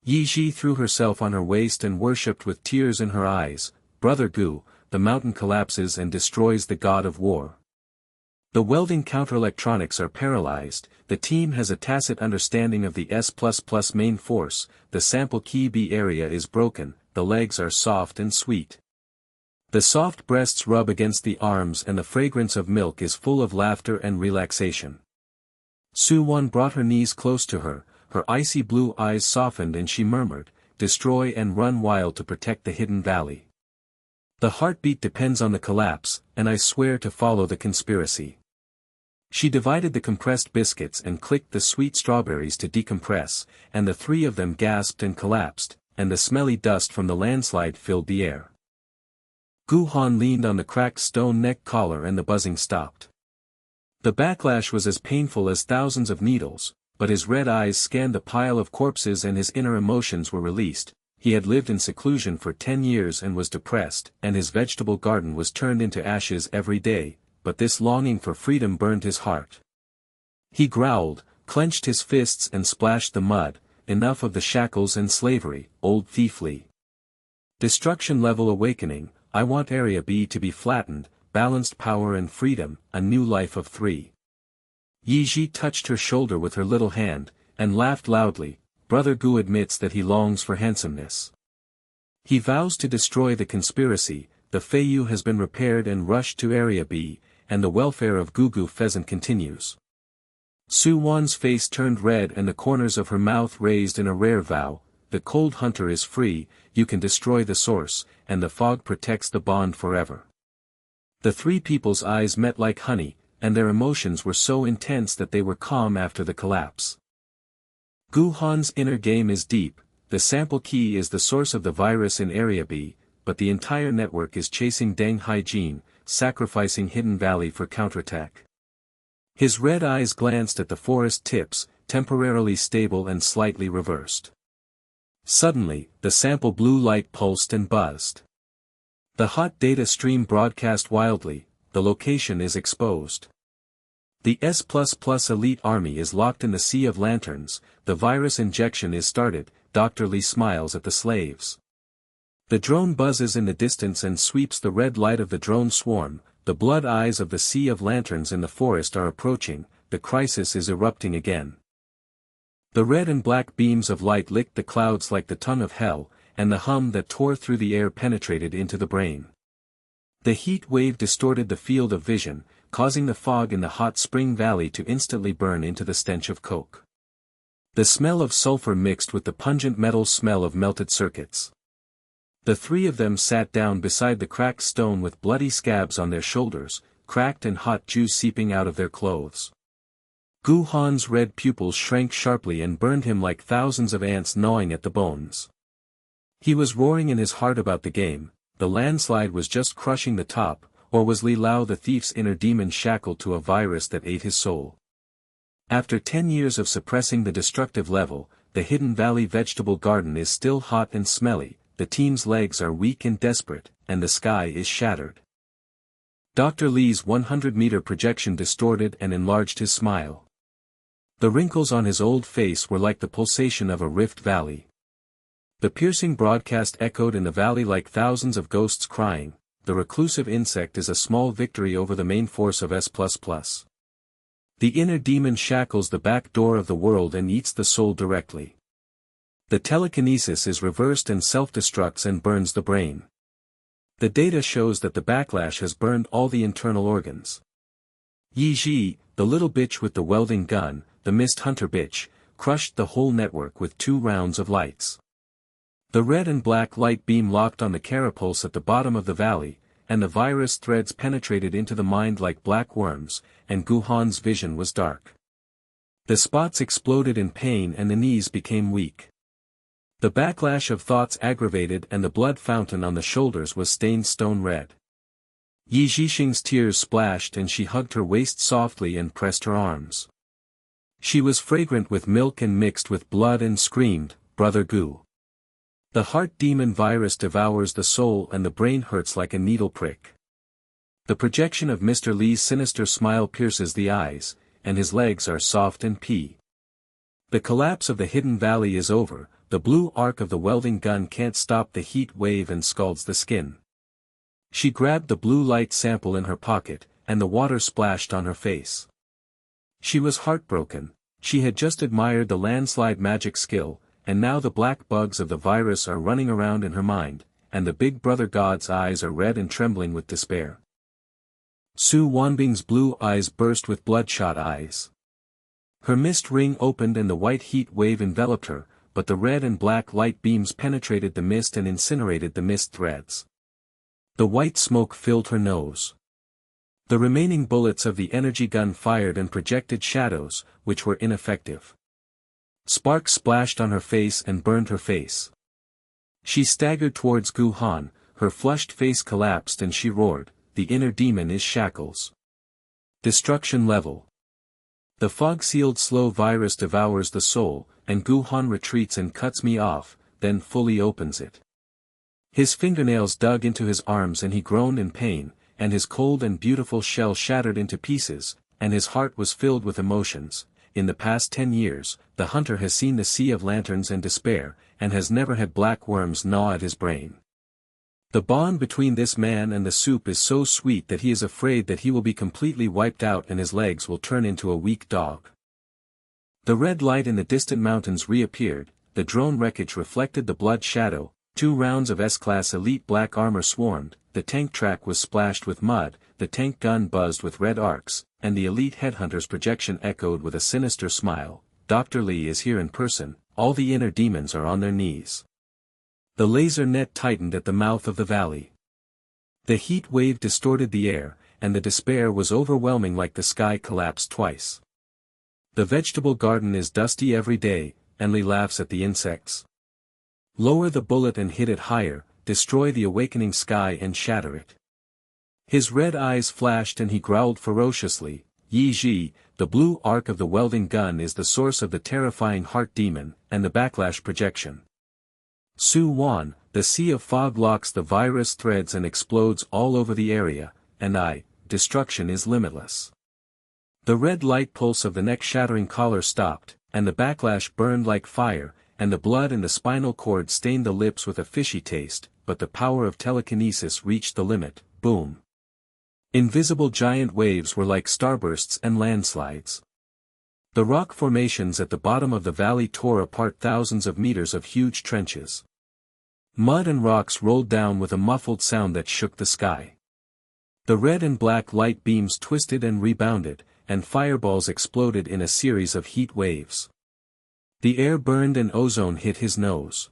Ye Zhi threw herself on her waist and worshipped with tears in her eyes, "Brother Gu, the mountain collapses and destroys the god of war. The welding counter-electronics are paralyzed, the team has a tacit understanding of the S++ main force, the sample key B area is broken, the legs are soft and sweet. The soft breasts rub against the arms and the fragrance of milk is full of laughter and relaxation." Su Wan brought her knees close to her, her icy blue eyes softened and she murmured, "Destroy and run wild to protect the hidden valley. The heartbeat depends on the collapse, and I swear to follow the conspiracy." She divided the compressed biscuits and clicked the sweet strawberries to decompress, and the three of them gasped and collapsed, and the smelly dust from the landslide filled the air. Gu Han leaned on the cracked stone neck collar and the buzzing stopped. The backlash was as painful as thousands of needles, but his red eyes scanned the pile of corpses and his inner emotions were released. He had lived in seclusion for 10 years and was depressed, and his vegetable garden was turned into ashes every day, but this longing for freedom burned his heart. He growled, clenched his fists and splashed the mud, "Enough of the shackles and slavery, old thief Li. Destruction level awakening, I want Area B to be flattened, balanced power and freedom, a new life of 3. Ye Zhi touched her shoulder with her little hand, and laughed loudly. Brother Gu admits that he longs for handsomeness. He vows to destroy the conspiracy, the Feiyu has been repaired and rushed to Area B, and the welfare of Gugu Pheasant continues. Su Wan's face turned red and the corners of her mouth raised in a rare vow, the cold hunter is free, you can destroy the source, and the fog protects the bond forever. The three people's eyes met like honey, and their emotions were so intense that they were calm after the collapse. Gu Han's inner game is deep, the sample key is the source of the virus in Area B, but the entire network is chasing Deng Haijin, sacrificing Hidden Valley for counterattack. His red eyes glanced at the forest tips, temporarily stable and slightly reversed. Suddenly, the sample blue light pulsed and buzzed. The hot data stream broadcast wildly, the location is exposed. The S++ elite army is locked in the Sea of Lanterns, the virus injection is started, Dr. Li smiles at the slaves. The drone buzzes in the distance and sweeps the red light of the drone swarm, the blood eyes of the Sea of Lanterns in the forest are approaching, the crisis is erupting again. The red and black beams of light licked the clouds like the tongue of hell, and the hum that tore through the air penetrated into the brain. The heat wave distorted the field of vision, causing the fog in the hot spring valley to instantly burn into the stench of coke. The smell of sulfur mixed with the pungent metal smell of melted circuits. The three of them sat down beside the cracked stone with bloody scabs on their shoulders, cracked and hot juice seeping out of their clothes. Gu Han's red pupils shrank sharply and burned him like thousands of ants gnawing at the bones. He was roaring in his heart about the game, the landslide was just crushing the top, or was Li Lao the thief's inner demon shackled to a virus that ate his soul? After 10 years of suppressing the destructive level, the Hidden Valley vegetable garden is still hot and smelly, the team's legs are weak and desperate, and the sky is shattered. Dr. Li's 100-meter projection distorted and enlarged his smile. The wrinkles on his old face were like the pulsation of a rift valley. The piercing broadcast echoed in the valley like thousands of ghosts crying, the reclusive insect is a small victory over the main force of S++. The inner demon shackles the back door of the world and eats the soul directly. The telekinesis is reversed and self-destructs and burns the brain. The data shows that the backlash has burned all the internal organs. Ye Zhi, the little bitch with the welding gun, the mist hunter bitch, crushed the whole network with 2 rounds of lights. The red and black light beam locked on the carapace at the bottom of the valley, and the virus threads penetrated into the mind like black worms, and Gu Han's vision was dark. The spots exploded in pain and the knees became weak. The backlash of thoughts aggravated and the blood fountain on the shoulders was stained stone red. Ye Zhixing's tears splashed and she hugged her waist softly and pressed her arms. She was fragrant with milk and mixed with blood and screamed, "Brother Gu." The heart demon virus devours the soul and the brain hurts like a needle prick. The projection of Mr. Li's sinister smile pierces the eyes, and his legs are soft and pea. The collapse of the Hidden Valley is over, the blue arc of the welding gun can't stop the heat wave and scalds the skin. She grabbed the blue light sample in her pocket, and the water splashed on her face. She was heartbroken, she had just admired the landslide magic skill, and now the black bugs of the virus are running around in her mind, and the Big Brother God's eyes are red and trembling with despair. Su Wanbing's blue eyes burst with bloodshot eyes. Her mist ring opened and the white heat wave enveloped her, but the red and black light beams penetrated the mist and incinerated the mist threads. The white smoke filled her nose. The remaining bullets of the energy gun fired and projected shadows, which were ineffective. Sparks splashed on her face and burned her face. She staggered towards Gu Han, her flushed face collapsed and she roared, "The inner demon is shackles. Destruction level. The fog-sealed slow virus devours the soul, and Gu Han retreats and cuts me off, then fully opens it." His fingernails dug into his arms and he groaned in pain, and his cold and beautiful shell shattered into pieces, and his heart was filled with emotions. In the past 10 years, the hunter has seen the Sea of Lanterns and despair, and has never had black worms gnaw at his brain. The bond between this man and the soup is so sweet that he is afraid that he will be completely wiped out and his legs will turn into a weak dog. The red light in the distant mountains reappeared, the drone wreckage reflected the blood shadow, 2 rounds of S-Class elite black armor swarmed, the tank track was splashed with mud, the tank gun buzzed with red arcs, and the elite headhunter's projection echoed with a sinister smile. Dr. Li is here in person, all the inner demons are on their knees. The laser net tightened at the mouth of the valley. The heat wave distorted the air, and the despair was overwhelming like the sky collapsed twice. The vegetable garden is dusty every day, and Li laughs at the insects. Lower the bullet and hit it higher, destroy the awakening sky and shatter it. His red eyes flashed and he growled ferociously, Ye Zhi, the blue arc of the welding gun is the source of the terrifying heart demon, and the backlash projection. Su Wan, the sea of fog locks the virus threads and explodes all over the area, and destruction is limitless. The red light pulse of the neck-shattering collar stopped, and the backlash burned like fire, and the blood in the spinal cord stained the lips with a fishy taste, but the power of telekinesis reached the limit, boom. Invisible giant waves were like starbursts and landslides. The rock formations at the bottom of the valley tore apart thousands of meters of huge trenches. Mud and rocks rolled down with a muffled sound that shook the sky. The red and black light beams twisted and rebounded, and fireballs exploded in a series of heat waves. The air burned and ozone hit his nose.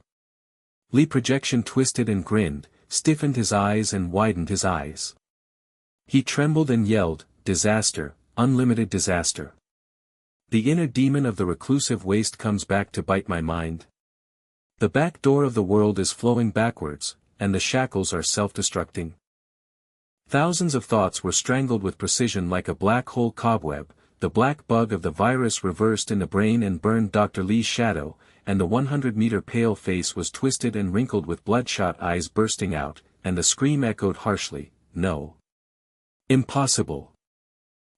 Li projection twisted and grinned, stiffened his eyes and widened his eyes. He trembled and yelled, disaster, unlimited disaster. The inner demon of the reclusive waste comes back to bite my mind. The back door of the world is flowing backwards, and the shackles are self-destructing. Thousands of thoughts were strangled with precision like a black hole cobweb, the black bug of the virus reversed in the brain and burned Dr. Li's shadow, and the 100-meter pale face was twisted and wrinkled with bloodshot eyes bursting out, and the scream echoed harshly, no. Impossible.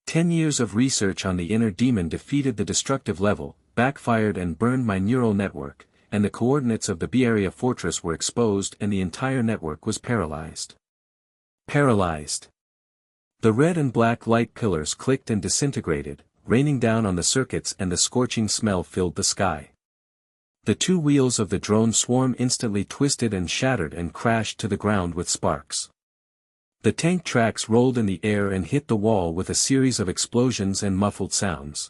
10 years of research on the inner demon defeated the destructive level, backfired and burned my neural network, and the coordinates of the B-area fortress were exposed and the entire network was paralyzed. Paralyzed. The red and black light pillars clicked and disintegrated, raining down on the circuits and the scorching smell filled the sky. The two wheels of the drone swarm instantly twisted and shattered and crashed to the ground with sparks. The tank tracks rolled in the air and hit the wall with a series of explosions and muffled sounds.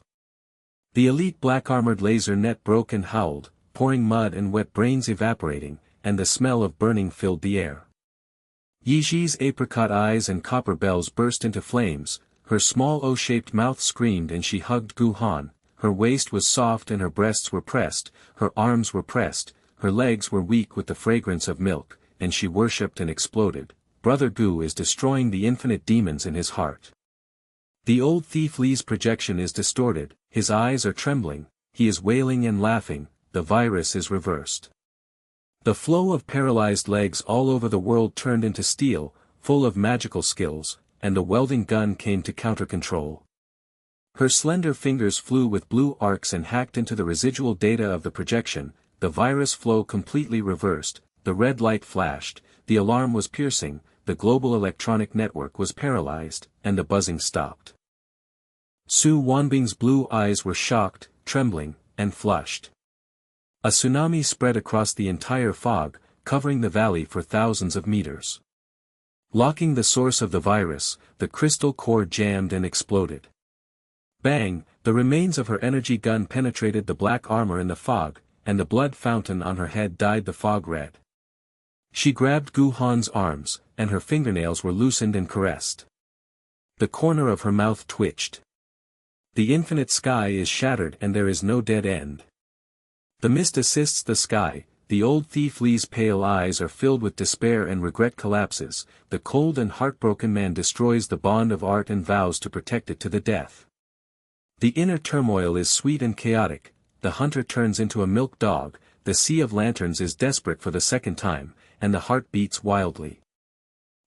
The elite black-armored laser net broke and howled, pouring mud and wet brains evaporating, and the smell of burning filled the air. Ye Zhi's apricot eyes and copper bells burst into flames, her small O-shaped mouth screamed and she hugged Gu Han, her waist was soft and her breasts were pressed, her arms were pressed, her legs were weak with the fragrance of milk, and she worshipped and exploded. Brother Gu is destroying the infinite demons in his heart. The old thief Li's projection is distorted, his eyes are trembling, he is wailing and laughing, the virus is reversed. The flow of paralyzed legs all over the world turned into steel, full of magical skills, and the welding gun came to counter-control. Her slender fingers flew with blue arcs and hacked into the residual data of the projection, the virus flow completely reversed, the red light flashed, the alarm was piercing, the global electronic network was paralyzed, and the buzzing stopped. Su Wanbing's blue eyes were shocked, trembling, and flushed. A tsunami spread across the entire fog, covering the valley for thousands of meters. Locking the source of the virus, the crystal core jammed and exploded. Bang, the remains of her energy gun penetrated the black armor in the fog, and the blood fountain on her head dyed the fog red. She grabbed Gu Han's arms, and her fingernails were loosened and caressed. The corner of her mouth twitched. The infinite sky is shattered and there is no dead end. The mist assists the sky, the old thief Li's pale eyes are filled with despair and regret collapses, the cold and heartbroken man destroys the bond of art and vows to protect it to the death. The inner turmoil is sweet and chaotic, the hunter turns into a milk dog, the sea of lanterns is desperate for the second time, and the heart beats wildly.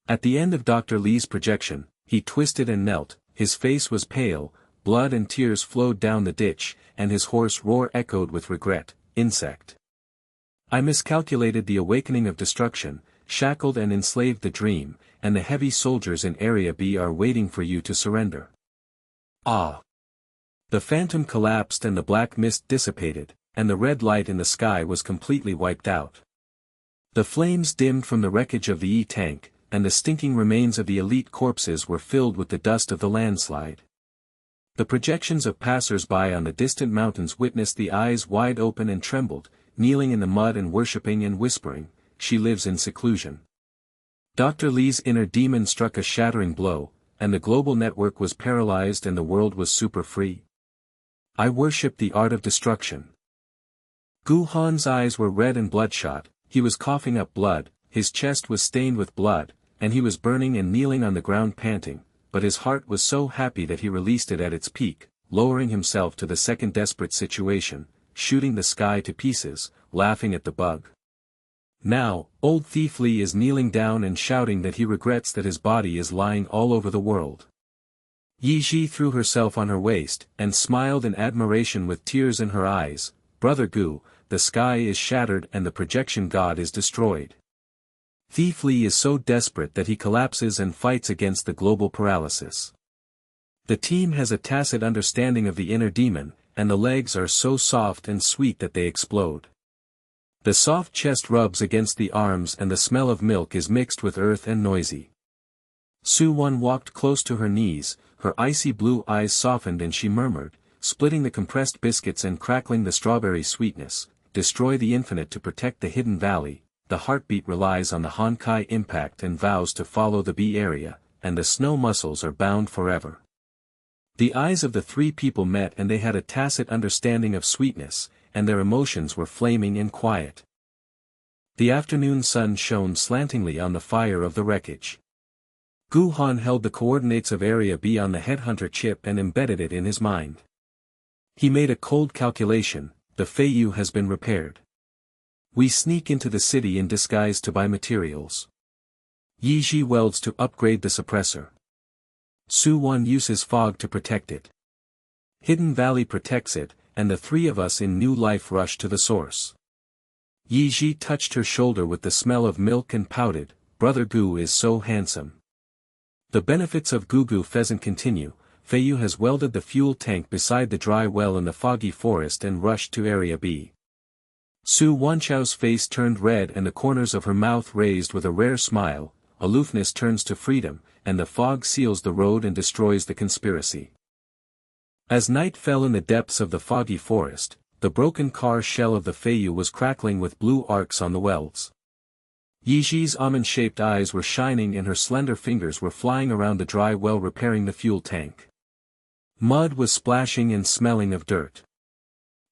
At the end of Dr. Li's projection, he twisted and knelt, his face was pale, blood and tears flowed down the ditch, and his hoarse roar echoed with regret, insect. I miscalculated the awakening of destruction, shackled and enslaved the dream, and the heavy soldiers in Area B are waiting for you to surrender. Ah! The phantom collapsed and the black mist dissipated, and the red light in the sky was completely wiped out. The flames dimmed from the wreckage of the E-tank, and the stinking remains of the elite corpses were filled with the dust of the landslide. The projections of passers-by on the distant mountains witnessed the eyes wide open and trembled, kneeling in the mud and worshipping and whispering, "She lives in seclusion." Dr. Li's inner demon struck a shattering blow, and the global network was paralyzed and the world was super-free. I worshipped the art of destruction. Gu Han's eyes were red and bloodshot, he was coughing up blood, his chest was stained with blood, and he was burning and kneeling on the ground panting, but his heart was so happy that he released it at its peak, lowering himself to the second desperate situation, shooting the sky to pieces, laughing at the bug. Now, old Thief Li is kneeling down and shouting that he regrets that his body is lying all over the world. Ye Zhi threw herself on her waist, and smiled in admiration with tears in her eyes. Brother Gu, the sky is shattered and the projection god is destroyed. Thief Li is so desperate that he collapses and fights against the global paralysis. The team has a tacit understanding of the inner demon, and the legs are so soft and sweet that they explode. The soft chest rubs against the arms and the smell of milk is mixed with earth and noisy. Su Wan walked close to her knees, her icy blue eyes softened and she murmured, splitting the compressed biscuits and crackling the strawberry sweetness, destroy the infinite to protect the hidden valley. The heartbeat relies on the Honkai Impact and vows to follow the B area, and the snow muscles are bound forever. The eyes of the three people met and they had a tacit understanding of sweetness, and their emotions were flaming and quiet. The afternoon sun shone slantingly on the fire of the wreckage. Gu Han held the coordinates of Area B on the headhunter chip and embedded it in his mind. He made a cold calculation, the Feiyu has been repaired. We sneak into the city in disguise to buy materials. Ye Zhi welds to upgrade the suppressor. Su Wan uses fog to protect it. Hidden Valley protects it, and the three of us in new life rush to the source. Ye Zhi touched her shoulder with the smell of milk and pouted, Brother Gu is so handsome. The benefits of Gugu Pheasant continue. Feiyu has welded the fuel tank beside the dry well in the foggy forest and rushed to Area B. Su Wanchao's face turned red and the corners of her mouth raised with a rare smile. Aloofness turns to freedom, and the fog seals the road and destroys the conspiracy. As night fell in the depths of the foggy forest, the broken car shell of the Feiyu was crackling with blue arcs on the welds. Ye Zhi's almond-shaped eyes were shining and her slender fingers were flying around the dry well repairing the fuel tank. Mud was splashing and smelling of dirt.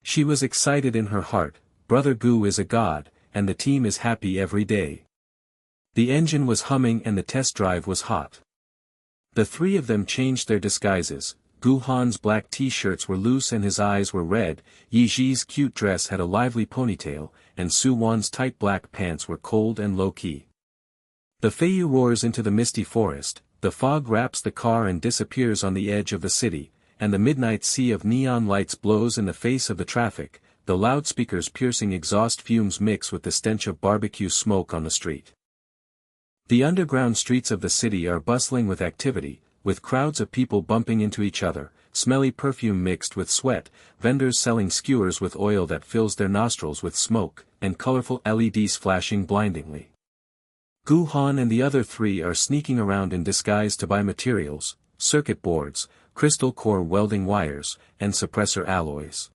She was excited in her heart, Brother Gu is a god, and the team is happy every day. The engine was humming and the test drive was hot. The three of them changed their disguises. Gu Han's black t-shirts were loose and his eyes were red, Ye Zhi's cute dress had a lively ponytail, and Su Wan's tight black pants were cold and low-key. The Feiyu roars into the misty forest, the fog wraps the car and disappears on the edge of the city, and the midnight sea of neon lights blows in the face of the traffic, the loudspeakers' piercing exhaust fumes mix with the stench of barbecue smoke on the street. The underground streets of the city are bustling with activity, with crowds of people bumping into each other, smelly perfume mixed with sweat, vendors selling skewers with oil that fills their nostrils with smoke, and colorful LEDs flashing blindingly. Gu Han and the other three are sneaking around in disguise to buy materials, circuit boards, crystal core welding wires, and suppressor alloys.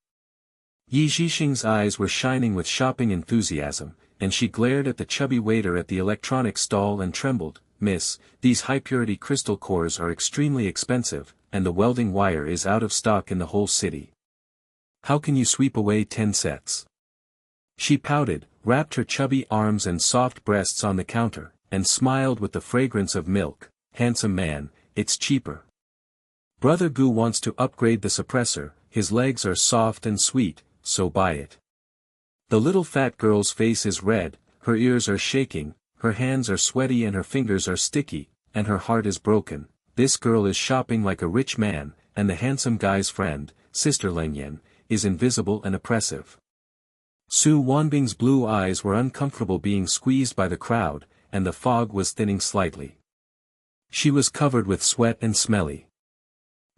Ye Zhixing's eyes were shining with shopping enthusiasm, and she glared at the chubby waiter at the electronics stall and trembled, Miss, these high-purity crystal cores are extremely expensive, and the welding wire is out of stock in the whole city. How can you sweep away 10 sets? She pouted, wrapped her chubby arms and soft breasts on the counter, and smiled with the fragrance of milk. Handsome man, it's cheaper. Brother Gu wants to upgrade the suppressor, his legs are soft and sweet, so buy it. The little fat girl's face is red, her ears are shaking, her hands are sweaty and her fingers are sticky, and her heart is broken. This girl is shopping like a rich man, and the handsome guy's friend, Sister Lengyan, is invisible and oppressive. Su Wanbing's blue eyes were uncomfortable being squeezed by the crowd, and the fog was thinning slightly. She was covered with sweat and smelly.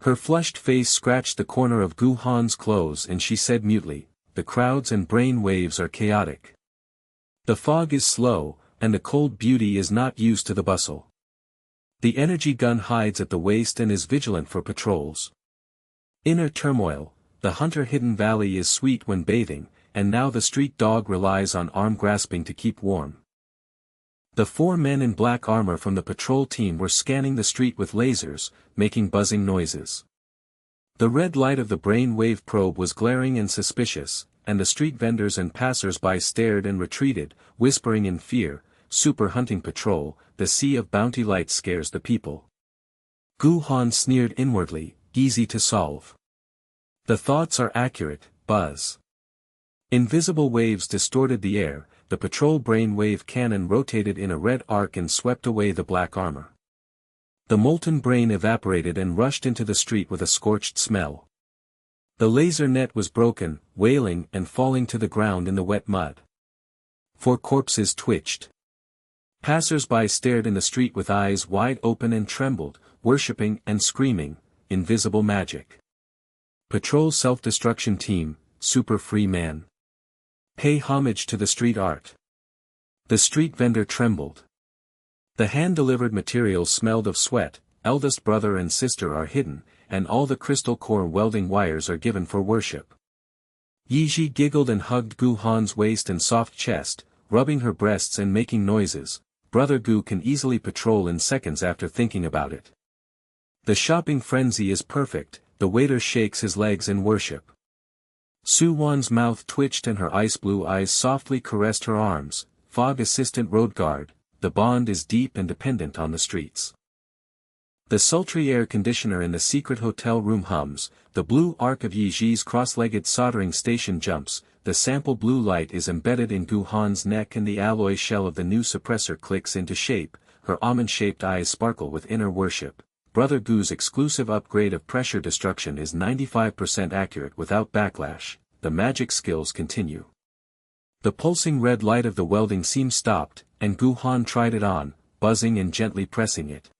Her flushed face scratched the corner of Gu Han's clothes and she said mutely, the crowds and brain waves are chaotic. The fog is slow, and the cold beauty is not used to the bustle. The energy gun hides at the waist and is vigilant for patrols. Inner turmoil, the hunter hidden valley is sweet when bathing, and now the street dog relies on arm grasping to keep warm. The 4 men in black armor from the patrol team were scanning the street with lasers, making buzzing noises. The red light of the brain wave probe was glaring and suspicious, and the street vendors and passers-by stared and retreated, whispering in fear, "Super hunting patrol, the sea of bounty light scares the people." Gu Han sneered inwardly, "Easy to solve. The thoughts are accurate, buzz." Invisible waves distorted the air, the patrol brain wave cannon rotated in a red arc and swept away the black armor. The molten brain evaporated and rushed into the street with a scorched smell. The laser net was broken, wailing and falling to the ground in the wet mud. 4 corpses twitched. Passers-by stared in the street with eyes wide open and trembled, worshipping and screaming, "Invisible magic. Patrol self-destruction team, super free man. Pay homage to the street art." The street vendor trembled. The hand-delivered materials smelled of sweat, eldest brother and sister are hidden, and all the crystal core welding wires are given for worship. Ye Zhi giggled and hugged Gu Han's waist and soft chest, rubbing her breasts and making noises. "Brother Gu can easily patrol in seconds after thinking about it. The shopping frenzy is perfect," the waiter shakes his legs in worship. Su Wan's mouth twitched and her ice-blue eyes softly caressed her arms. "Fog assistant road guard, the bond is deep and dependent on the streets." The sultry air conditioner in the secret hotel room hums, the blue arc of Ye Zhi's cross-legged soldering station jumps, the sample blue light is embedded in Gu Han's neck and the alloy shell of the new suppressor clicks into shape, her almond-shaped eyes sparkle with inner worship. Brother Gu's exclusive upgrade of pressure destruction is 95% accurate without backlash, the magic skills continue. The pulsing red light of the welding seam stopped, and Gu Han tried it on, buzzing and gently pressing it.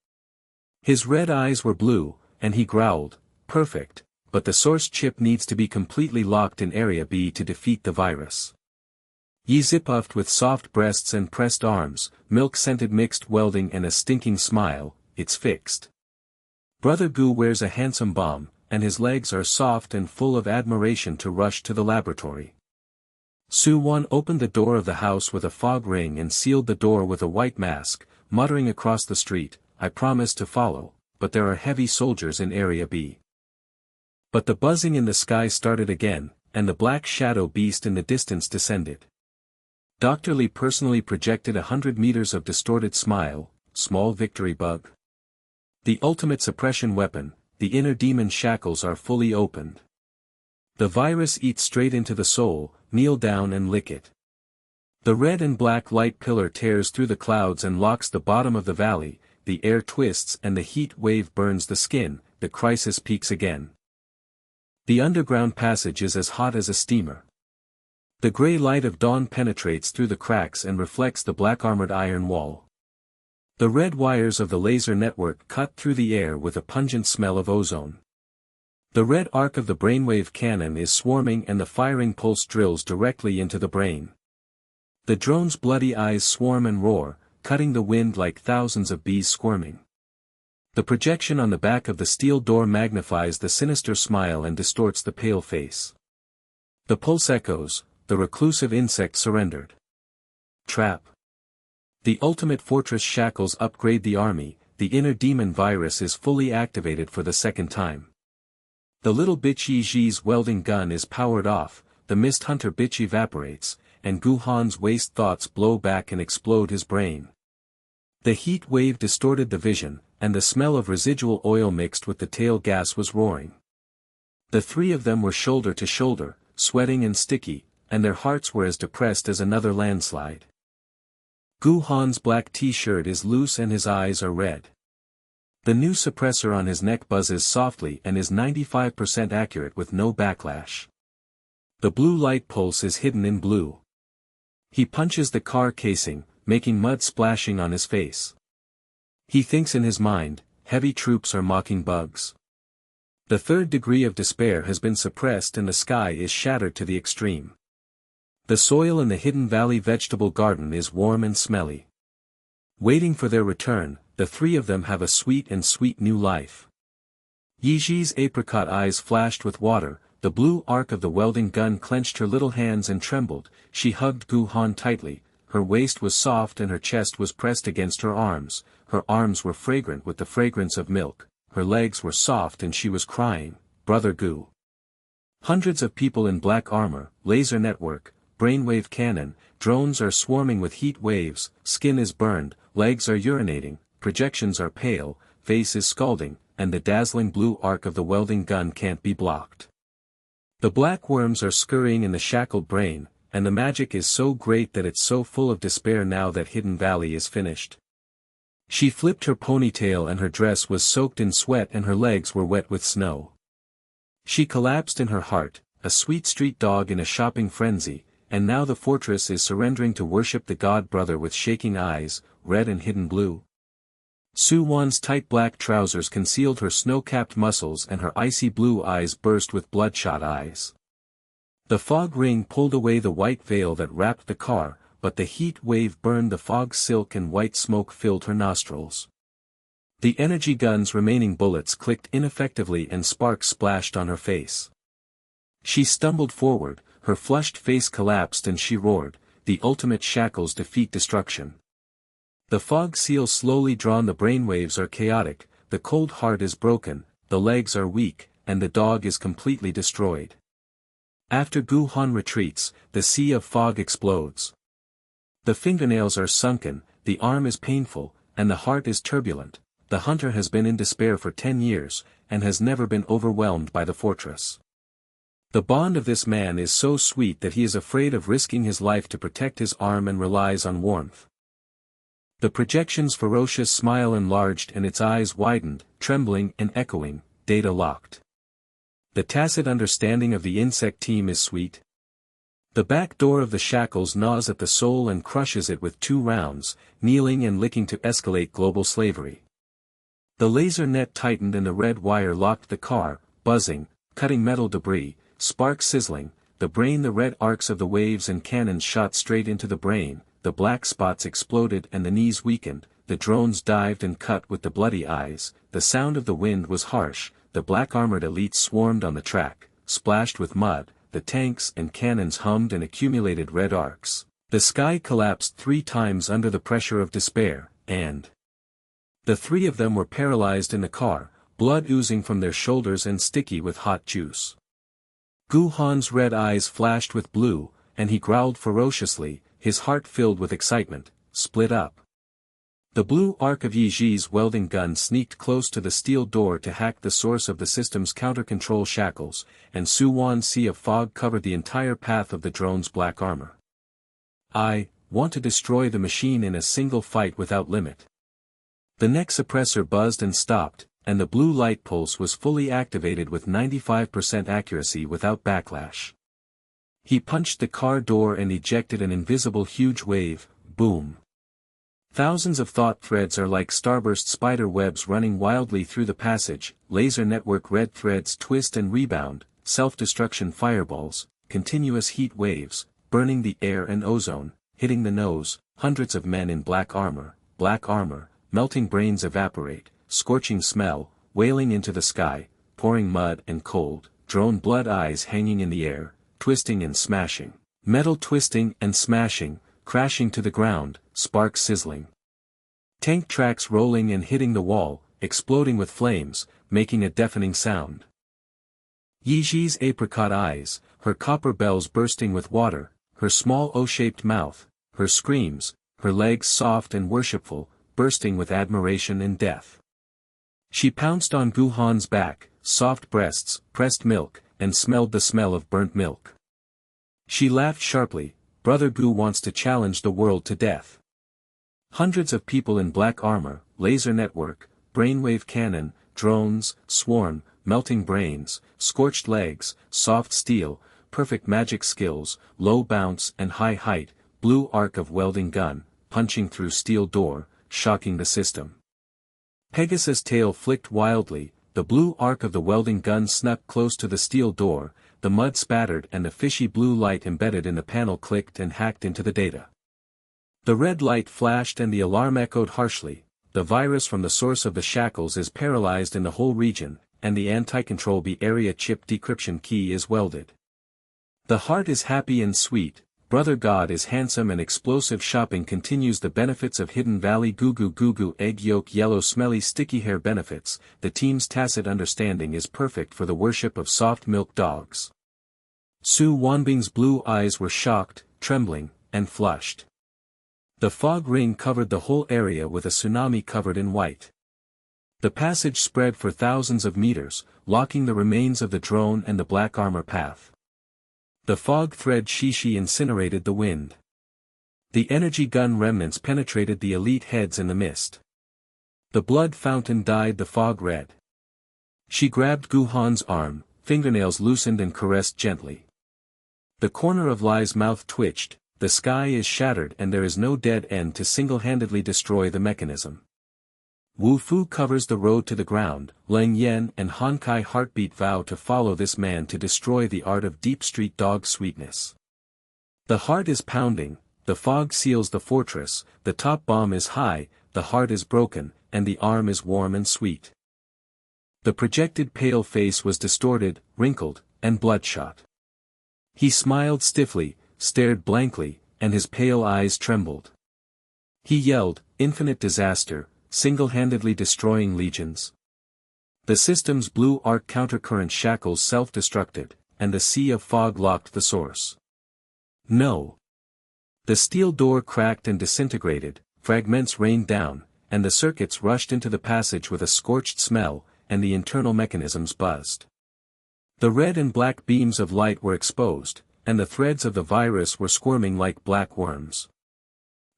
His red eyes were blue, and he growled, "Perfect, but the source chip needs to be completely locked in Area B to defeat the virus." Ye Zhi puffed with soft breasts and pressed arms, milk-scented mixed welding and a stinking smile, "It's fixed." Brother Gu wears a handsome bomb, and his legs are soft and full of admiration to rush to the laboratory. Su Wan opened the door of the house with a fog ring and sealed the door with a white mask, muttering across the street, "I promise to follow, but there are heavy soldiers in Area B." But the buzzing in the sky started again, and the black shadow beast in the distance descended. Dr. Li personally projected 100 meters of distorted smile, small victory bug. The ultimate suppression weapon, the inner demon shackles are fully opened. The virus eats straight into the soul, kneel down and lick it. The red and black light pillar tears through the clouds and locks the bottom of the valley, the air twists and the heat wave burns the skin, the crisis peaks again. The underground passage is as hot as a steamer. The gray light of dawn penetrates through the cracks and reflects the black-armored iron wall. The red wires of the laser network cut through the air with a pungent smell of ozone. The red arc of the brainwave cannon is swarming and the firing pulse drills directly into the brain. The drone's bloody eyes swarm and roar, cutting the wind like thousands of bees squirming. The projection on the back of the steel door magnifies the sinister smile and distorts the pale face. The pulse echoes, the reclusive insect surrendered. Trap. The ultimate fortress shackles upgrade the army, the inner demon virus is fully activated for the second time. The little bitch Ye Zhi's welding gun is powered off, the mist hunter bitch evaporates, and Gu Han's waste thoughts blow back and explode his brain. The heat wave distorted the vision, and the smell of residual oil mixed with the tail gas was roaring. The three of them were shoulder to shoulder, sweating and sticky, and their hearts were as depressed as another landslide. Gu Han's black t-shirt is loose and his eyes are red. The new suppressor on his neck buzzes softly and is 95% accurate with no backlash. The blue light pulse is hidden in blue. He punches the car casing, making mud splashing on his face. He thinks in his mind, heavy troops are mocking bugs. The third degree of despair has been suppressed and the sky is shattered to the extreme. The soil in the hidden valley vegetable garden is warm and smelly. Waiting for their return, the three of them have a sweet new life. Ye Zhi's apricot eyes flashed with water, the blue arc of the welding gun clenched her little hands and trembled, she hugged Gu Han tightly, her waist was soft and her chest was pressed against her arms were fragrant with the fragrance of milk, her legs were soft and she was crying, "Brother Gu. Hundreds of people in black armor, laser network, brainwave cannon, drones are swarming with heat waves, skin is burned, legs are urinating, projections are pale, face is scalding, and the dazzling blue arc of the welding gun can't be blocked. The black worms are scurrying in the shackled brain, and the magic is so great that it's so full of despair now that Hidden Valley is finished. She flipped her ponytail and her dress was soaked in sweat and her legs were wet with snow. She collapsed in her heart, a sweet street dog in a shopping frenzy, and now the fortress is surrendering to worship the god brother with shaking eyes, red and hidden blue. Su Wan's tight black trousers concealed her snow-capped muscles and her icy blue eyes burst with bloodshot eyes. The fog ring pulled away the white veil that wrapped the car, but the heat wave burned the fog silk and white smoke filled her nostrils. The energy gun's remaining bullets clicked ineffectively and sparks splashed on her face. She stumbled forward, her flushed face collapsed and she roared, "The ultimate shackles defeat destruction." The fog seal slowly drawn, the brainwaves are chaotic, the cold heart is broken, the legs are weak, and the dog is completely destroyed. After Gu Han retreats, the sea of fog explodes. The fingernails are sunken, the arm is painful, and the heart is turbulent. The hunter has been in despair for 10 years, and has never been overwhelmed by the fortress. The bond of this man is so sweet that he is afraid of risking his life to protect his arm and relies on warmth. The projection's ferocious smile enlarged and its eyes widened, trembling and echoing, data locked. The tacit understanding of the insect team is sweet. The back door of the shackles gnaws at the soul and crushes it with 2 rounds, kneeling and licking to escalate global slavery. The laser net tightened and the red wire locked the car, buzzing, cutting metal debris, sparks sizzling, the red arcs of the waves and cannons shot straight into the brain, the black spots exploded and the knees weakened, the drones dived and cut with the bloody eyes, the sound of the wind was harsh, the black-armored elites swarmed on the track, splashed with mud, the tanks and cannons hummed and accumulated red arcs, the sky collapsed 3 times under the pressure of despair, and the 3 of them were paralyzed in the car, blood oozing from their shoulders and sticky with hot juice. Gu Han's red eyes flashed with blue, and he growled ferociously, his heart filled with excitement, split up. The blue arc of Ye Zhi's welding gun sneaked close to the steel door to hack the source of the system's counter-control shackles, and Su Wan's sea of fog covered the entire path of the drone's black armor. "I want to destroy the machine in a single fight without limit." The neck suppressor buzzed and stopped, and the blue light pulse was fully activated with 95% accuracy without backlash. He punched the car door and ejected an invisible huge wave, boom. Thousands of thought threads are like starburst spider webs running wildly through the passage, laser network red threads twist and rebound, self-destruction fireballs, continuous heat waves, burning the air and ozone, hitting the nose, hundreds of men in black armor, melting brains evaporate, scorching smell, wailing into the sky, pouring mud and cold, drone blood eyes hanging in the air, twisting and smashing, metal twisting and smashing, crashing to the ground, sparks sizzling. Tank tracks rolling and hitting the wall, exploding with flames, making a deafening sound. Ye Zhi's apricot eyes, her copper bells bursting with water, her small O-shaped mouth, her screams, her legs soft and worshipful, bursting with admiration and death. She pounced on Gu Han's back, soft breasts, pressed milk, and smelled the smell of burnt milk. She laughed sharply, "Brother Gu wants to challenge the world to death." Hundreds of people in black armor, laser network, brainwave cannon, drones, swarm, melting brains, scorched legs, soft steel, perfect magic skills, low bounce and high height, blue arc of welding gun, punching through steel door, shocking the system. Pegasus' tail flicked wildly, the blue arc of the welding gun snuck close to the steel door, the mud spattered and the fishy blue light embedded in the panel clicked and hacked into the data. The red light flashed and the alarm echoed harshly, the virus from the source of the shackles is paralyzed in the whole region, and the anti-control B area chip decryption key is welded. The heart is happy and sweet, Brother God is handsome and explosive. Shopping continues. The benefits of Hidden Valley. Goo egg yolk yellow smelly sticky hair. Benefits, the team's tacit understanding is perfect for the worship of soft milk dogs. Su Wanbing's blue eyes were shocked, trembling, and flushed. The fog ring covered the whole area with a tsunami covered in white. The passage spread for thousands of meters, locking the remains of the drone and the black armor path. The fog thread Shishi incinerated the wind. The energy gun remnants penetrated the elite heads in the mist. The blood fountain dyed the fog red. She grabbed Gu Han's arm, fingernails loosened and caressed gently. The corner of Lai's mouth twitched, the sky is shattered and there is no dead end to single-handedly destroy the mechanism. Wu Fu covers the road to the ground, Lang Yen and Honkai Heartbeat vow to follow this man to destroy the art of deep street dog sweetness. The heart is pounding, the fog seals the fortress, the top bomb is high, the heart is broken, and the arm is warm and sweet. The projected pale face was distorted, wrinkled, and bloodshot. He smiled stiffly, stared blankly, and his pale eyes trembled. He yelled, "Infinite disaster, single-handedly destroying legions." The system's blue arc countercurrent shackles self-destructed, and the sea of fog locked the source. No. The steel door cracked and disintegrated, fragments rained down, and the circuits rushed into the passage with a scorched smell, and the internal mechanisms buzzed. The red and black beams of light were exposed, and the threads of the virus were squirming like black worms.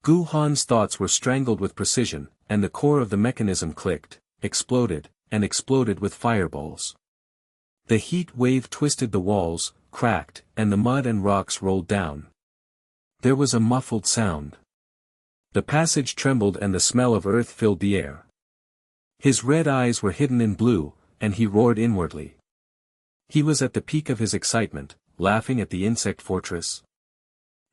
Gu Han's thoughts were strangled with precision, and the core of the mechanism clicked, exploded, and exploded with fireballs. The heat wave twisted the walls, cracked, and the mud and rocks rolled down. There was a muffled sound. The passage trembled and the smell of earth filled the air. His red eyes were hidden in blue, and he roared inwardly. He was at the peak of his excitement, laughing at the insect fortress.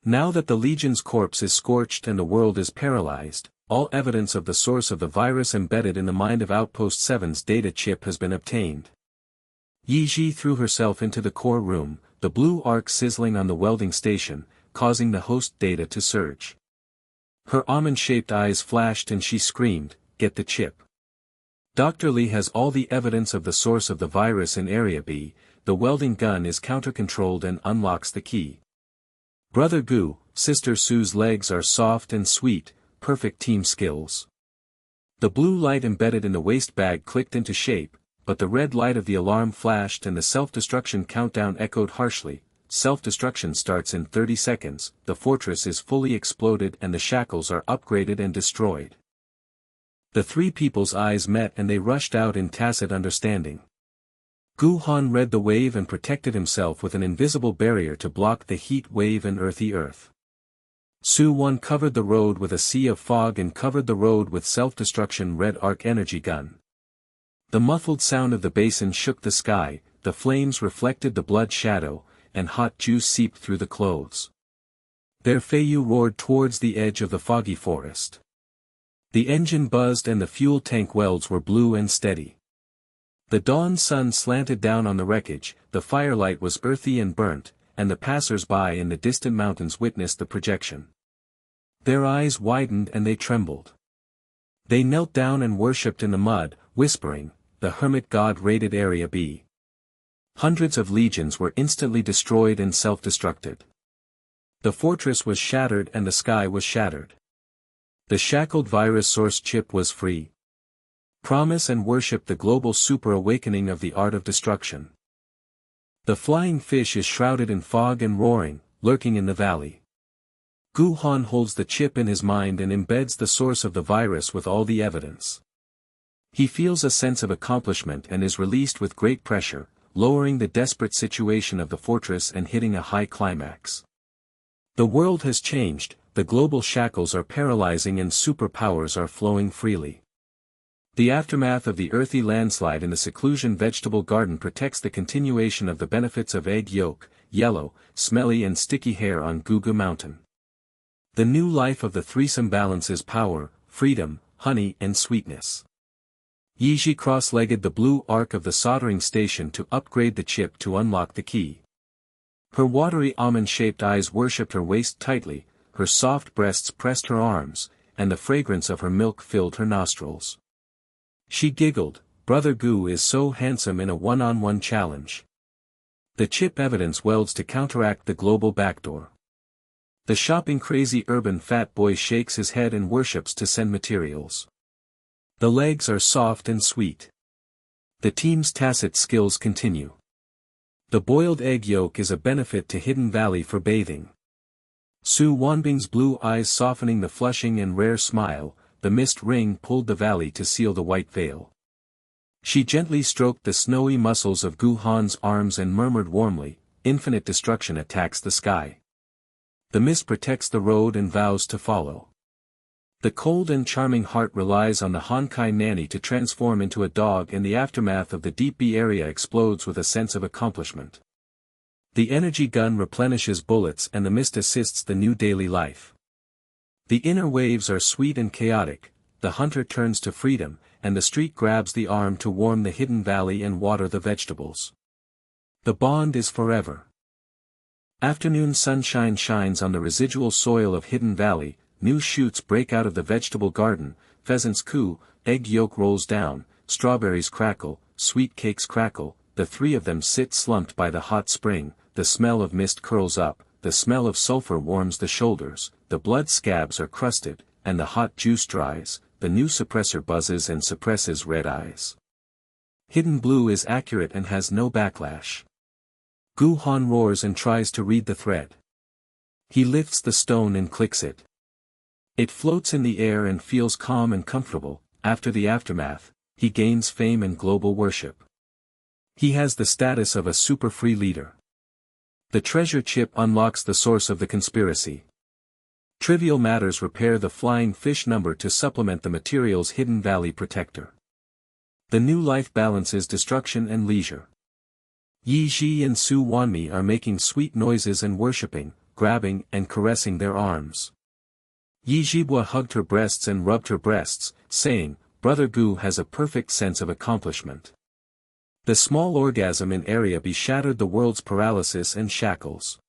Now that the Legion's corpse is scorched and the world is paralyzed, all evidence of the source of the virus embedded in the mind of Outpost 7's data chip has been obtained. Ye Zhi threw herself into the core room, the blue arc sizzling on the welding station, causing the host data to surge. Her almond-shaped eyes flashed and she screamed, "Get the chip." Dr. Li has all the evidence of the source of the virus in Area B, the welding gun is counter-controlled and unlocks the key. Brother Gu, Sister Su's legs are soft and sweet, perfect team skills. The blue light embedded in the waste bag clicked into shape, but the red light of the alarm flashed and the self-destruction countdown echoed harshly. Self-destruction starts in 30 seconds, the fortress is fully exploded and the shackles are upgraded and destroyed. The three people's eyes met and they rushed out in tacit understanding. Gu Han read the wave and protected himself with an invisible barrier to block the heat wave and earthy earth. Su Wan covered the road with a sea of fog and covered the road with self-destruction red arc energy gun. The muffled sound of the basin shook the sky, the flames reflected the blood shadow, and hot juice seeped through the clothes. Their Feiyu roared towards the edge of the foggy forest. The engine buzzed and the fuel tank welds were blue and steady. The dawn sun slanted down on the wreckage, the firelight was earthy and burnt, and the passers-by in the distant mountains witnessed the projection. Their eyes widened and they trembled. They knelt down and worshipped in the mud, whispering, "The hermit god raided Area B." Hundreds of legions were instantly destroyed and self-destructed. The fortress was shattered and the sky was shattered. The shackled virus source chip was free. Promise and worship the global super-awakening of the art of destruction. The flying fish is shrouded in fog and roaring, lurking in the valley. Gu Han holds the chip in his mind and embeds the source of the virus with all the evidence. He feels a sense of accomplishment and is released with great pressure, lowering the desperate situation of the fortress and hitting a high climax. The world has changed, the global shackles are paralyzing and superpowers are flowing freely. The aftermath of the earthy landslide in the seclusion vegetable garden protects the continuation of the benefits of egg yolk, yellow, smelly and sticky hair on Gugu Mountain. The new life of the threesome balances power, freedom, honey and sweetness. Ye Zhi cross-legged the blue arc of the soldering station to upgrade the chip to unlock the key. Her watery almond-shaped eyes worshipped her waist tightly, her soft breasts pressed her arms, and the fragrance of her milk filled her nostrils. She giggled, "Brother Gu is so handsome in a one-on-one challenge." The chip evidence welds to counteract the global backdoor. The shopping crazy urban fat boy shakes his head and worships to send materials. The legs are soft and sweet. The team's tacit skills continue. The boiled egg yolk is a benefit to Hidden Valley for bathing. Su Wanbing's blue eyes softening the flushing and rare smile, the mist ring pulled the valley to seal the white veil. She gently stroked the snowy muscles of Gu Han's arms and murmured warmly, "Infinite destruction attacks the sky. The mist protects the road and vows to follow." The cold and charming heart relies on the Honkai nanny to transform into a dog. In the aftermath of the Deep B area explodes with a sense of accomplishment. The energy gun replenishes bullets and the mist assists the new daily life. The inner waves are sweet and chaotic, the hunter turns to freedom, and the street grabs the arm to warm the Hidden Valley and water the vegetables. The bond is forever. Afternoon sunshine shines on the residual soil of Hidden Valley, new shoots break out of the vegetable garden, pheasants coo, egg yolk rolls down, strawberries crackle, sweet cakes crackle, the three of them sit slumped by the hot spring, the smell of mist curls up, the smell of sulfur warms the shoulders, the blood scabs are crusted, and the hot juice dries, the new suppressor buzzes and suppresses red eyes. Hidden Blue is accurate and has no backlash. Gu Han roars and tries to read the thread. He lifts the stone and clicks it. It floats in the air and feels calm and comfortable. After the aftermath, he gains fame and global worship. He has the status of a super-free leader. The treasure chip unlocks the source of the conspiracy. Trivial matters repair the flying fish number to supplement the material's Hidden Valley protector. The new life balances destruction and leisure. Ye Zhi and Su Wan are making sweet noises and worshipping, grabbing and caressing their arms. Ye Zhi hugged her breasts and rubbed her breasts, saying, "Brother Gu has a perfect sense of accomplishment." The small orgasm in Area B shattered the world's paralysis and shackles.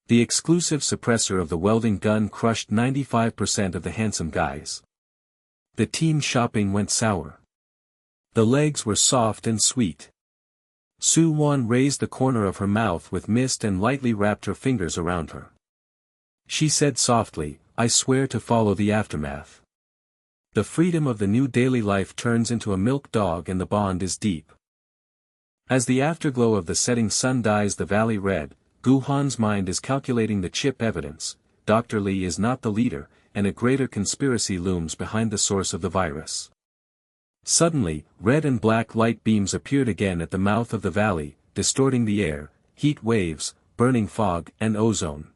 The exclusive suppressor of the welding gun crushed 95% of the handsome guys. The team shopping went sour. The legs were soft and sweet. Su Wan raised the corner of her mouth with mist and lightly wrapped her fingers around her. She said softly, "I swear to follow the aftermath." The freedom of the new daily life turns into a milk dog and the bond is deep. As the afterglow of the setting sun dyes the valley red, Gu Han's mind is calculating the chip evidence. Dr. Li is not the leader, and a greater conspiracy looms behind the source of the virus. Suddenly, red and black light beams appeared again at the mouth of the valley, distorting the air, heat waves, burning fog, and ozone.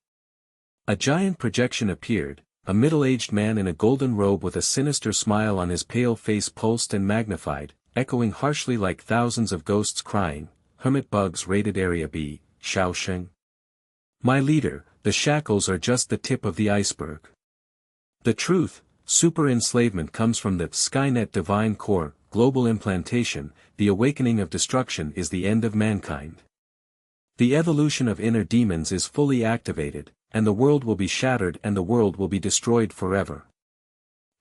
A giant projection appeared, a middle-aged man in a golden robe with a sinister smile on his pale face pulsed and magnified, echoing harshly like thousands of ghosts crying, "Hermit bugs raided Area B, Shaosheng. My leader, the shackles are just the tip of the iceberg. The truth, super enslavement comes from the Skynet divine core, global implantation, the awakening of destruction is the end of mankind. The evolution of inner demons is fully activated, and the world will be shattered and the world will be destroyed forever.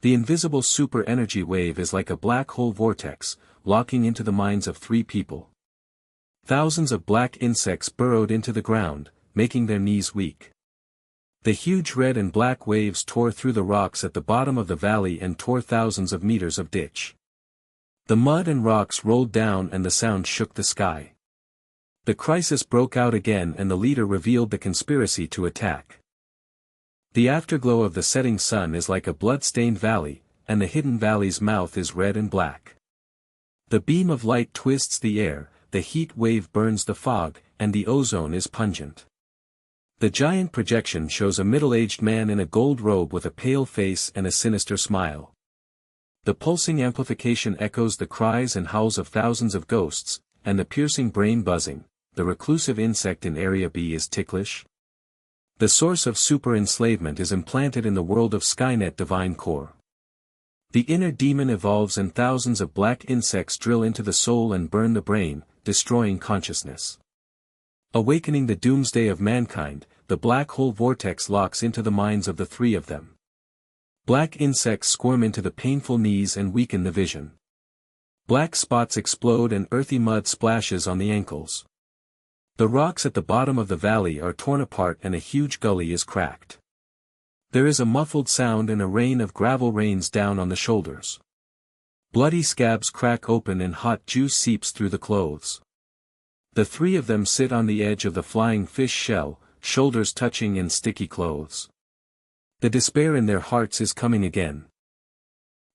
The invisible super energy wave is like a black hole vortex, locking into the minds of three people. Thousands of black insects burrowed into the ground, making their knees weak. The huge red and black waves tore through the rocks at the bottom of the valley and tore thousands of meters of ditch. The mud and rocks rolled down and the sound shook the sky. The crisis broke out again and the leader revealed the conspiracy to attack. The afterglow of the setting sun is like a blood-stained valley, and the Hidden Valley's mouth is red and black. The beam of light twists the air, the heat wave burns the fog, and the ozone is pungent. The giant projection shows a middle-aged man in a gold robe with a pale face and a sinister smile. The pulsing amplification echoes the cries and howls of thousands of ghosts, and the piercing brain buzzing. The reclusive insect in Area B is ticklish. The source of super enslavement is implanted in the world of Skynet divine core. The inner demon evolves and thousands of black insects drill into the soul and burn the brain, destroying consciousness. Awakening the doomsday of mankind, the black hole vortex locks into the minds of the three of them. Black insects squirm into the painful knees and weaken the vision. Black spots explode and earthy mud splashes on the ankles. The rocks at the bottom of the valley are torn apart and a huge gully is cracked. There is a muffled sound and a rain of gravel rains down on the shoulders. Bloody scabs crack open and hot juice seeps through the clothes. The three of them sit on the edge of the flying fish shell, shoulders touching in sticky clothes. The despair in their hearts is coming again.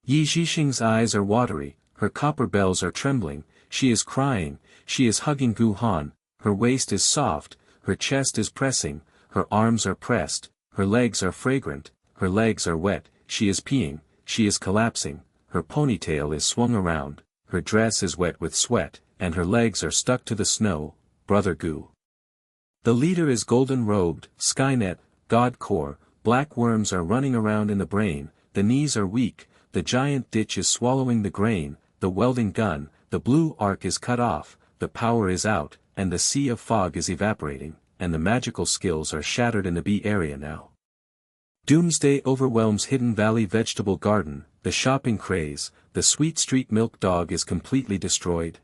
Ye Zhi's eyes are watery, her copper bells are trembling, she is crying, she is hugging Gu Han, her waist is soft, her chest is pressing, her arms are pressed, her legs are fragrant, her legs are wet, she is peeing, she is collapsing, her ponytail is swung around, her dress is wet with sweat, and her legs are stuck to the snow, brother Gu. The leader is golden-robed, Skynet, God core, black worms are running around in the brain, the knees are weak, the giant ditch is swallowing the grain, the welding gun, the blue arc is cut off, the power is out, and the sea of fog is evaporating, and the magical skills are shattered in the B area now. Doomsday overwhelms Hidden Valley Vegetable Garden, the shopping craze, the sweet street milk dog is completely destroyed.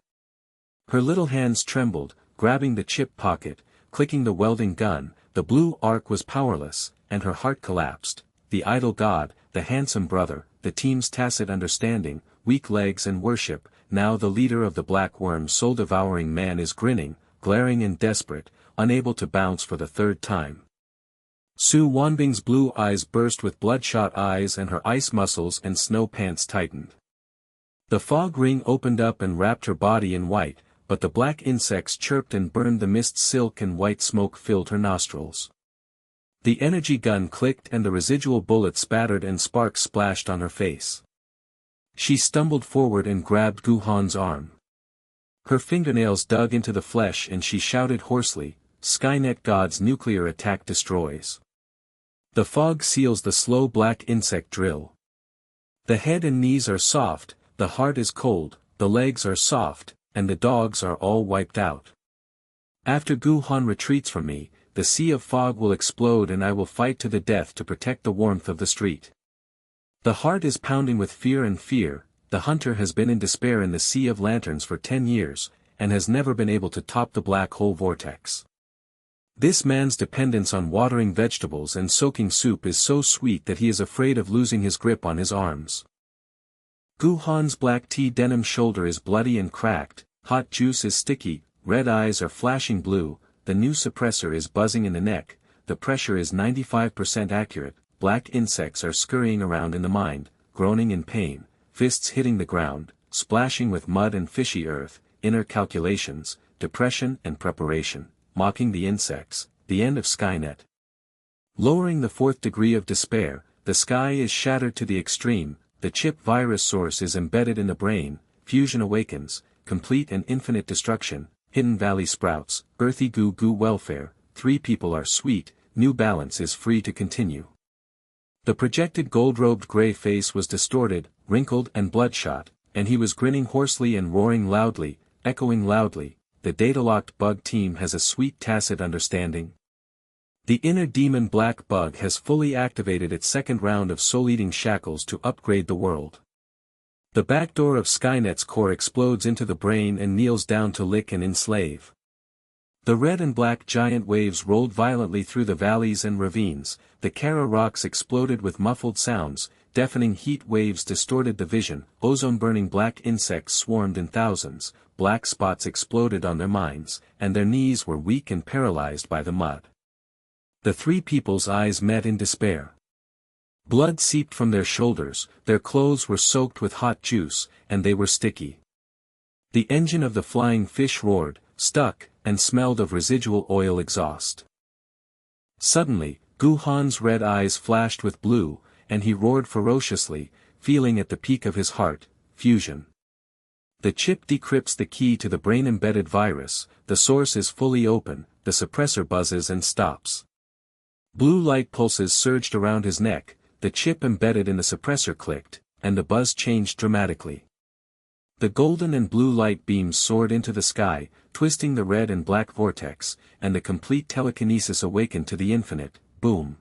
Her little hands trembled, grabbing the chip pocket, clicking the welding gun, the blue arc was powerless, and her heart collapsed. The idol god, the handsome brother, the team's tacit understanding, weak legs and worship, now the leader of the black worm soul-devouring man is grinning, glaring and desperate, unable to bounce for the third time. Su Wanbing's blue eyes burst with bloodshot eyes and her ice muscles and snow pants tightened. The fog ring opened up and wrapped her body in white, but the black insects chirped and burned the mist silk and white smoke filled her nostrils. The energy gun clicked and the residual bullet spattered and sparks splashed on her face. She stumbled forward and grabbed Gu Han's arm. Her fingernails dug into the flesh and she shouted hoarsely, Skynet God's nuclear attack destroys. The fog seals the slow black insect drill. The head and knees are soft, the heart is cold, the legs are soft, and the dogs are all wiped out. After Gu Han retreats from me, the sea of fog will explode and I will fight to the death to protect the warmth of the street. The heart is pounding with fear, the hunter has been in despair in the sea of lanterns for 10 years, and has never been able to top the black hole vortex. This man's dependence on watering vegetables and soaking soup is so sweet that he is afraid of losing his grip on his arms. Gu Han's black tea denim shoulder is bloody and cracked, hot juice is sticky, red eyes are flashing blue, the new suppressor is buzzing in the neck, the pressure is 95% accurate, black insects are scurrying around in the mind, groaning in pain, fists hitting the ground, splashing with mud and fishy earth, inner calculations, depression and preparation, mocking the insects, the end of Skynet. Lowering the 4th degree of despair, the sky is shattered to the extreme, the chip virus source is embedded in the brain, fusion awakens, complete and infinite destruction, Hidden Valley sprouts, earthy goo goo welfare, 3 people are sweet, New Balance is free to continue. The projected gold-robed gray face was distorted, wrinkled and bloodshot, and he was grinning hoarsely and roaring loudly, echoing loudly, the data-locked bug team has a sweet tacit understanding. The inner demon black bug has fully activated its 2nd round of soul-eating shackles to upgrade the world. The backdoor of Skynet's core explodes into the brain and kneels down to lick and enslave. The red and black giant waves rolled violently through the valleys and ravines, the Kara rocks exploded with muffled sounds, deafening heat waves distorted the vision, ozone-burning black insects swarmed in thousands, black spots exploded on their minds, and their knees were weak and paralyzed by the mud. The 3 people's eyes met in despair. Blood seeped from their shoulders, their clothes were soaked with hot juice, and they were sticky. The engine of the flying fish roared, stuck, and smelled of residual oil exhaust. Suddenly, Gu Han's red eyes flashed with blue, and he roared ferociously, feeling at the peak of his heart, fusion. The chip decrypts the key to the brain-embedded virus, the source is fully open, the suppressor buzzes and stops. Blue light pulses surged around his neck, the chip embedded in the suppressor clicked, and the buzz changed dramatically. The golden and blue light beams soared into the sky, twisting the red and black vortex, and the complete telekinesis awakened to the infinite, boom.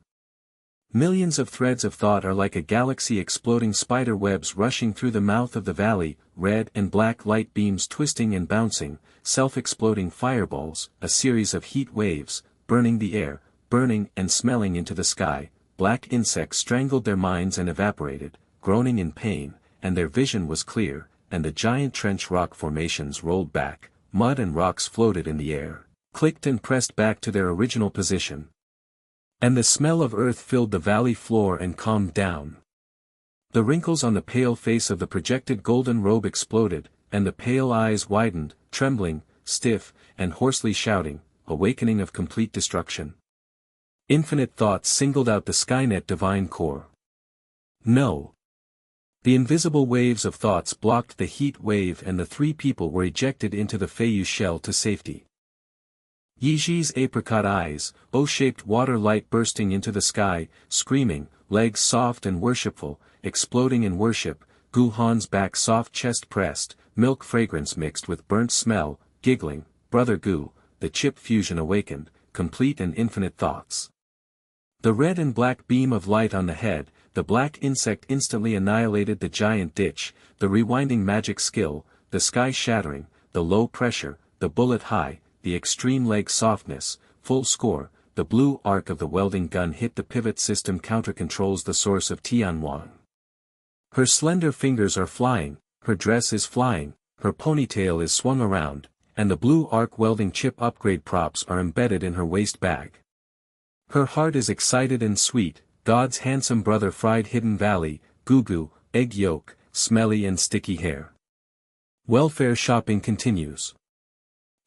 Millions of threads of thought are like a galaxy exploding spider webs rushing through the mouth of the valley, red and black light beams twisting and bouncing, self-exploding fireballs, a series of heat waves, burning the air, burning and smelling into the sky. Black insects strangled their minds and evaporated, groaning in pain, and their vision was clear, and the giant trench rock formations rolled back, mud and rocks floated in the air, clicked and pressed back to their original position. And the smell of earth filled the valley floor and calmed down. The wrinkles on the pale face of the projected golden robe exploded, and the pale eyes widened, trembling, stiff, and hoarsely shouting, awakening of complete destruction. Infinite thoughts singled out the Skynet divine core. No. The invisible waves of thoughts blocked the heat wave and the three people were ejected into the Feiyu shell to safety. Ye Zhi's apricot eyes, O-shaped water light bursting into the sky, screaming, legs soft and worshipful, exploding in worship, Gu Han's back soft chest pressed, milk fragrance mixed with burnt smell, giggling, brother Gu, the chip fusion awakened, complete and infinite thoughts. The red and black beam of light on the head, the black insect instantly annihilated the giant ditch, the rewinding magic skill, the sky shattering, the low pressure, the bullet high, the extreme leg softness, full score, the blue arc of the welding gun hit the pivot system counter controls the source of Tianwang. Her slender fingers are flying, her dress is flying, her ponytail is swung around, and the blue arc welding chip upgrade props are embedded in her waist bag. Her heart is excited and sweet, God's handsome brother fried hidden valley, goo-goo, egg yolk, smelly and sticky hair. Welfare shopping continues.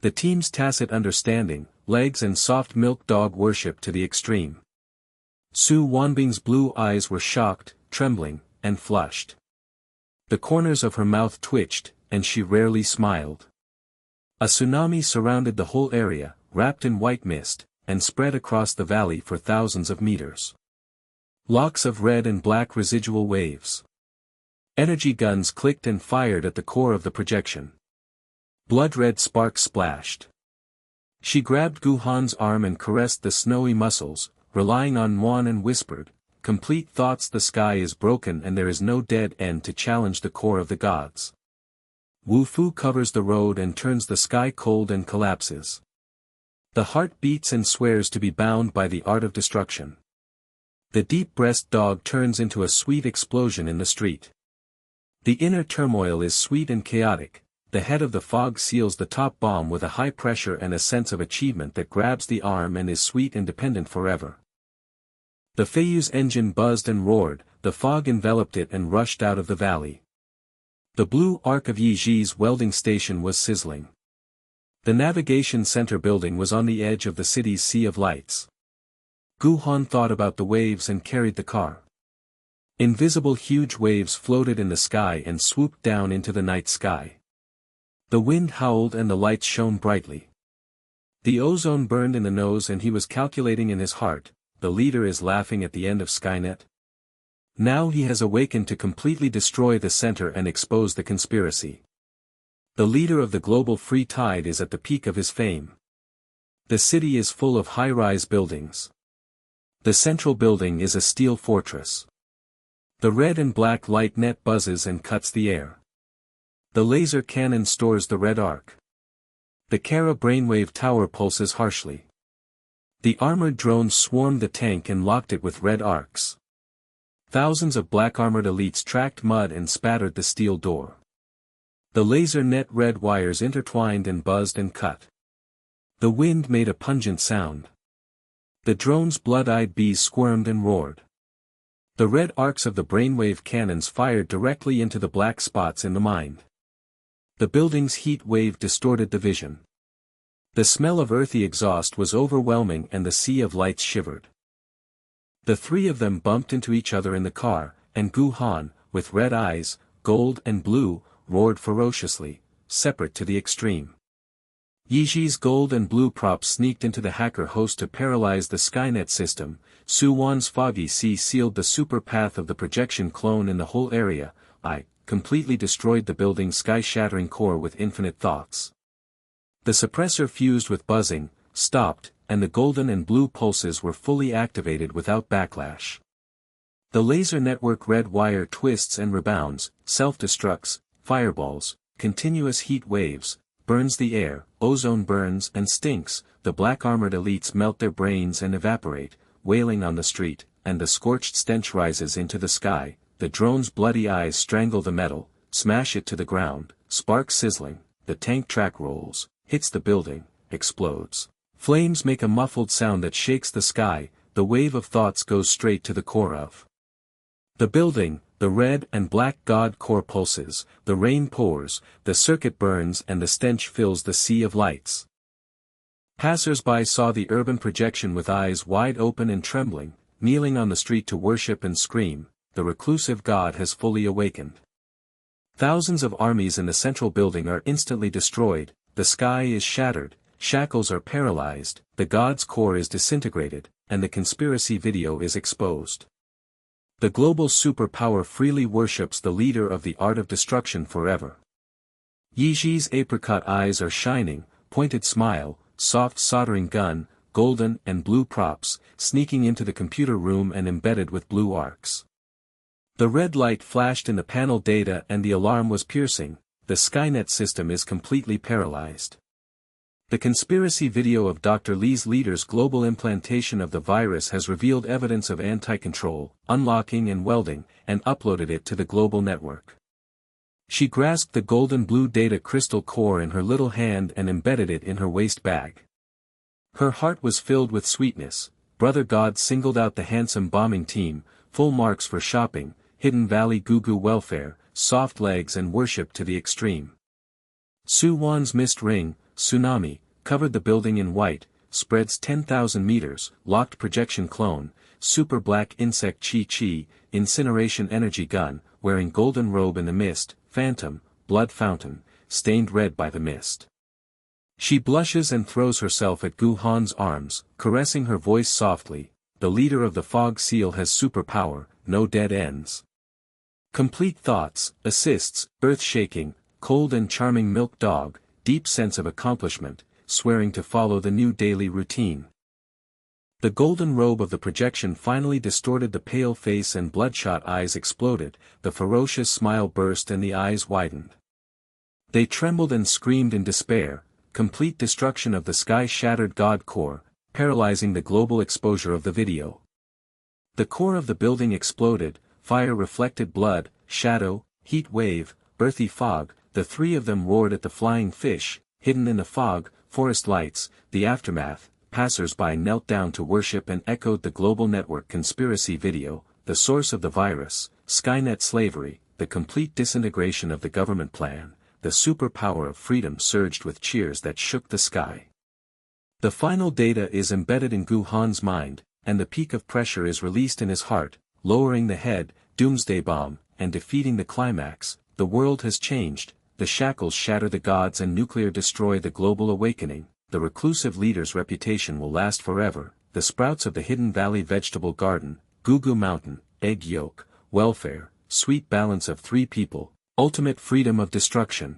The team's tacit understanding, legs and soft milk dog worship to the extreme. Su Wanbing's blue eyes were shocked, trembling, and flushed. The corners of her mouth twitched, and she rarely smiled. A tsunami surrounded the whole area, wrapped in white mist, and spread across the valley for thousands of meters. Locks of red and black residual waves. Energy guns clicked and fired at the core of the projection. Blood-red sparks splashed. She grabbed Gu Han's arm and caressed the snowy muscles, relying on Wan and whispered, complete thoughts the sky is broken and there is no dead end to challenge the core of the gods. Wu Fu covers the road and turns the sky cold and collapses. The heart beats and swears to be bound by the art of destruction. The deep-breast dog turns into a sweet explosion in the street. The inner turmoil is sweet and chaotic, the head of the fog seals the top bomb with a high pressure and a sense of achievement that grabs the arm and is sweet and dependent forever. The Feiyu's engine buzzed and roared, the fog enveloped it and rushed out of the valley. The blue arc of Ye Zhi's welding station was sizzling. The navigation center building was on the edge of the city's sea of lights. Gu Han thought about the waves and carried the car. Invisible huge waves floated in the sky and swooped down into the night sky. The wind howled and the lights shone brightly. The ozone burned in the nose and he was calculating in his heart, the leader is laughing at the end of Skynet. Now he has awakened to completely destroy the center and expose the conspiracy. The leader of the global free tide is at the peak of his fame. The city is full of high-rise buildings. The central building is a steel fortress. The red and black light net buzzes and cuts the air. The laser cannon stores the red arc. The Kara brainwave tower pulses harshly. The armored drones swarmed the tank and locked it with red arcs. Thousands of black-armored elites tracked mud and spattered the steel door. The laser net red wires intertwined and buzzed and cut. The wind made a pungent sound. The drone's blood-eyed bees squirmed and roared. The red arcs of the brainwave cannons fired directly into the black spots in the mind. The building's heat wave distorted the vision. The smell of earthy exhaust was overwhelming and the sea of lights shivered. The three of them bumped into each other in the car, and Gu Han, with red eyes, gold and blue, roared ferociously, separate to the extreme. Ye Zhi's gold and blue props sneaked into the hacker host to paralyze the Skynet system. Su Wan's foggy sea sealed the super path of the projection clone in the whole area. I completely destroyed the building's sky-shattering core with infinite thoughts. The suppressor fused with buzzing, stopped, and the golden and blue pulses were fully activated without backlash. The laser network red wire twists and rebounds, self-destructs, fireballs, continuous heat waves, burns the air, ozone burns and stinks, the black-armored elites melt their brains and evaporate, wailing on the street, and the scorched stench rises into the sky, the drone's bloody eyes strangle the metal, smash it to the ground, sparks sizzling, the tank track rolls, hits the building, explodes. Flames make a muffled sound that shakes the sky, the wave of thoughts goes straight to the core of the building. The red and black god core pulses, the rain pours, the circuit burns and the stench fills the sea of lights. Passers-by saw the urban projection with eyes wide open and trembling, kneeling on the street to worship and scream, the reclusive god has fully awakened. Thousands of armies in the central building are instantly destroyed, the sky is shattered, shackles are paralyzed, the god's core is disintegrated, and the conspiracy video is exposed. The global superpower freely worships the leader of the art of destruction forever. Ye Zhi's apricot eyes are shining, pointed smile, soft soldering gun, golden and blue props, sneaking into the computer room and embedded with blue arcs. The red light flashed in the panel data and the alarm was piercing, the Skynet system is completely paralyzed. The conspiracy video of Dr. Li's leader's global implantation of the virus has revealed evidence of anti-control, unlocking and welding, and uploaded it to the global network. She grasped the golden blue data crystal core in her little hand and embedded it in her waist bag. Her heart was filled with sweetness. Brother God singled out the handsome bombing team, full marks for shopping, Hidden Valley Goo welfare, soft legs and worship to the extreme. Su Wan's mist ring, Tsunami, covered the building in white, spreads 10,000 meters, locked projection clone, super black insect chi, incineration energy gun, wearing golden robe in the mist, phantom, blood fountain, stained red by the mist. She blushes and throws herself at Gu Han's arms, caressing her voice softly, the leader of the fog seal has superpower, no dead ends. Complete thoughts, assists, earth-shaking, cold and charming milk dog, deep sense of accomplishment, swearing to follow the new daily routine. The golden robe of the projection finally distorted the pale face and bloodshot eyes exploded, the ferocious smile burst and the eyes widened. They trembled and screamed in despair, complete destruction of the sky-shattered God core, paralyzing the global exposure of the video. The core of the building exploded, fire reflected blood, shadow, heat wave, earthy fog, the three of them roared at the flying fish, hidden in the fog, forest lights, the aftermath, passers-by knelt down to worship and echoed the global network conspiracy video, the source of the virus, Skynet slavery, the complete disintegration of the government plan, the superpower of freedom surged with cheers that shook the sky. The final data is embedded in Gu Han's mind, and the peak of pressure is released in his heart, lowering the head, doomsday bomb, and defeating the climax, the world has changed. The shackles shatter the gods and nuclear destroy the global awakening, the reclusive leader's reputation will last forever, the sprouts of the Hidden Valley vegetable garden, Goo Mountain, egg yolk, welfare, sweet balance of three people, ultimate freedom of destruction.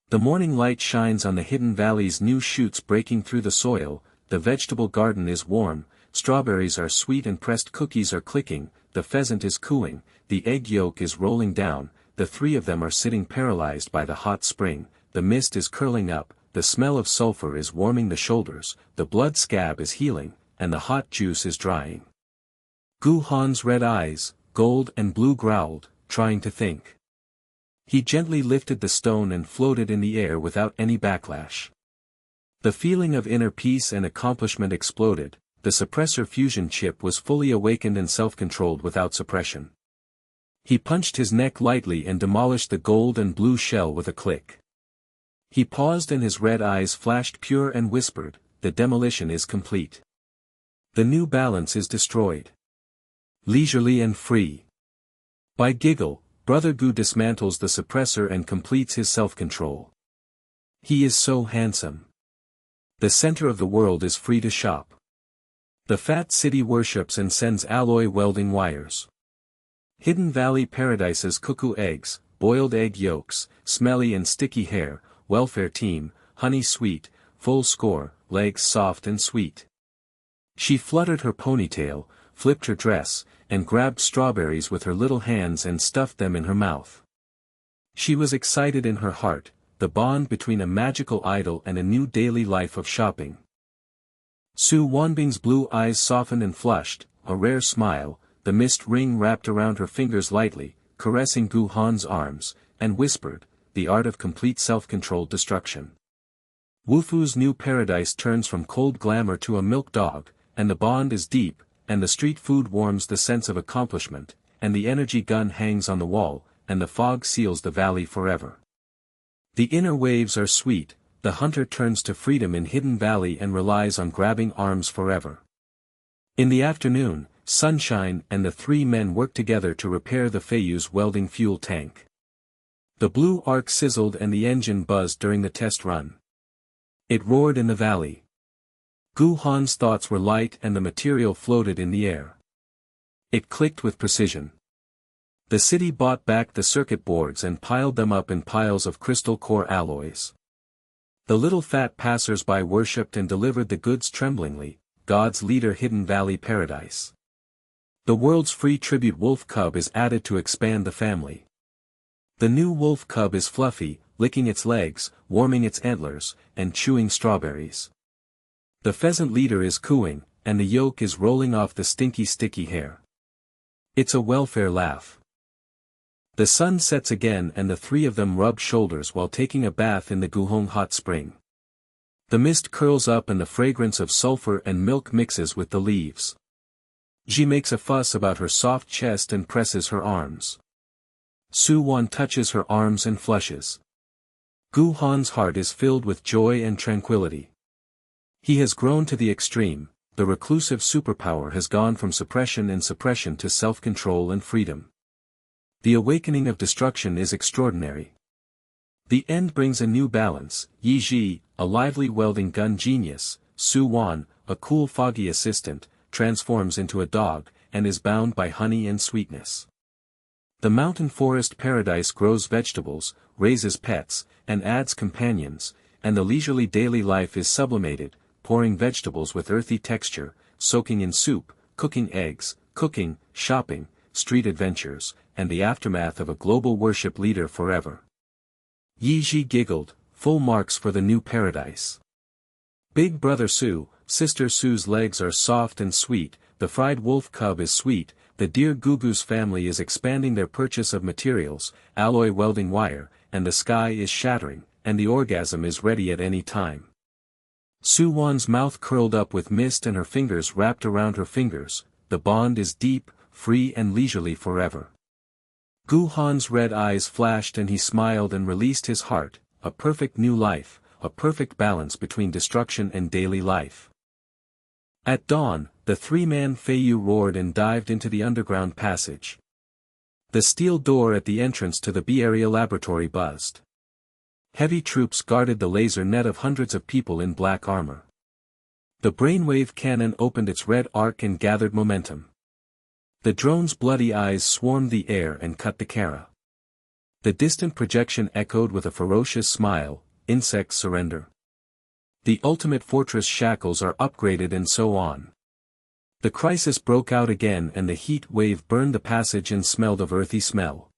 The morning light shines on the Hidden Valley's new shoots breaking through the soil, the vegetable garden is warm, strawberries are sweet and pressed cookies are clicking, the pheasant is cooing, the egg yolk is rolling down, the three of them are sitting paralyzed by the hot spring, the mist is curling up, the smell of sulfur is warming the shoulders, the blood scab is healing, and the hot juice is drying. Gu Han's red eyes, gold and blue growled, trying to think. He gently lifted the stone and floated in the air without any backlash. The feeling of inner peace and accomplishment exploded, the suppressor fusion chip was fully awakened and self-controlled without suppression. He punched his neck lightly and demolished the gold and blue shell with a click. He paused and his red eyes flashed pure and whispered, the demolition is complete. The new balance is destroyed. Leisurely and free. By giggle, Brother Gu dismantles the suppressor and completes his self-control. He is so handsome. The center of the world is free to shop. The fat city worships and sends alloy welding wires. Hidden Valley paradises cuckoo eggs, boiled egg yolks, smelly and sticky hair, welfare team, honey sweet, full score, legs soft and sweet. She fluttered her ponytail, flipped her dress, and grabbed strawberries with her little hands and stuffed them in her mouth. She was excited in her heart, the bond between a magical idol and a new daily life of shopping. Su Wanbing's blue eyes softened and flushed, a rare smile, the mist ring wrapped around her fingers lightly, caressing Gu Han's arms, and whispered, the art of complete self-controlled destruction. Wufu's new paradise turns from cold glamour to a milk dog, and the bond is deep, and the street food warms the sense of accomplishment, and the energy gun hangs on the wall, and the fog seals the valley forever. The inner waves are sweet, the hunter turns to freedom in Hidden Valley and relies on grabbing arms forever. In the afternoon, Sunshine and the three men work together to repair the Feiyu's welding fuel tank. The blue arc sizzled and the engine buzzed during the test run. It roared in the valley. Gu Han's thoughts were light and the material floated in the air. It clicked with precision. The city bought back the circuit boards and piled them up in piles of crystal core alloys. The little fat passers-by worshipped and delivered the goods tremblingly, God's leader Hidden Valley Paradise. The world's free tribute wolf cub is added to expand the family. The new wolf cub is fluffy, licking its legs, warming its antlers, and chewing strawberries. The pheasant leader is cooing, and the yolk is rolling off the stinky sticky hair. It's a welfare laugh. The sun sets again and the three of them rub shoulders while taking a bath in the Guhong hot spring. The mist curls up and the fragrance of sulfur and milk mixes with the leaves. Ji makes a fuss about her soft chest and presses her arms. Su Wan touches her arms and flushes. Gu Han's heart is filled with joy and tranquility. He has grown to the extreme, the reclusive superpower has gone from suppression and suppression to self-control and freedom. The awakening of destruction is extraordinary. The end brings a new balance. Ye Zhi, a lively welding gun genius, Su Wan, a cool foggy assistant, transforms into a dog, and is bound by honey and sweetness. The mountain forest paradise grows vegetables, raises pets, and adds companions, and the leisurely daily life is sublimated, pouring vegetables with earthy texture, soaking in soup, cooking eggs, cooking, shopping, street adventures, and the aftermath of a global worship leader forever. Ye Zhi giggled, full marks for the new paradise. Big brother Su, sister Su's legs are soft and sweet, the fried wolf cub is sweet, the dear Gugu's family is expanding their purchase of materials, alloy welding wire, and the sky is shattering, and the orgasm is ready at any time. Su Wan's mouth curled up with mist and her fingers wrapped around her fingers, the bond is deep, free and leisurely forever. Gu Han's red eyes flashed and he smiled and released his heart, a perfect new life, a perfect balance between destruction and daily life. At dawn, the three-man Feiyu roared and dived into the underground passage. The steel door at the entrance to the B-area laboratory buzzed. Heavy troops guarded the laser net of hundreds of people in black armor. The brainwave cannon opened its red arc and gathered momentum. The drone's bloody eyes swarmed the air and cut the Kara. The distant projection echoed with a ferocious smile, insects surrender. The ultimate fortress shackles are upgraded and so on. The crisis broke out again and the heat wave burned the passage and smelled of earthy smell.